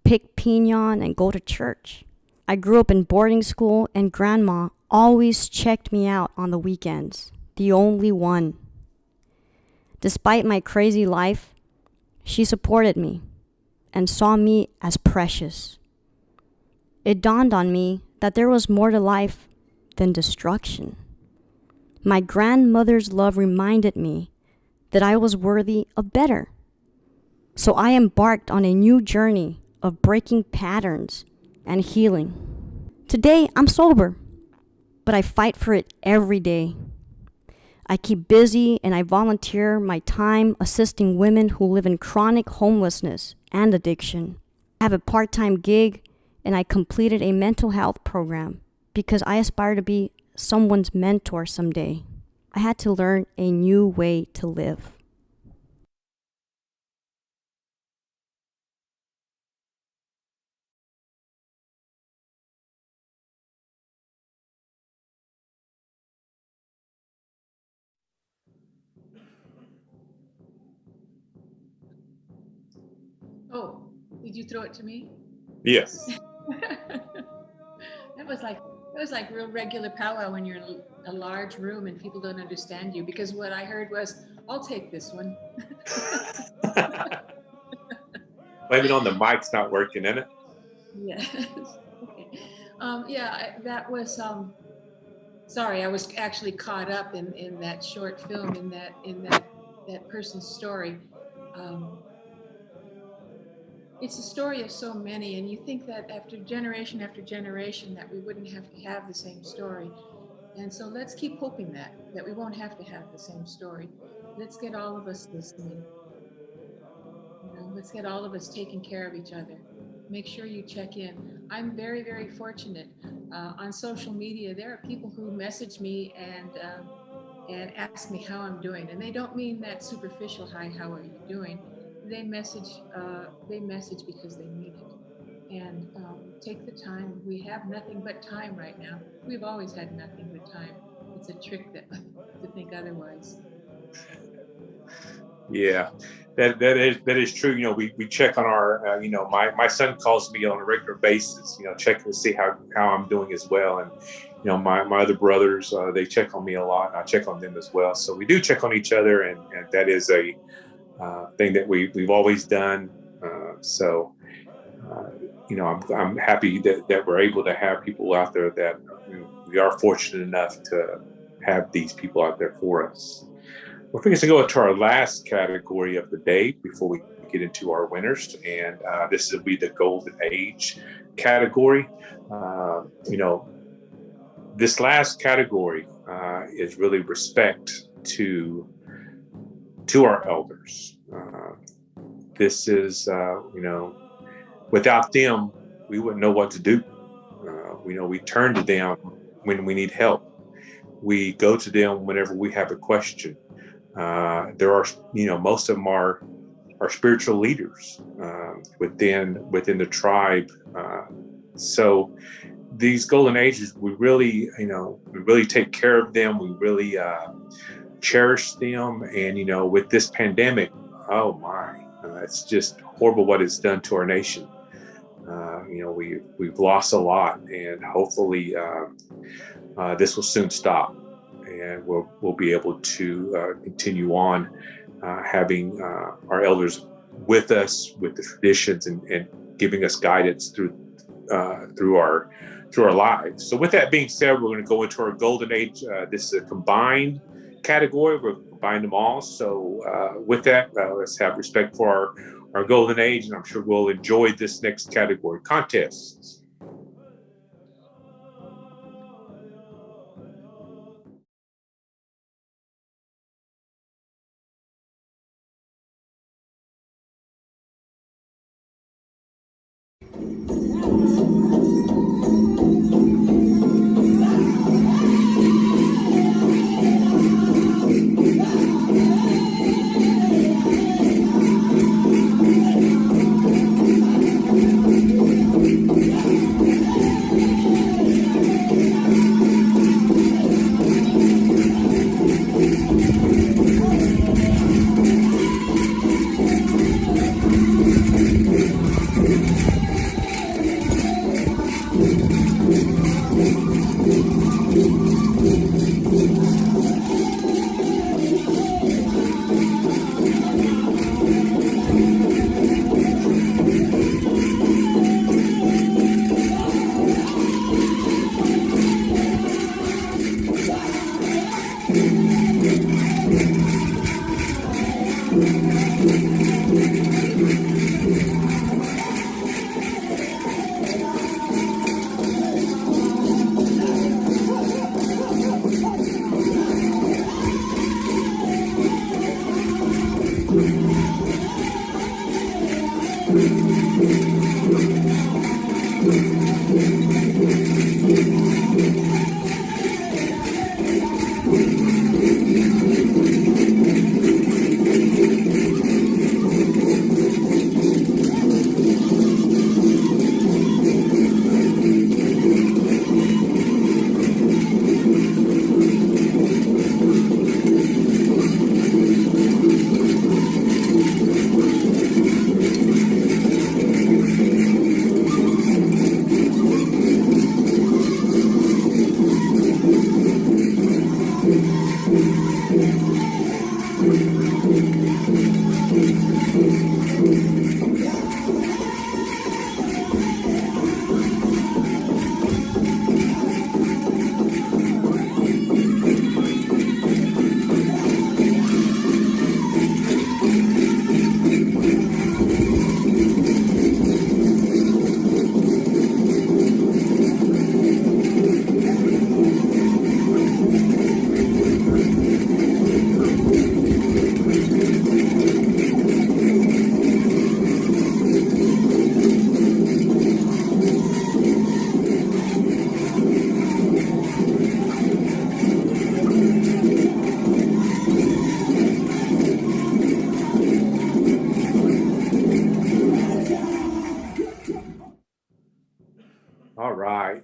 pick piñon, and go to church. I grew up in boarding school, and Grandma always checked me out on the weekends, the only one. Despite my crazy life, she supported me and saw me as precious. It dawned on me that there was more to life than destruction. My grandmother's love reminded me that I was worthy of better. So I embarked on a new journey of breaking patterns and healing. Today, I'm sober, but I fight for it every day. I keep busy and I volunteer my time assisting women who live in chronic homelessness and addiction. I have a part-time gig, and I completed a mental health program because I aspire to be someone's mentor someday. I had to learn a new way to live. Oh, did you throw it to me? Yes. That was like real regular powwow when you're in a large room and people don't understand you, because what I heard was, I'll take this one. Blame it on the mic's not working, isn't it? Yes. Okay. That was, sorry, I was actually caught up in that short film, in that person's story. It's a story of so many, and you think that after generation that we wouldn't have to have the same story. And so let's keep hoping that we won't have to have the same story. Let's get all of us listening. Let's get all of us taking care of each other. Make sure you check in. I'm very, very fortunate. On social media, there are people who message me and ask me how I'm doing. And they don't mean that superficial, hi, how are you doing? They message because they need it. And take the time. We have nothing but time right now. We've always had nothing but time. It's a trick to think otherwise. Yeah, that is true. We check on our, my son calls me on a regular basis, checking to see how I'm doing as well. And, my other brothers, they check on me a lot, and I check on them as well. So we do check on each other, and that is a thing that we've always done. I'm happy that we're able to have people out there that we are fortunate enough to have these people out there for us. We're going to go into our last category of the day before we get into our winners, and this will be the Golden Age category. This last category is really respect to our elders. This is, without them, we wouldn't know what to do. We turn to them when we need help. We go to them whenever we have a question. There are, most of them are spiritual leaders within the tribe. So these golden ages, we really take care of them. We really cherish them. And, with this pandemic, oh my, it's just horrible what it's done to our nation. We've lost a lot, and hopefully this will soon stop, and we'll be able to continue on having our elders with us, with the traditions, and giving us guidance through our lives. So with that being said, we're going to go into our golden age. This is a combined category. We'll combine them all. So with that, let's have respect for our golden age, and I'm sure we'll enjoy this next category, contests.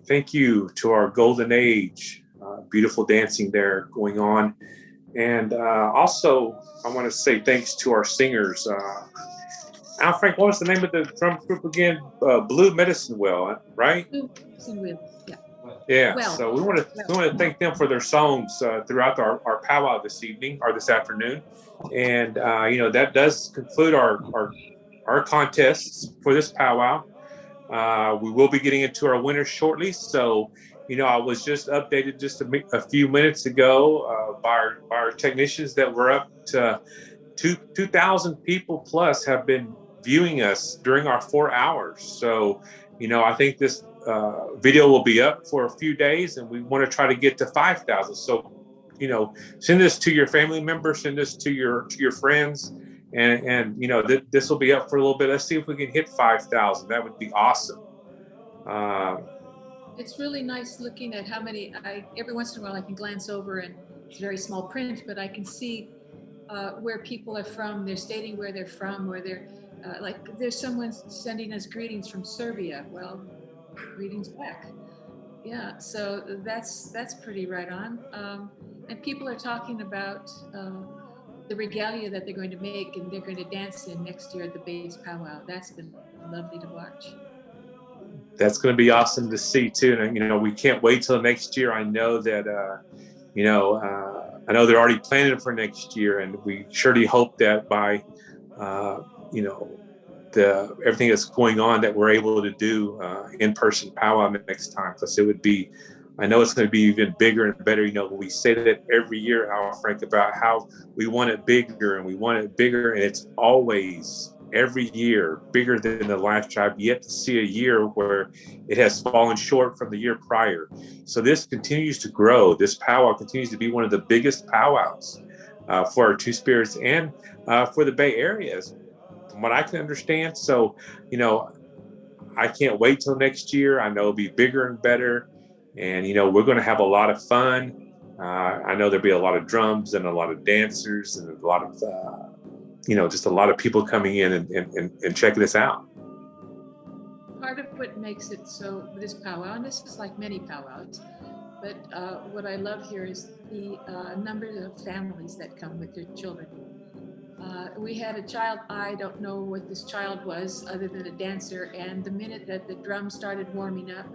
Thank you to our golden age. Beautiful dancing there going on. And also, I want to say thanks to our singers. Al Frank, what was the name of the drum group again? Blue Medicine Well, right? Blue Medicine Well, yeah. Yeah, Well, so we want to thank them for their songs throughout our powwow this evening or this afternoon. And, that does conclude our contests for this powwow. We will be getting into our winners shortly. So I was just updated just a few minutes ago by our technicians that we're up to 2,000 people plus have been viewing us during our 4 hours. So, I think this video will be up for a few days, and we want to try to get to 5,000. So, send this to your family members, send this to your friends, and this will be up for a little bit. Let's see if we can hit 5,000. That would be awesome. It's really nice looking at how many. Every once in a while I can glance over, and it's very small print, but I can see where people are from. They're stating where they're from, or they're like there's someone sending us greetings from Serbia. Well, greetings back. Yeah, so that's pretty right on. And people are talking about the regalia that they're going to make, and they're going to dance in next year at the BAAITS Powwow. That's been lovely to watch. That's going to be awesome to see too. And we can't wait till next year. I know that I know they're already planning for next year, and we surely hope that by everything that's going on that we're able to do in-person powwow next time, because I know it's going to be even bigger and better. We say that every year, Frank, about how we want it bigger and we want it bigger, and it's always every year bigger than the last year. I've yet to see a year where it has fallen short from the year prior. So this continues to grow. This powwow continues to be one of the biggest powwows for our Two Spirits and for the Bay Area, from what I can understand. So, I can't wait till next year. I know it'll be bigger and better. And, we're going to have a lot of fun. I know there'll be a lot of drums and a lot of dancers and a lot of, just a lot of people coming in and checking this out. Part of what makes it so, this powwow, and this is like many powwows, but what I love here is the number of families that come with their children. We had a child, I don't know what this child was other than a dancer, and the minute that the drum started warming up,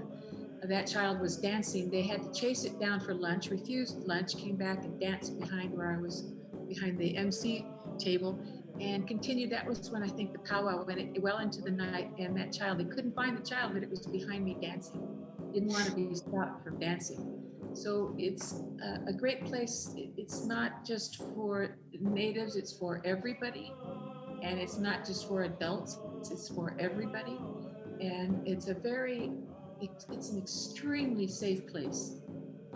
that child was dancing. They had to chase it down for lunch, refused lunch, came back and danced behind where I was, behind the MC table, and continued. That was when I think the powwow went well into the night, and that child, they couldn't find the child, but it was behind me dancing. Didn't want to be stopped from dancing. So it's a great place. It's not just for natives, it's for everybody. And it's not just for adults, it's for everybody. And it's it's an extremely safe place.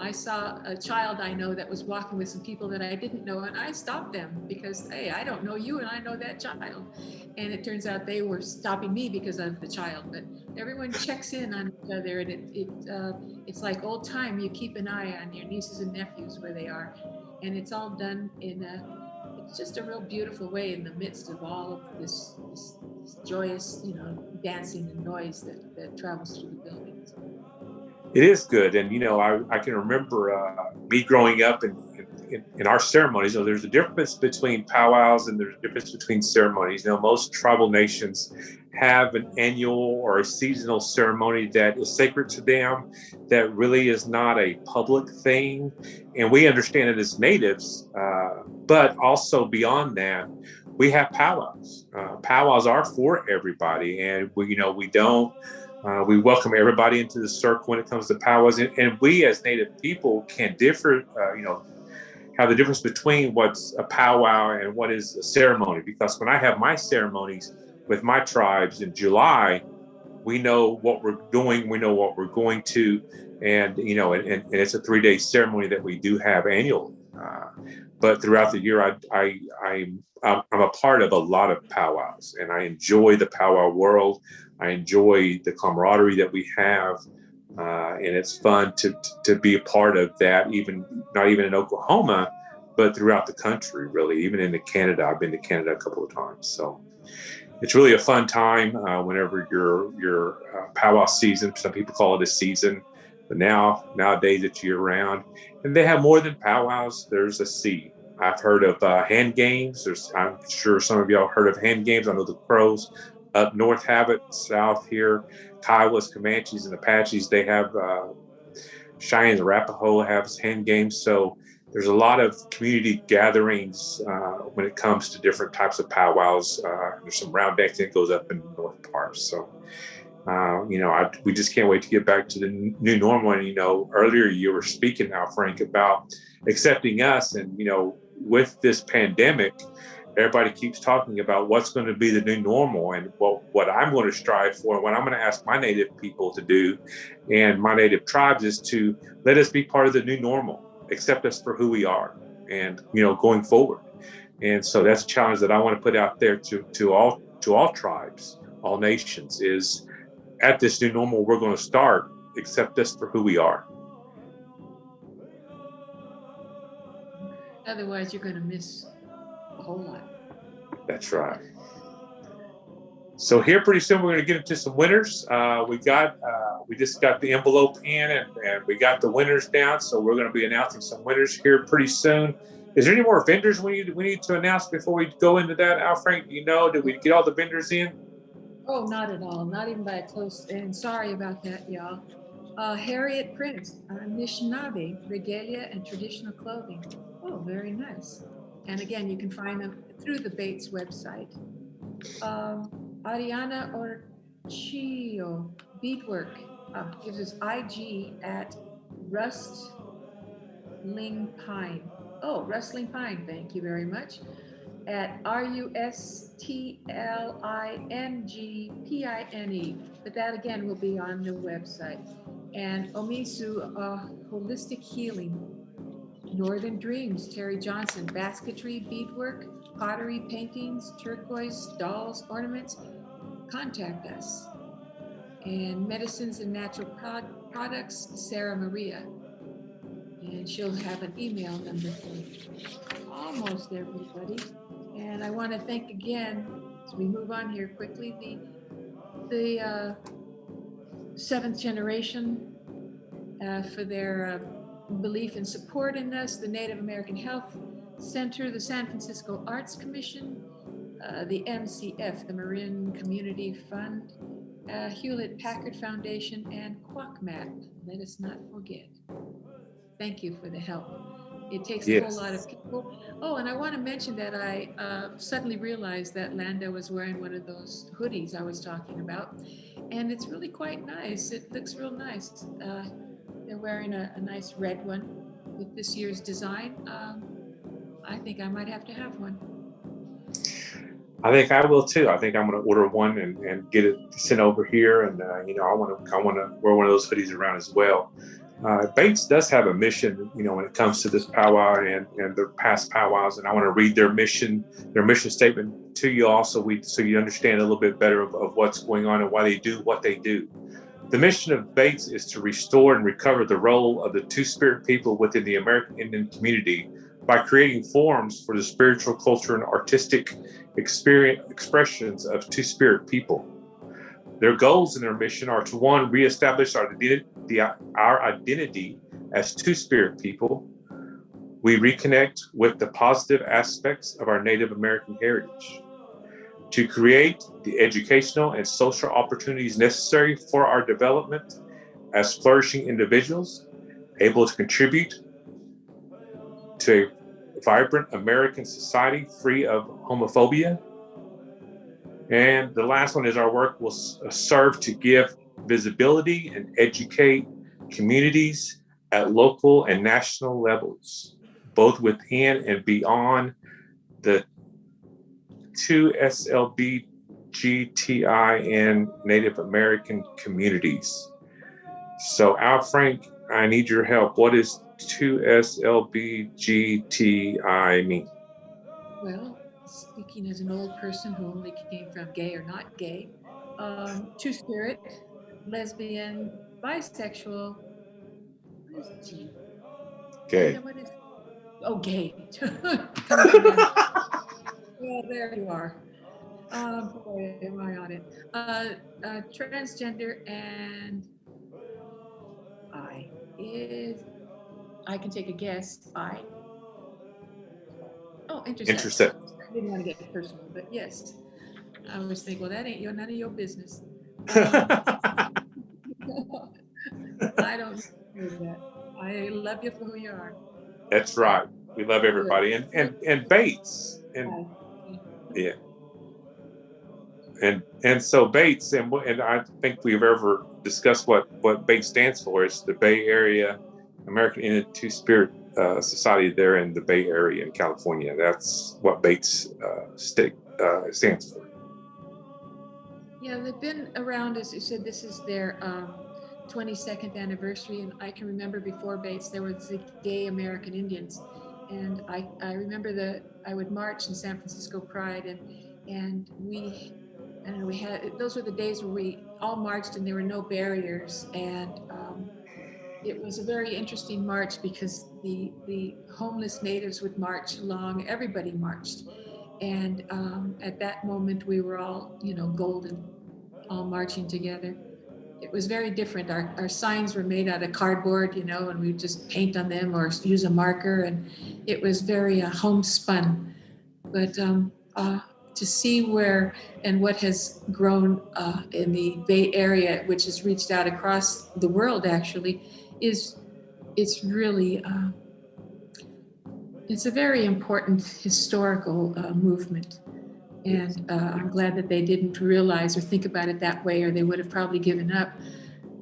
I saw a child I know that was walking with some people that I didn't know, and I stopped them because, hey, I don't know you and I know that child. And it turns out they were stopping me because of the child. But everyone checks in on each other, and it's like old time. You keep an eye on your nieces and nephews where they are, and it's all done it's just a real beautiful way in the midst of all of this joyous, dancing and noise that travels through the buildings. It is good. And, I can remember me growing up in our ceremonies. There's a difference between powwows and there's a difference between ceremonies. Most tribal nations have an annual or a seasonal ceremony that is sacred to them, that really is not a public thing. And we understand it as natives, but also beyond that, we have powwows. Powwows are for everybody. And we welcome everybody into the circle when it comes to powwows. And we as Native people can differ, have the difference between what's a powwow and what is a ceremony. Because when I have my ceremonies with my tribes in July, we know what we're doing, we know what we're going to, and it's a 3-day ceremony that we do have annually. But throughout the year, I'm a part of a lot of powwows, and I enjoy the powwow world. I enjoy the camaraderie that we have, and it's fun to be a part of that. Not even in Oklahoma, but throughout the country, really. Even into Canada, I've been to Canada a couple of times, so it's really a fun time whenever your powwow season. Some people call it a season, but nowadays it's year round. And they have more than powwows. There's a sea. I've heard of hand games. I'm sure some of y'all heard of hand games. I know the Crows up north have it, south here, Kiowas, Comanches, and Apaches. They have Cheyennes, Arapaho have hand games. So there's a lot of community gatherings when it comes to different types of powwows. There's some round decks that goes up in the north part. So We just can't wait to get back to the new normal. And, earlier you were speaking now, Frank, about accepting us. And, with this pandemic, everybody keeps talking about what's going to be the new normal and what I'm going to strive for, and what I'm going to ask my Native people to do and my Native tribes is to let us be part of the new normal, accept us for who we are, and, going forward. And so that's a challenge that I want to put out there to all tribes, all nations, is at this new normal, we're going to start, accept us for who we are. Otherwise, you're going to miss a whole lot. That's right. So here pretty soon, we're going to get into some winners. We just got the envelope in and we got the winners down. So we're going to be announcing some winners here pretty soon. Is there any more vendors we need to announce before we go into that, Al Frank? Did we get all the vendors in? Oh, not at all. Not even by a close. And sorry about that, y'all. Harriet Prince, Anishinaabe, regalia and traditional clothing. Oh, very nice. And again, you can find them through the BAAITS website. Ariana Orchio, beadwork, gives us IG at Rustling Pine. Oh, Rustling Pine, thank you very much. At RUSTLINGPINE. But that again will be on the website. And Omisu, Holistic Healing. Northern Dreams, Terry Johnson, basketry, beadwork, pottery, paintings, turquoise, dolls, ornaments. Contact us. And Medicines and Natural Products, Sarah Maria. And she'll have an email number for almost everybody. And I want to thank again, as we move on here quickly, the seventh generation for their belief and support in us, the Native American Health Center, the San Francisco Arts Commission, the MCF, the Marin Community Fund, Hewlett Packard Foundation, and QuackMap. Let us not forget. Thank you for the help. It takes a whole lot of people. Oh, and I want to mention that I suddenly realized that Landa was wearing one of those hoodies I was talking about. And it's really quite nice. It looks real nice. They're wearing a nice red one with this year's design. I think I might have to have one. I think I will too. I think I'm going to order one and get it sent over here. And, I want to wear one of those hoodies around as well. BAAITS does have a mission, when it comes to this powwow and the past powwows, and I want to read their mission statement to you also, so you understand a little bit better of what's going on and why they do what they do. The mission of BAAITS is to restore and recover the role of the two-spirit people within the American Indian community by creating forums for the spiritual, culture, and artistic expressions of two-spirit people. Their goals and their mission are to, one, reestablish our identity as two-spirit people. We reconnect with the positive aspects of our Native American heritage. To create the educational and social opportunities necessary for our development as flourishing individuals, able to contribute to a vibrant American society free of homophobia. And the last one is our work will serve to give visibility and educate communities at local and national levels, both within and beyond the 2SLBGTI Native American communities. So Al Frank, I need your help. What does 2SLBGTI mean? Well, speaking as an old person who only came from gay or not gay, two-spirit, lesbian, bisexual, what is G? Gay. What is, gay. Well, there you are. Boy, am I on it. Transgender and I can take a guess. Intersex. I didn't want to get personal, but yes. I always think, well, that ain't none of your business. I don't know that. I love you for who you are. That's right. We love everybody. And BAAITS. And yeah. And so BAAITS, and I think we've ever discussed what BAAITS stands for. It's the Bay Area American Indian Two-Spirit Society there in the Bay Area in California. That's what BAAITS stands for. Yeah, they've been around, as you said, this is their 22nd anniversary, and I can remember before BAAITS there was the Gay American Indians, and I remember I would march in San Francisco Pride, and we had, those were the days where we all marched and there were no barriers, and it was a very interesting march because the homeless natives would march along, everybody marched, and at that moment we were all, golden, all marching together. It was very different. Our signs were made out of cardboard, and we'd just paint on them or use a marker, and it was very homespun. But to see where and what has grown in the Bay Area, which has reached out across the world, actually, it's really it's a very important historical movement. And I'm glad that they didn't realize or think about it that way, or they would have probably given up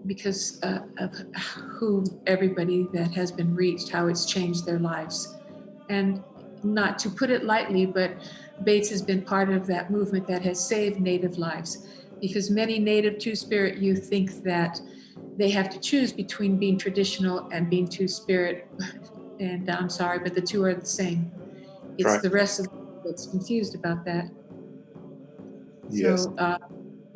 because of who everybody that has been reached, how it's changed their lives. And not to put it lightly, but BAAITS has been part of that movement that has saved Native lives, because many Native Two-Spirit youth think that they have to choose between being traditional and being Two-Spirit. And I'm sorry, but the two are the same. It's right. The rest of the world that's confused about that. Yes. So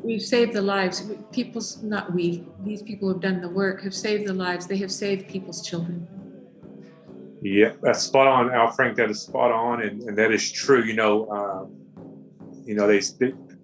we've saved the lives. These people who have done the work have saved the lives. They have saved people's children. Yeah, that's spot on, Al Frank. That is spot on, and that is true.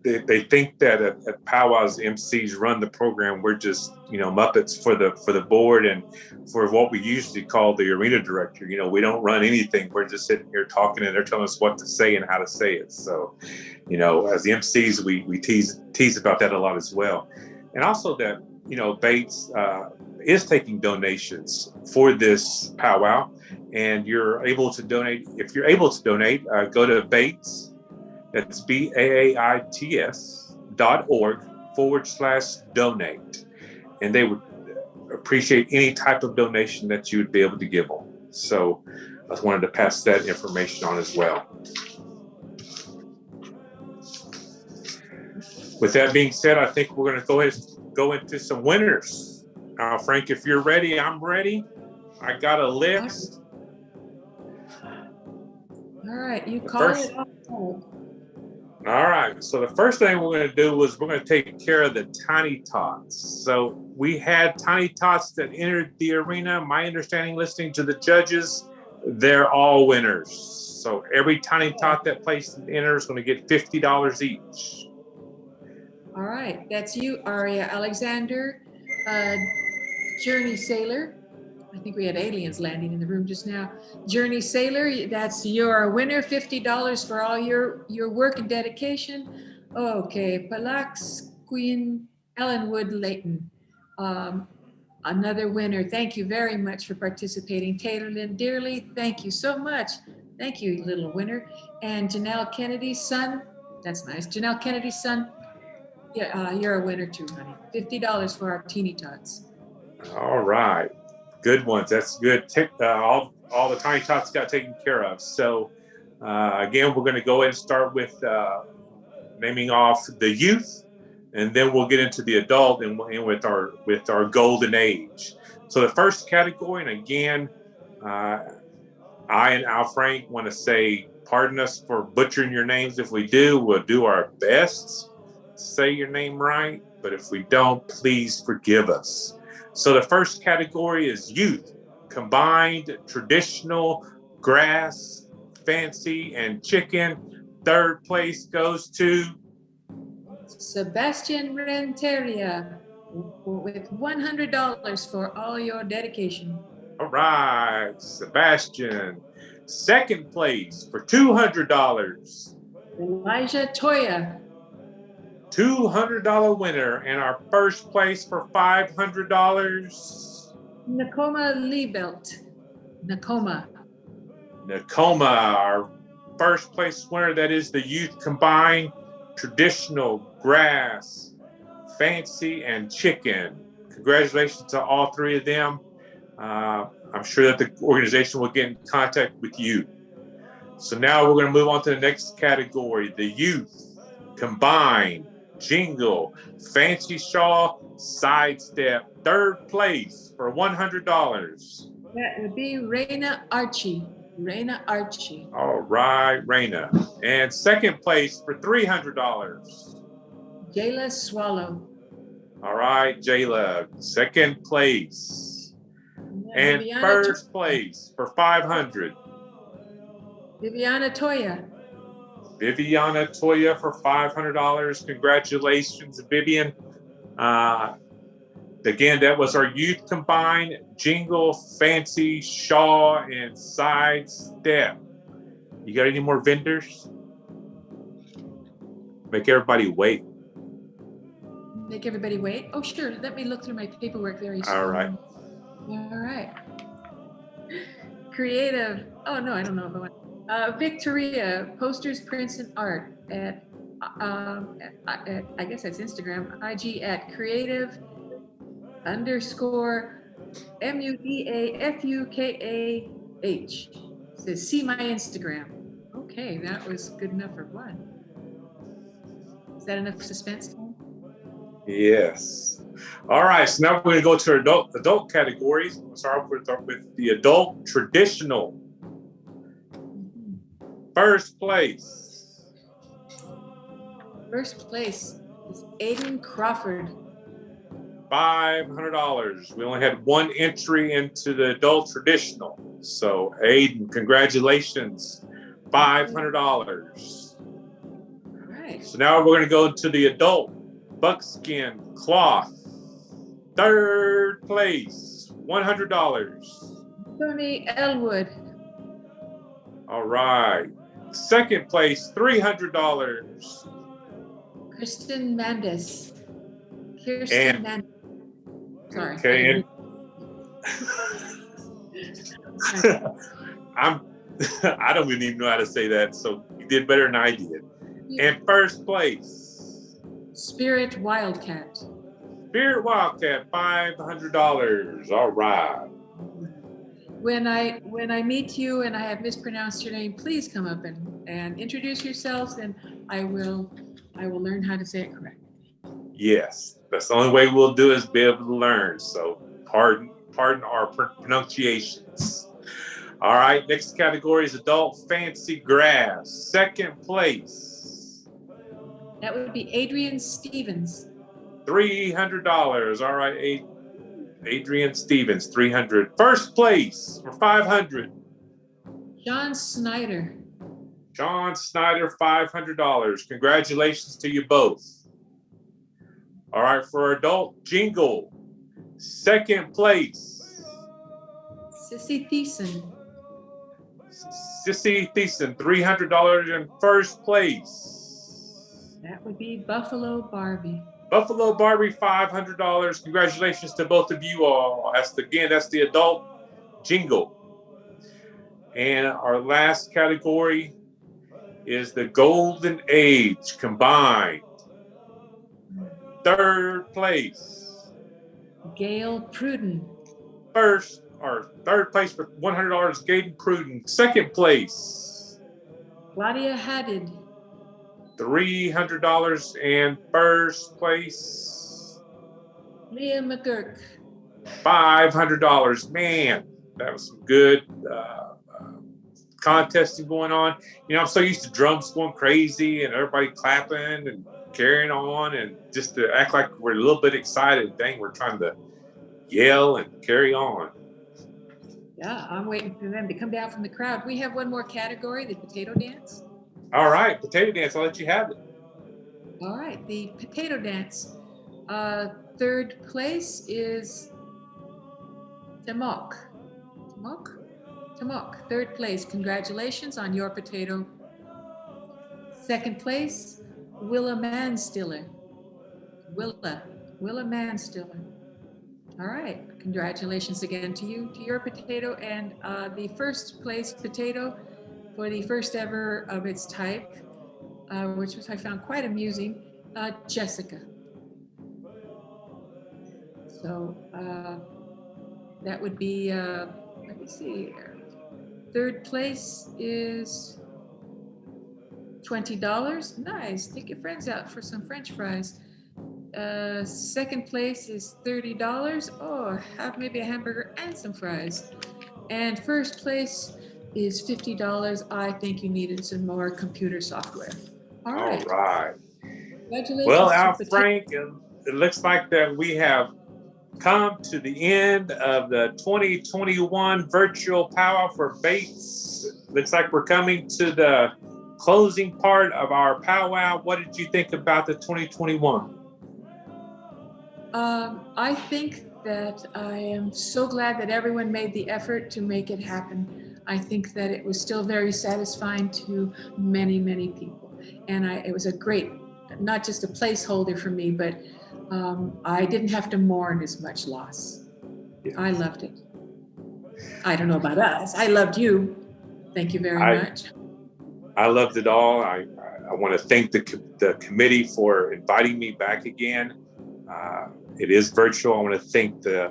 They think that at Powwows, MCs run the program. We're just Muppets for the board and for what we usually call the arena director. We don't run anything. We're just sitting here talking, and they're telling us what to say and how to say it. So, as the MCs, we tease about that a lot as well, and also that BAAITS is taking donations for this powwow, and you're able to donate. If you're able to donate, go to BAAITS. That's BAAITS.org/donate. And they would appreciate any type of donation that you would be able to give them. So I just wanted to pass that information on as well. With that being said, I think we're going to go ahead and go into some winners. Now, Frank, if you're ready, I'm ready. I got a list. All right, you call it off. All right, so the first thing we're going to do is we're going to take care of the tiny tots. So we had tiny tots that entered the arena. My understanding, listening to the judges, they're all winners. So every tiny tot that placed an enter is going to get $50 each. All right, that's you, Aria Alexander, Journey Sailor. I think we had aliens landing in the room just now. Journey Sailor, that's your winner, $50 for all your work and dedication. Okay, Palax Queen Ellenwood Layton, another winner. Thank you very much for participating. Taylor Lynn Dearly, thank you so much. Thank you, little winner. And Janelle Kennedy's son, that's nice. Janelle Kennedy's son, yeah, you're a winner too, honey. $50 for our teeny tots. All right. Good ones. That's good. All the tiny tots got taken care of. So again, we're going to go ahead and start with naming off the youth, and then we'll get into the adult and with our golden age. So the first category, and again, I and Al Frank want to say, pardon us for butchering your names. If we do, we'll do our best to say your name right. But if we don't, please forgive us. So the first category is youth, combined, traditional, grass, fancy, and chicken. Third place goes to Sebastian Renteria with $100 for all your dedication. All right, Sebastian. Second place for $200. Elijah Toya. $200 winner. And our first place for $500. Nakoma Liebelt. Nakoma, our first place winner. That is the youth combined. traditional, grass, fancy, and chicken. Congratulations to all three of them. I'm sure that the organization will get in contact with you. So now we're going to move on to the next category, the youth, combine, jingle, fancy shawl, sidestep, third place for $100. That would be Raina Archie. Raina Archie. All right, Raina. And second place for $300. Jayla Swallow. All right, Jayla, second place. And Viviana first place for $500. Viviana Toya. Viviana Toya for $500. Congratulations, Vivian. Again, that was our youth combined, jingle, fancy, shawl, and sidestep. You got any more vendors? Make everybody wait. Make everybody wait. Oh, sure. Let me look through my paperwork very soon. All right. All right. Creative. Oh, no, I don't know if I want. Victoria, posters, prints, and art at I guess that's Instagram, IG at creative_MUDAFUKAH. Says, see my Instagram. Okay, that was good enough for one. Is that enough suspense time? Yes. All right, so now we're going to go to our adult categories. We'll start with the adult traditional. First place. First place is Aiden Crawford. $500. We only had one entry into the adult traditional. So Aiden, congratulations. $500. All right. So now we're going to go to the adult buckskin cloth. Third place, $100. Tony Elwood. All right. Second place, $300. Kirsten Mendes. And- Mendes. Sorry. Okay. I don't even know how to say that, so you did better than I did. And first place, Spirit Wildcat. Spirit Wildcat, $500. All right. When I meet you and I have mispronounced your name, please come up and introduce yourselves, and I will learn how to say it correctly. Yes, that's the only way we'll do is be able to learn. So pardon our pronunciations. All right, next category is adult fancy grass. Second place, That would be Adrian Stevens. $300. All right, Adrian Stevens, $300. First place for $500. John Snyder. John Snyder, $500. Congratulations to you both. All right, for adult jingle, second place, Sissy Thiessen. Sissy Thiessen, $300 in first place. That would be Buffalo Barbie. Buffalo Barbie, $500. Congratulations to both of you all. That's the adult jingle. And our last category is the golden age combined. Third place, Gail Pruden. Third place for $100, Gaten Pruden. Second place, Claudia Haddad. $300. And first place, Leah McGurk. $500. Man, that was some good contesting going on. You know, I'm so used to drums going crazy and everybody clapping and carrying on, and just to act like we're a little bit excited. Dang, we're trying to yell and carry on. Yeah, I'm waiting for them to come down from the crowd. We have one more category, the potato dance. All right, potato dance, I'll let you have it. All right, the potato dance. Third place is Tamok. Third place. Congratulations on your potato. Second place, Willa Manstiller. Willa Manstiller. All right, congratulations again to you, to your potato, and the first place potato for the first ever of its type which I found quite amusing, Jessica. So that would be, let me see here. Third place is $20. Nice. Take your friends out for some French fries. Second place is $30. Oh, have maybe a hamburger and some fries. And first place is $50. I think you needed some more computer software. All right. All right. Congratulations. Well, Al to Frank, it looks like that we have come to the end of the 2021 virtual powwow for BAAITS. Looks like we're coming to the closing part of our powwow. What did you think about the 2021? I think that I am so glad that everyone made the effort to make it happen. I think that it was still very satisfying to many, many people. And it was a great, not just a placeholder for me, but I didn't have to mourn as much loss. I loved it. I don't know about us. I loved you. Thank you very much. I loved it all. I want to thank the committee for inviting me back again. It is virtual. I want to thank the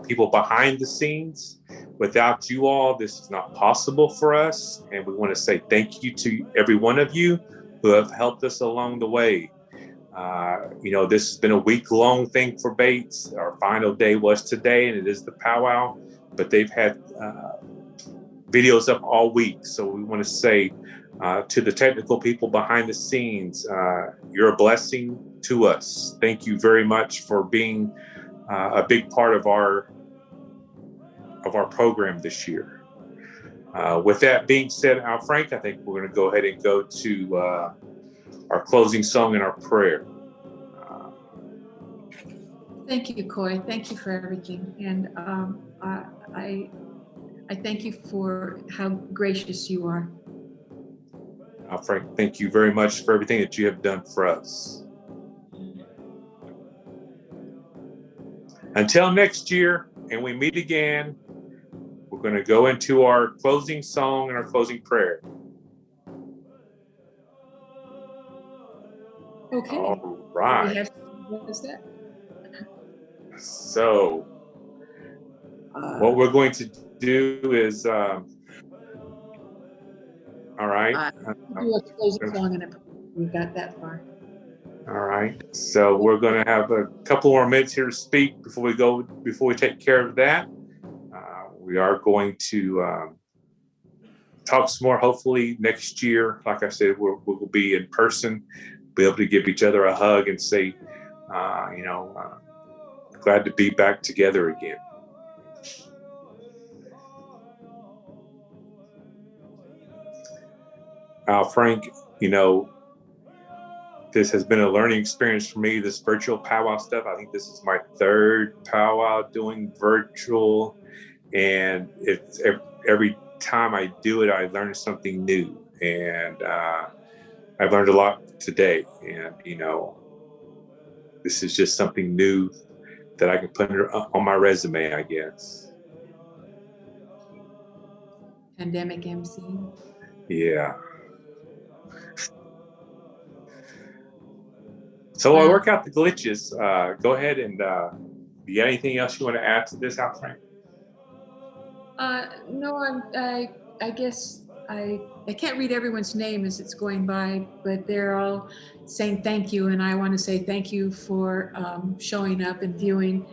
people behind the scenes. Without you all, this is not possible for us. And we want to say thank you to every one of you who have helped us along the way. This has been a week-long thing for BAAITS. Our final day was today, and it is the powwow. But they've had videos up all week. So we want to say to the technical people behind the scenes, you're a blessing to us. Thank you very much for being a big part of our program this year. With that being said, Al Frank, I think we're going to go ahead and go to our closing song and our prayer. Thank you, Coy. Thank you for everything. And I thank you for how gracious you are. Al Frank, thank you very much for everything that you have done for us. Until next year, and we meet again, we're going to go into our closing song and our closing prayer. Okay. All right. What is that? So, what we're going to do is, all right. Do a closing song and we got that far. All right. So we're going to have a couple more minutes here to speak before we take care of that. We are going to talk some more, hopefully next year. Like I said, we'll be in person, be able to give each other a hug and say, glad to be back together again. Al Frank, this has been a learning experience for me, this virtual powwow stuff. I think this is my third powwow doing virtual. And it's every time I do it, I learn something new. And I've learned a lot today. And, this is just something new that I can put on my resume, I guess. Pandemic MC. Yeah. So while I work out the glitches, go ahead and you got anything else you want to add to this, Al Frank? No, I guess I can't read everyone's name as it's going by, but they're all saying thank you, and I want to say thank you for showing up and viewing.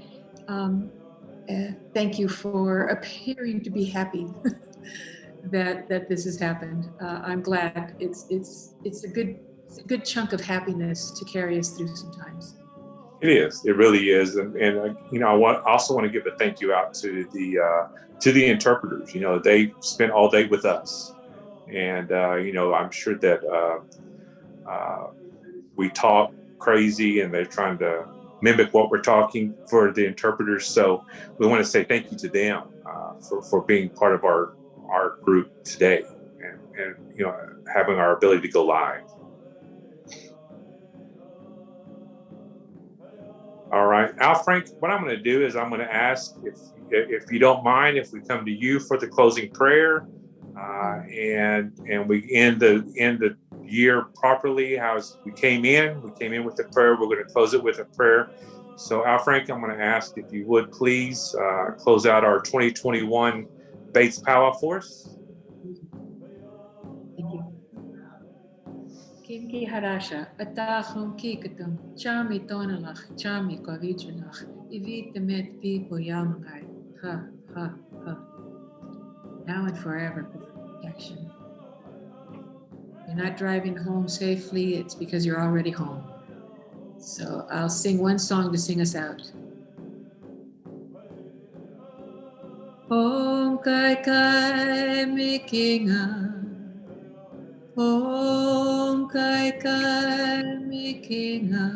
Thank you for appearing to be happy that this has happened. I'm glad. It's a good chunk of happiness to carry us through sometimes. It is. It really is. And I also want to give a thank you out to the interpreters. They spent all day with us, and I'm sure that we talk crazy, and they're trying to mimic what we're talking for the interpreters. So we want to say thank you to them for being part of our group today, and having our ability to go live. All right, Al Frank, what I'm going to do is I'm going to ask if you don't mind if we come to you for the closing prayer, and we end the year properly. We came in with a prayer. We're going to close it with a prayer. So Al Frank, I'm going to ask if you would please close out our 2021 Bates Powwow for us. Thank you. Kim ki harasha, atachum kikatum, chami tonalach, chami kovichanach, ivita met people yamangai, ha, ha, ha. Now and forever for protection. You're not driving home safely, it's because you're already home. So I'll sing one song to sing us out. Om kai kai mikinga. Om kai kai mikinga.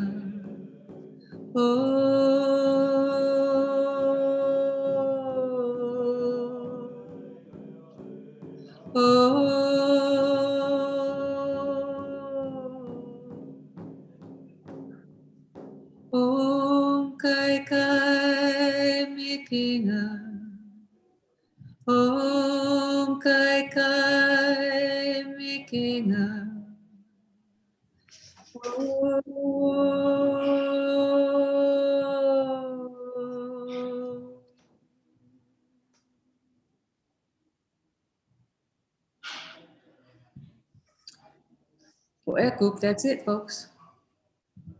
Om kai kai mikinga. Om kai kai mikinga. Well, that's it, folks.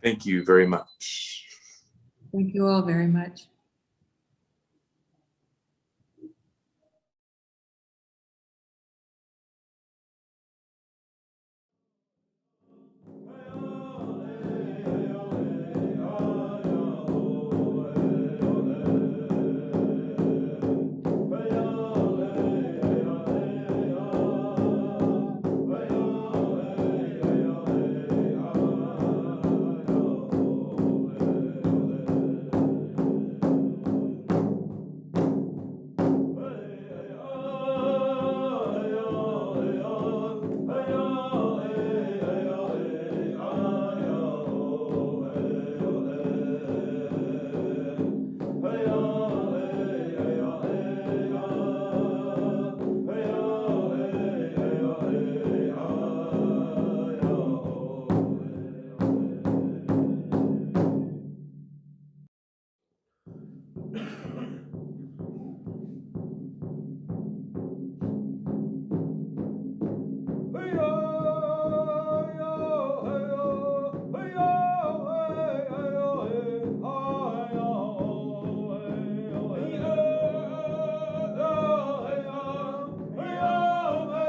Thank you very much. Thank you all very much.